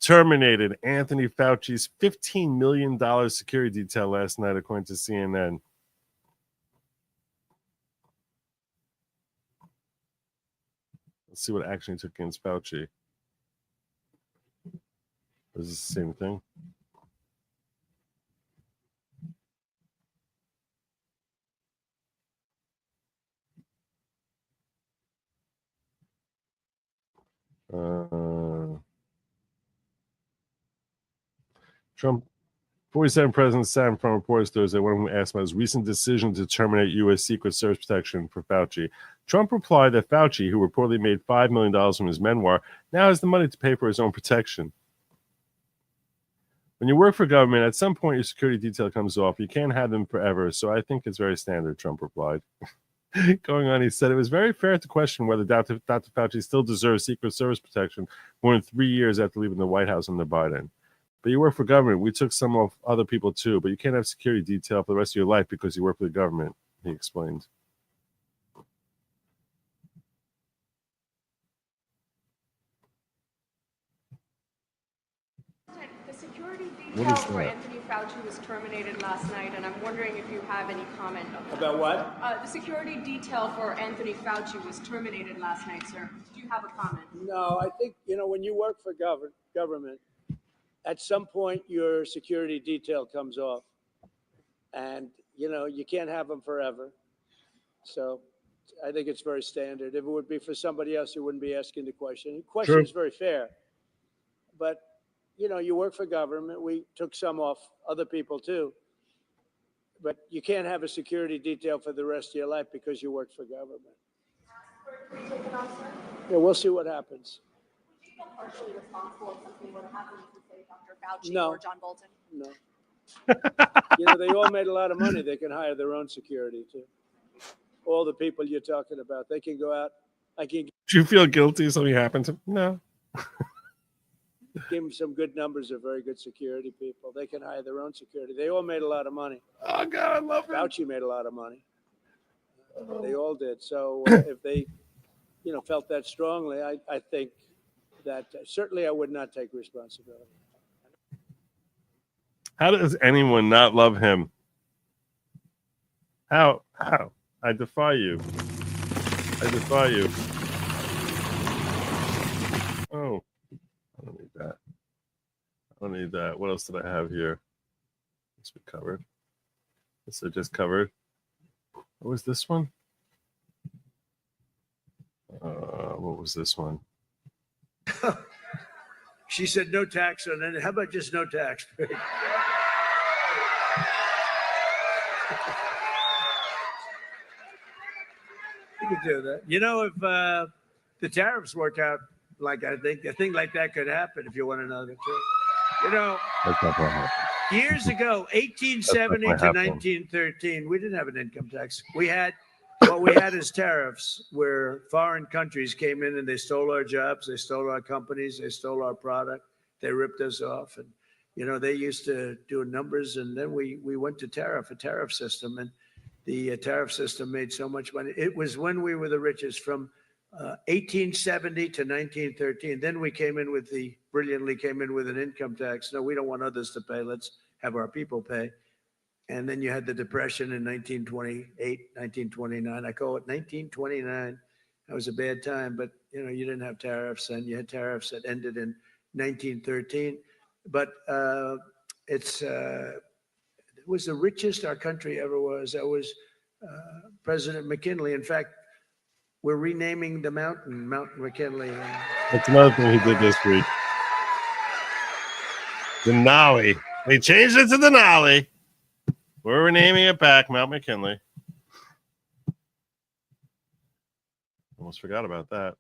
terminated Anthony Fauci's $15 million security detail last night, according to CNN. Let's see what action he took against Fauci. Is this the same thing? Trump, 47 presidents sat in front of reporters Thursday, one of whom asked about his recent decision to terminate U.S. Secret Service protection for Fauci. Trump replied that Fauci, who reportedly made $5 million from his memoir, now has the money to pay for his own protection. When you work for government, at some point your security detail comes off. You can't have them forever, so I think it's very standard, Trump replied. Going on, he said it was very fair to question whether Dr. Fauci still deserves Secret Service protection more than 3 years after leaving the White House under Biden. But you work for government. We took some off other people too, but you can't have security detail for the rest of your life because you work for the government, he explained. The security detail for Anthony Fauci was terminated last night, and I'm wondering if you have any comment about what? The security detail for Anthony Fauci was terminated last night, sir. Do you have a comment? No, I think, when you work for government, at some point your security detail comes off, and, you can't have them forever. So I think it's very standard. If it would be for somebody else, you wouldn't be asking the question. The question is very fair. But, you work for government. We took some off other people too. But you can't have a security detail for the rest of your life because you work for government. Yeah, we'll see what happens. Would you feel partially responsible if something were to happen to, say, Dr. Fauci No. or John Bolton? No. They all made a lot of money. They can hire their own security too. All the people you're talking about, they can go out. Do you feel guilty if something happened to him? No. Give them some good numbers of very good security people. They can hire their own security. They all made a lot of money. Oh, God, I love him. Fauci made a lot of money. They all did. So if they, felt that strongly, I think that certainly I would not take responsibility. How does anyone not love him? How? I defy you. I defy you. Oh, I don't need that. I don't need that. What else did I have here? This we covered. This I just covered. What was this one? What was this one? She said no tax on it. How about just no tax? You could do that. If the tariffs work out like I think, a thing like that could happen if you want to know the truth. That's not going to happen. Years ago, 1870 to 1913, we didn't have an income tax. What we had is tariffs, where foreign countries came in and they stole our jobs, they stole our companies, they stole our product, they ripped us off. And, they used to do numbers, and then we went to a tariff system, and the tariff system made so much money. It was when we were the richest from 1870 to 1913. Then we brilliantly came in with an income tax. No, we don't want others to pay. Let's have our people pay. And then you had the Depression in 1928, 1929. I call it 1929. That was a bad time, but you didn't have tariffs, and you had tariffs that ended in 1913. But it was the richest our country ever was. That was President McKinley. In fact, we're renaming the mountain, Mount McKinley. That's another thing he did this week. Denali. They changed it to Denali. We're renaming it back, Mount McKinley. Almost forgot about that.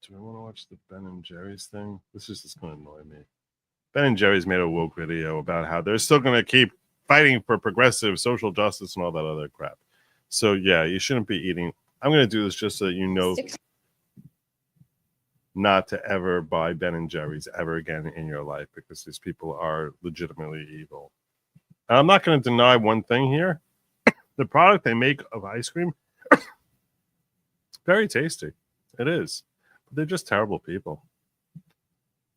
Do I want to watch the Ben and Jerry's thing? This is just going to annoy me. Ben and Jerry's made a woke video about how they're still going to keep fighting for progressive social justice and all that other crap. So, yeah, you shouldn't be eating. I'm going to do this just so you know not to ever buy Ben and Jerry's ever again in your life, because these people are legitimately evil. And I'm not going to deny one thing here. The product they make of ice cream, it's very tasty. It is. But they're just terrible people.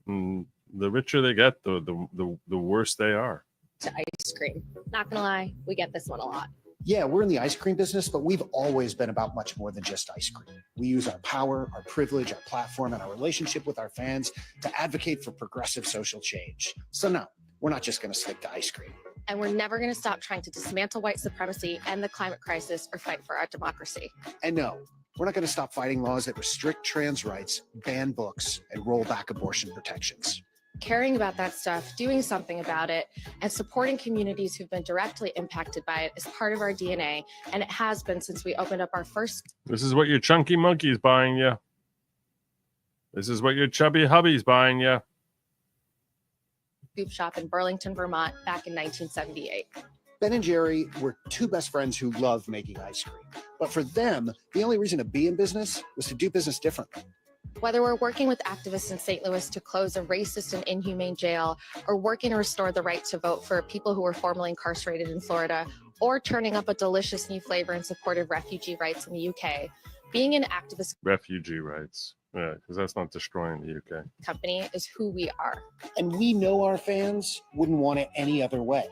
And the richer they get, the worse they are. To ice cream. Not gonna lie, we get this one a lot. Yeah, we're in the ice cream business, but we've always been about much more than just ice cream. We use our power, our privilege, our platform, and our relationship with our fans to advocate for progressive social change. So no, we're not just going to stick to ice cream. And we're never gonna stop trying to dismantle white supremacy, end the climate crisis, or fight for our democracy. And no, we're not going to stop fighting laws that restrict trans rights, ban books, and roll back abortion protections. Caring about that stuff, doing something about it, and supporting communities who've been directly impacted by it is part of our DNA, and it has been since we opened up our first. This is what your chunky monkey's buying you. This is what your chubby hubby's buying you. Scoop shop in Burlington, Vermont, back in 1978. Ben and Jerry were two best friends who love making ice cream. But for them, the only reason to be in business was to do business differently. Whether we're working with activists in St. Louis to close a racist and inhumane jail, or working to restore the right to vote for people who were formerly incarcerated in Florida, or turning up a delicious new flavor in support of refugee rights in the UK, being an activist Refugee rights. Yeah, because that's not destroying the UK. company is who we are. And we know our fans wouldn't want it any other way.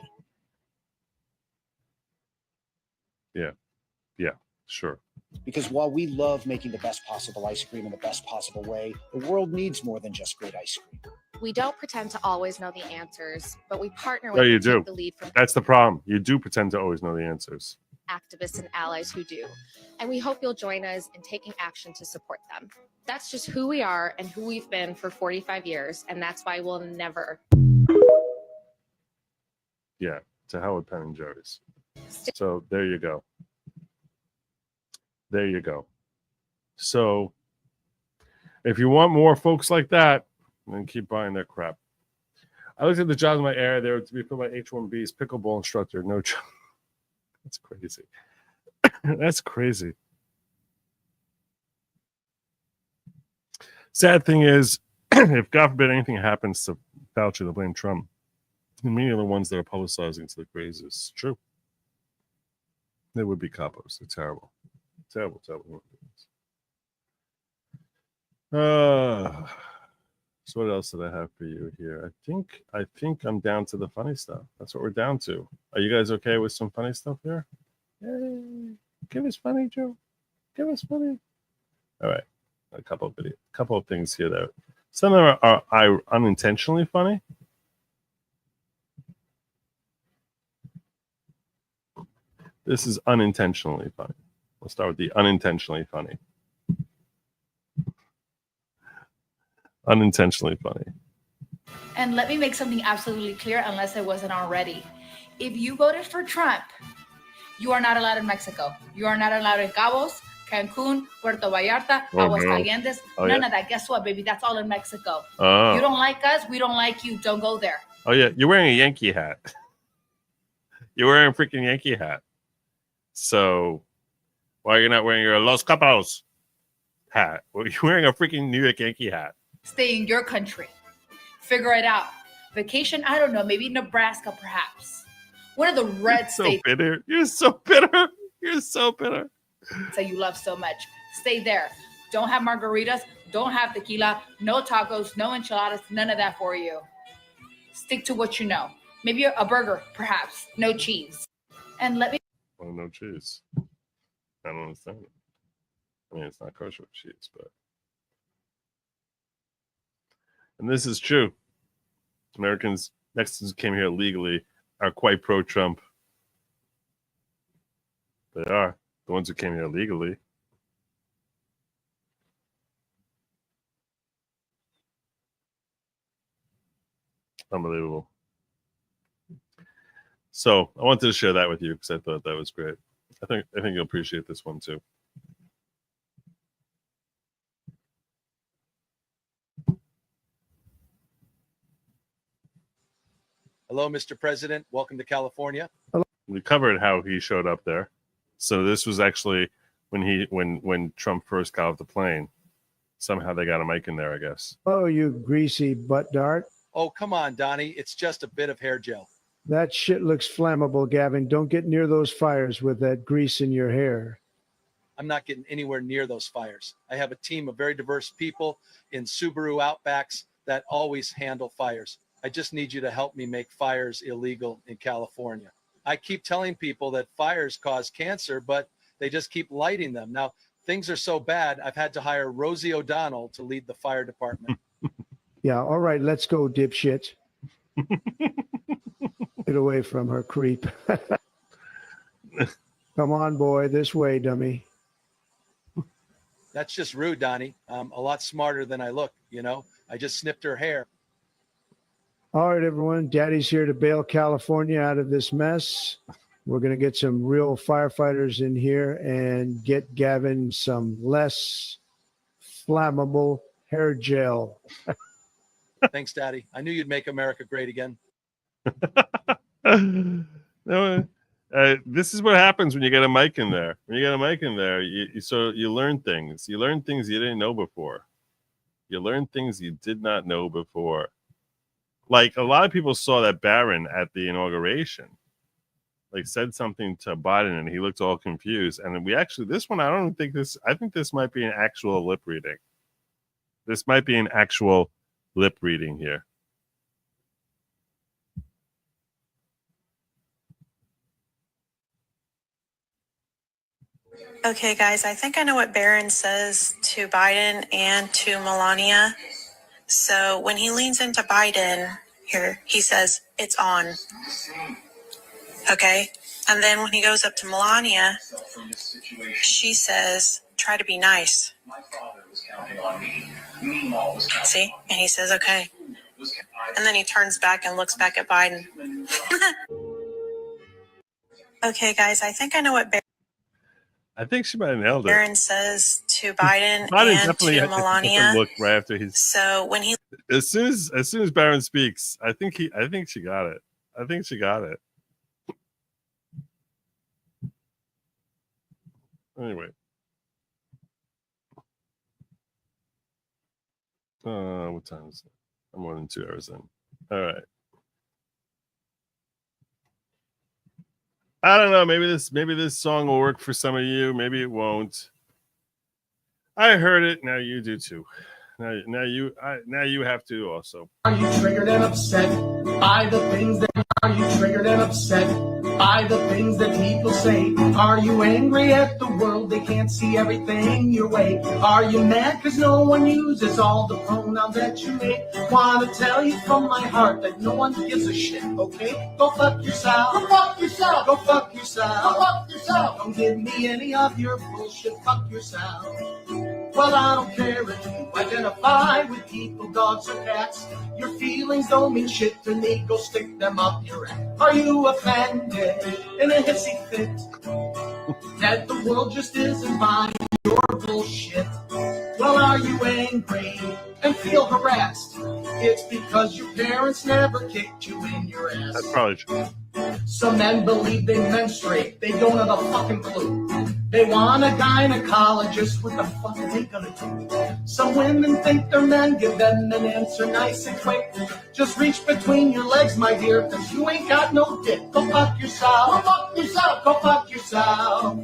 Yeah, sure. Because while we love making the best possible ice cream in the best possible way, the world needs more than just great ice cream. We don't pretend to always know the answers, but we partner with No, you and do. take the lead from That's the problem. You do pretend to always know the answers. activists and allies who do. And we hope you'll join us in taking action to support them. That's just who we are and who we've been for 45 years, and that's why we'll never. Yeah, to hell with Ben and Jerry's. So there you go. There you go. So if you want more folks like that, then keep buying their crap. I looked at the jobs in my area. There to be filled by H-1Bs, pickleball instructor, no job. That's crazy. That's crazy. Sad thing is, if God forbid anything happens to Fauci, they'll blame Trump. The media are the ones that are publicizing to the crazies. It's true. They would be capos. They're terrible. Terrible, terrible. So what else did I have for you here? I think I'm down to the funny stuff. That's what we're down to. Are you guys okay with some funny stuff here? Yay. Give us funny, Joe. Give us funny. All right. A couple of things here that some of them are unintentionally funny. This is unintentionally funny. We'll start with the unintentionally funny. Unintentionally funny. And let me make something absolutely clear, unless it wasn't already. If you voted for Trump, you are not allowed in Mexico. You are not allowed in Cabos, Cancun, Puerto Vallarta, Aguascalientes, none of that. Guess what, baby? That's all in Mexico. Oh. You don't like us, we don't like you. Don't go there. Oh, yeah. You're wearing a Yankee hat. You're wearing a freaking Yankee hat. So why are you not wearing your Los Cabos hat? Well, you're wearing a freaking New York Yankee hat. Stay in your country. Figure it out. Vacation, I don't know, maybe Nebraska, perhaps. One of the red states. So bitter. You're so bitter. You're so bitter. That you love so much. Stay there. Don't have margaritas. Don't have tequila. No tacos. No enchiladas. None of that for you. Stick to what you know. Maybe a burger, perhaps. No cheese. And let me. Well, no cheese. I don't understand it. I mean, it's not kosher with cheese, but. And this is true. Mexicans came here illegally are quite pro-Trump. They are. The ones who came here illegally. Unbelievable. So I wanted to share that with you because I thought that was great. I think you'll appreciate this one too. Hello, Mr. President. Welcome to California. We covered how he showed up there. So this was actually when Trump first got off the plane. Somehow they got a mic in there, I guess. Oh, you greasy butt dart. Oh, come on, Donnie. It's just a bit of hair gel. That shit looks flammable, Gavin. Don't get near those fires with that grease in your hair. I'm not getting anywhere near those fires. I have a team of very diverse people in Subaru Outbacks that always handle fires. I just need you to help me make fires illegal in California. I keep telling people that fires cause cancer, but they just keep lighting them. Now, things are so bad, I've had to hire Rosie O'Donnell to lead the fire department. Yeah, all right, let's go, dipshit. Get away from her, creep. Come on, boy, this way, dummy. That's just rude, Donnie. I'm a lot smarter than I look, you know? I just snipped her hair. All right, everyone, Daddy's here to bail California out of this mess. We're going to get some real firefighters in here and get Gavin some less flammable hair gel. Thanks, Daddy. I knew you'd make America great again. No, this is what happens when you get a mic in there. When you get a mic in there, you learn things. You learn things you didn't know before. You learn things you did not know before. Like, a lot of people saw that Barron at the inauguration, like, said something to Biden and he looked all confused. And we actually, this one, I think this might be an actual lip reading. This might be an actual lip reading here. Okay, guys, I think I know what Barron says to Biden and to Melania. So when he leans into Biden here, he says, "It's on." Okay? And then when he goes up to Melania, she says, "Try to be nice." See? And he says, "Okay." And then he turns back and looks back at Biden. Okay, guys, I think I know what I think she might have nailed it. Barron says to Biden Biden and to Melania. Look right after he's. So when he As soon as Barron speaks, I think she got it. I think she got it. Anyway. What time is it? I'm more than 2 hours in. All right. I don't know. Maybe this song will work for some of you. Maybe it won't. I heard it. Now you do too. Now you have to also. Are you triggered and upset by the things that? Are you triggered and upset by the things that people say? Are you angry at the world? They can't see everything your way. Are you mad because no one uses all the pronouns that you make? Want to tell you from my heart that no one gives a shit, okay? Go fuck yourself. Go fuck yourself. Go fuck yourself. Go fuck yourself. Don't give me any of your bullshit. Fuck yourself. Well, I don't care if you identify with people, dogs, or cats. Your feelings don't mean shit to me. Go stick them up your ass. Are you offended in a hissy fit that the world just isn't buying your bullshit? Well, are you angry and feel harassed? It's because your parents never kicked you in your ass. That's probably true. Some men believe they menstruate. They don't have a fucking clue. They want a gynecologist. What the fuck are they gonna do? Some women think they're men. Give them an answer nice and quick. Just reach between your legs, my dear, because you ain't got no dick. Go fuck yourself. Go fuck yourself. Go fuck yourself.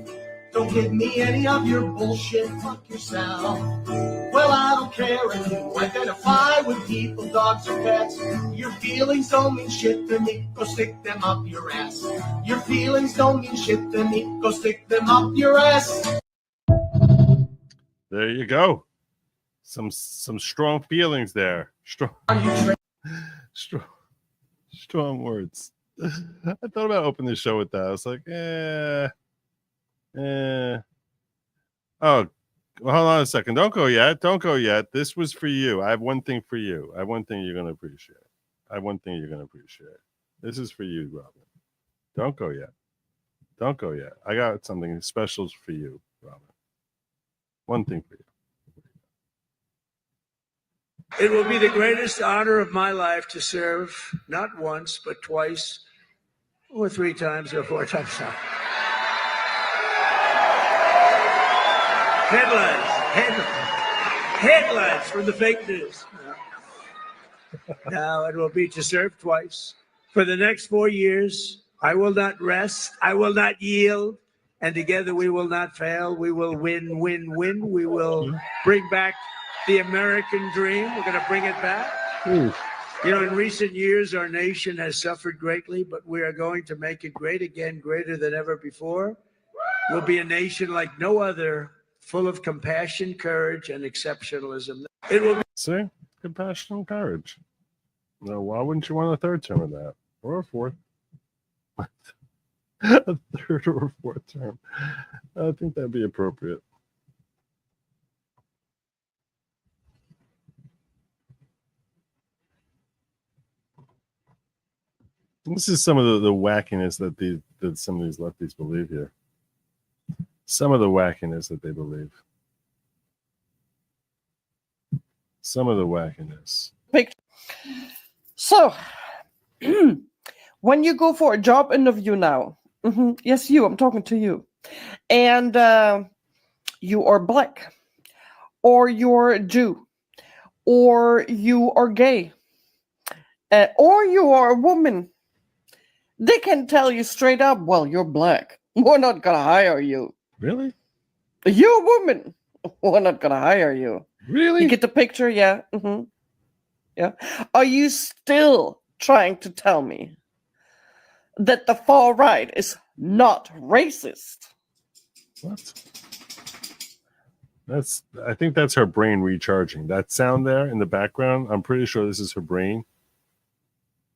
Don't give me any of your bullshit. Fuck yourself. Well, I don't care if you identify with people, dogs, or pets. Your feelings don't mean shit to me. Go stick them up your ass. Your feelings don't mean shit to me. Go stick them up your ass. There you go. Some strong feelings there. Strong words. I thought about opening the show with that. I was like, Oh, well, hold on a second. Don't go yet. Don't go yet. This was for you. I have one thing for you. I have one thing you're going to appreciate. This is for you, Robin. Don't go yet. Don't go yet. I got something special for you, Robin. One thing for you. It will be the greatest honor of my life to serve not once, but twice, or 3 times, or 4 times now. Headlines from the fake news. Now it will be to serve twice. For the next 4 years, I will not rest. I will not yield. And together we will not fail. We will win, win, win. We will bring back the American dream. We're going to bring it back. Please. You know, in recent years, our nation has suffered greatly, but we are going to make it great again, greater than ever before. We'll be a nation like no other, full of compassion, courage, and exceptionalism. It will be. See? Compassion and courage. No, why wouldn't you want a third term of that? Or a fourth? A third or a fourth term. I think that'd be appropriate. This is some of the wackiness that some of these lefties believe here. Some of the wackiness that they believe. Some of the wackiness. So, when you go for a job interview now, yes, I'm talking to you, and you are black, or you're a Jew, or you are gay, or you are a woman, they can tell you straight up, well, you're black. We're not going to hire you. Really? You're a woman. We're not going to hire you. Really? You get the picture? Yeah. Yeah. Are you still trying to tell me that the far right is not racist? What? I think that's her brain recharging. That sound there in the background, I'm pretty sure this is her brain.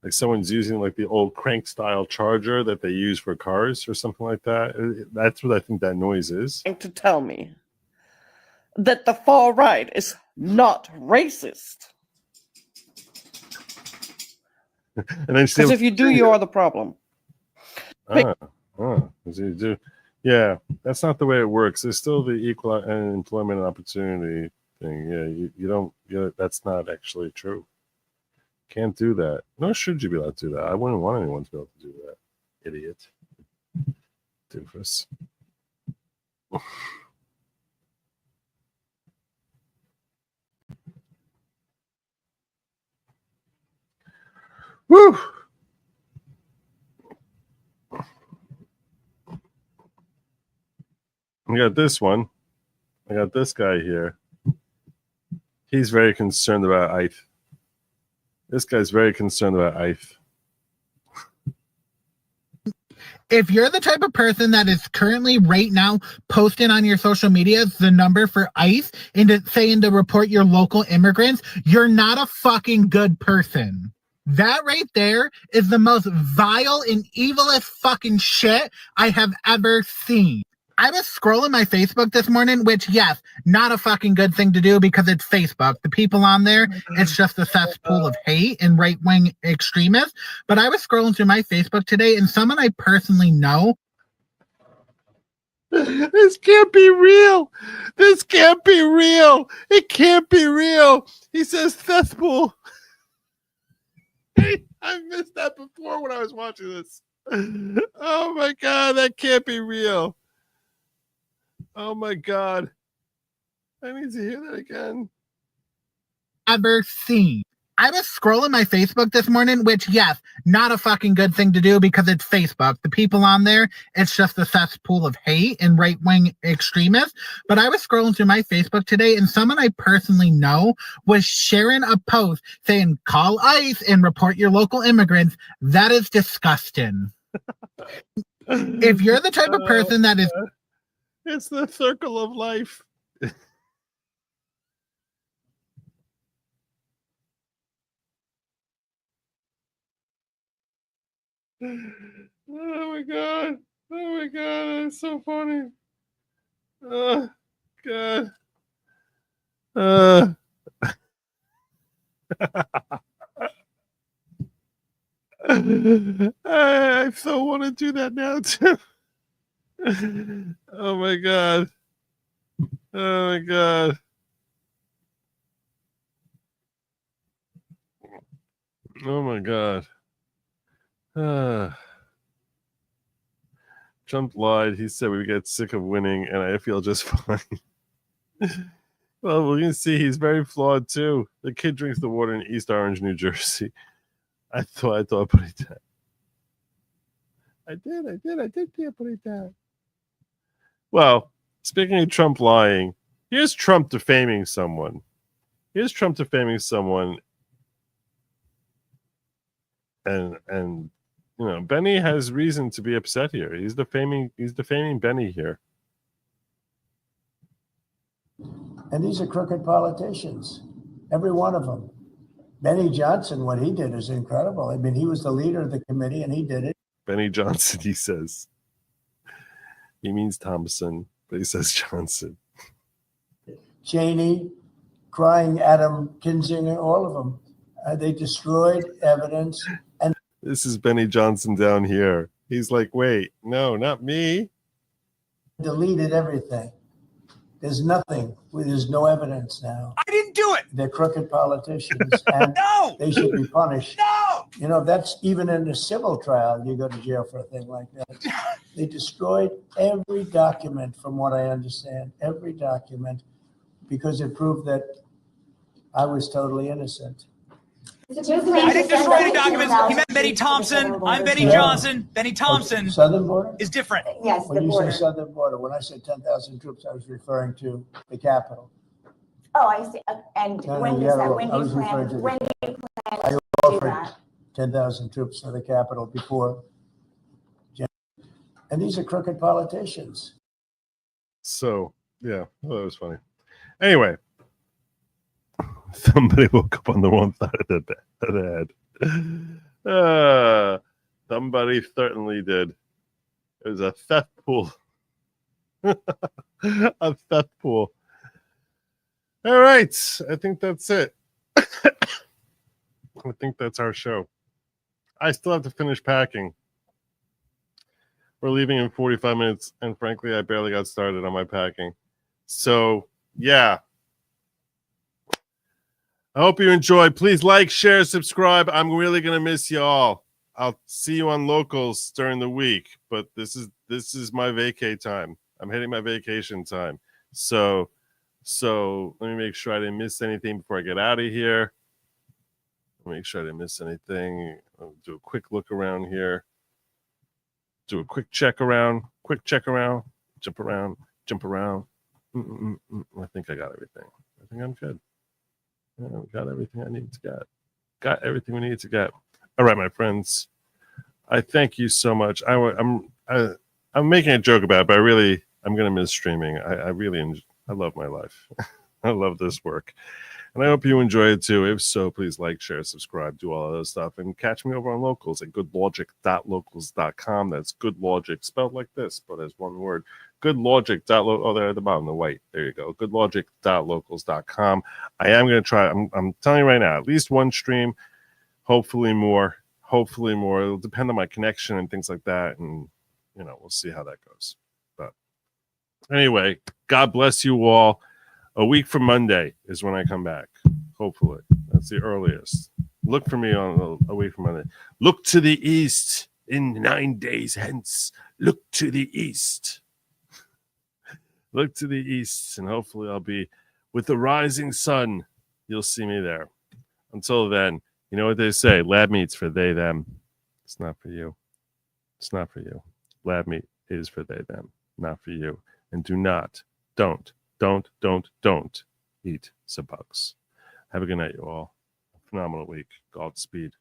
Like someone's using like the old crank style charger that they use for cars or something like that. That's what I think that noise is. To tell me that the far right is not racist. And then Because if you do, you are the problem. You do. Yeah, that's not the way it works. There's still the equal employment opportunity thing. Yeah, you don't. That's not actually true. Can't do that. Nor should you be allowed to do that. I wouldn't want anyone to be able to do that. Idiot. Doofus. Woo! I got this one. I got this guy here. He's very concerned about ICE. This guy's very concerned about ICE. If you're the type of person that is currently right now posting on your social media the number for ICE and saying to report your local immigrants, you're not a fucking good person. That right there is the most vile and evilest fucking shit I have ever seen. I was scrolling my Facebook this morning, which, yes, not a fucking good thing to do because it's Facebook. The people on there, it's just a cesspool of hate and right-wing extremists. But I was scrolling through my Facebook today, and someone I personally know. This can't be real. This can't be real. It can't be real. He says cesspool. I missed that before when I was watching this. Oh, my God. That can't be real. Oh my God. I need to hear that again. Ever seen. I was scrolling my Facebook this morning, which, yes, not a fucking good thing to do because it's Facebook. The people on there, it's just a cesspool of hate and right-wing extremists. But I was scrolling through my Facebook today, and someone I personally know was sharing a post saying, call ICE and report your local immigrants. That is disgusting. If you're the type of person that is... It's the circle of life. Oh my God. Oh my God. That's so funny. Oh God. I so want to do that now too. Oh my God. Oh my God. Oh my God. Trump lied. He said we get sick of winning, and I feel just fine. Well, we can see he's very flawed too. The kid drinks the water in East Orange, New Jersey. I thought put it down. I did put it down. Well, speaking of Trump lying, here's Trump defaming someone. and Benny has reason to be upset here. He's defaming Benny here. And these are crooked politicians, every one of them. Benny Johnson, what he did is incredible. I mean, he was the leader of the committee and he did it. Benny Johnson, he says. He means Thompson, but he says Johnson. Cheney, crying Adam Kinzinger, all of them. They destroyed evidence. And this is Benny Johnson down here. He's like, wait, no, not me. Deleted everything. There's nothing. There's no evidence now. I didn't do it. They're crooked politicians, and No! they should be punished. No! That's even in a civil trial, you go to jail for a thing like that. They destroyed every document, from what I understand, every document, because it proved that I was totally innocent. I didn't destroy any documents. He meant Benny Thompson. I'm Benny Johnson. Benny Thompson Southern border is different. Yes, when you say southern border, when I said 10,000 troops, I was referring to the capital. Oh, I see. And No, when you does gotta that? look. When I do was you referring plan? to When do you plan I to do offered that? 10,000 troops for the capital before. And these are crooked politicians. So, yeah, well, that was funny. Anyway, somebody woke up on the wrong side of the head. Somebody certainly did. It was a cesspool. A cesspool. All right. I think that's it. I think that's our show. I still have to finish packing. We're leaving in 45 minutes, and frankly, I barely got started on my packing. So, yeah. I hope you enjoyed. Please like, share, subscribe. I'm really going to miss you all. I'll see you on locals during the week, but this is my vacay time. I'm hitting my vacation time. So let me make sure I didn't miss anything before I get out of here. Make sure I didn't miss anything. I'll do a quick look around here. Do a quick check around. Jump around. I think I got everything. I think I'm good. Yeah, got everything I need to get. Got everything we need to get. All right, my friends. I thank you so much. I'm making a joke about it, but I'm gonna miss streaming. I love my life. I love this work. And I hope you enjoy it too. If so, please like, share, subscribe, do all of those stuff. And catch me over on Locals at goodlogic.locals.com. That's Good Logic, spelled like this, but as one word. Goodlogic.locals. Oh, there at the bottom, the white. There you go. Goodlogic.locals.com. I am going to try. I'm telling you right now, at least one stream, hopefully more. It'll depend on my connection and things like that. And, we'll see how that goes. But anyway, God bless you all. A week from Monday is when I come back. Hopefully. That's the earliest. Look for me on a week from Monday. Look to the east in 9 days hence. Look to the east. Look to the east, and hopefully I'll be with the rising sun. You'll see me there. Until then, you know what they say, lab meat's for they, them. It's not for you. It's not for you. Lab meat is for they, them, not for you. And don't eat some bugs. Have a good night, you all. Phenomenal week. Godspeed.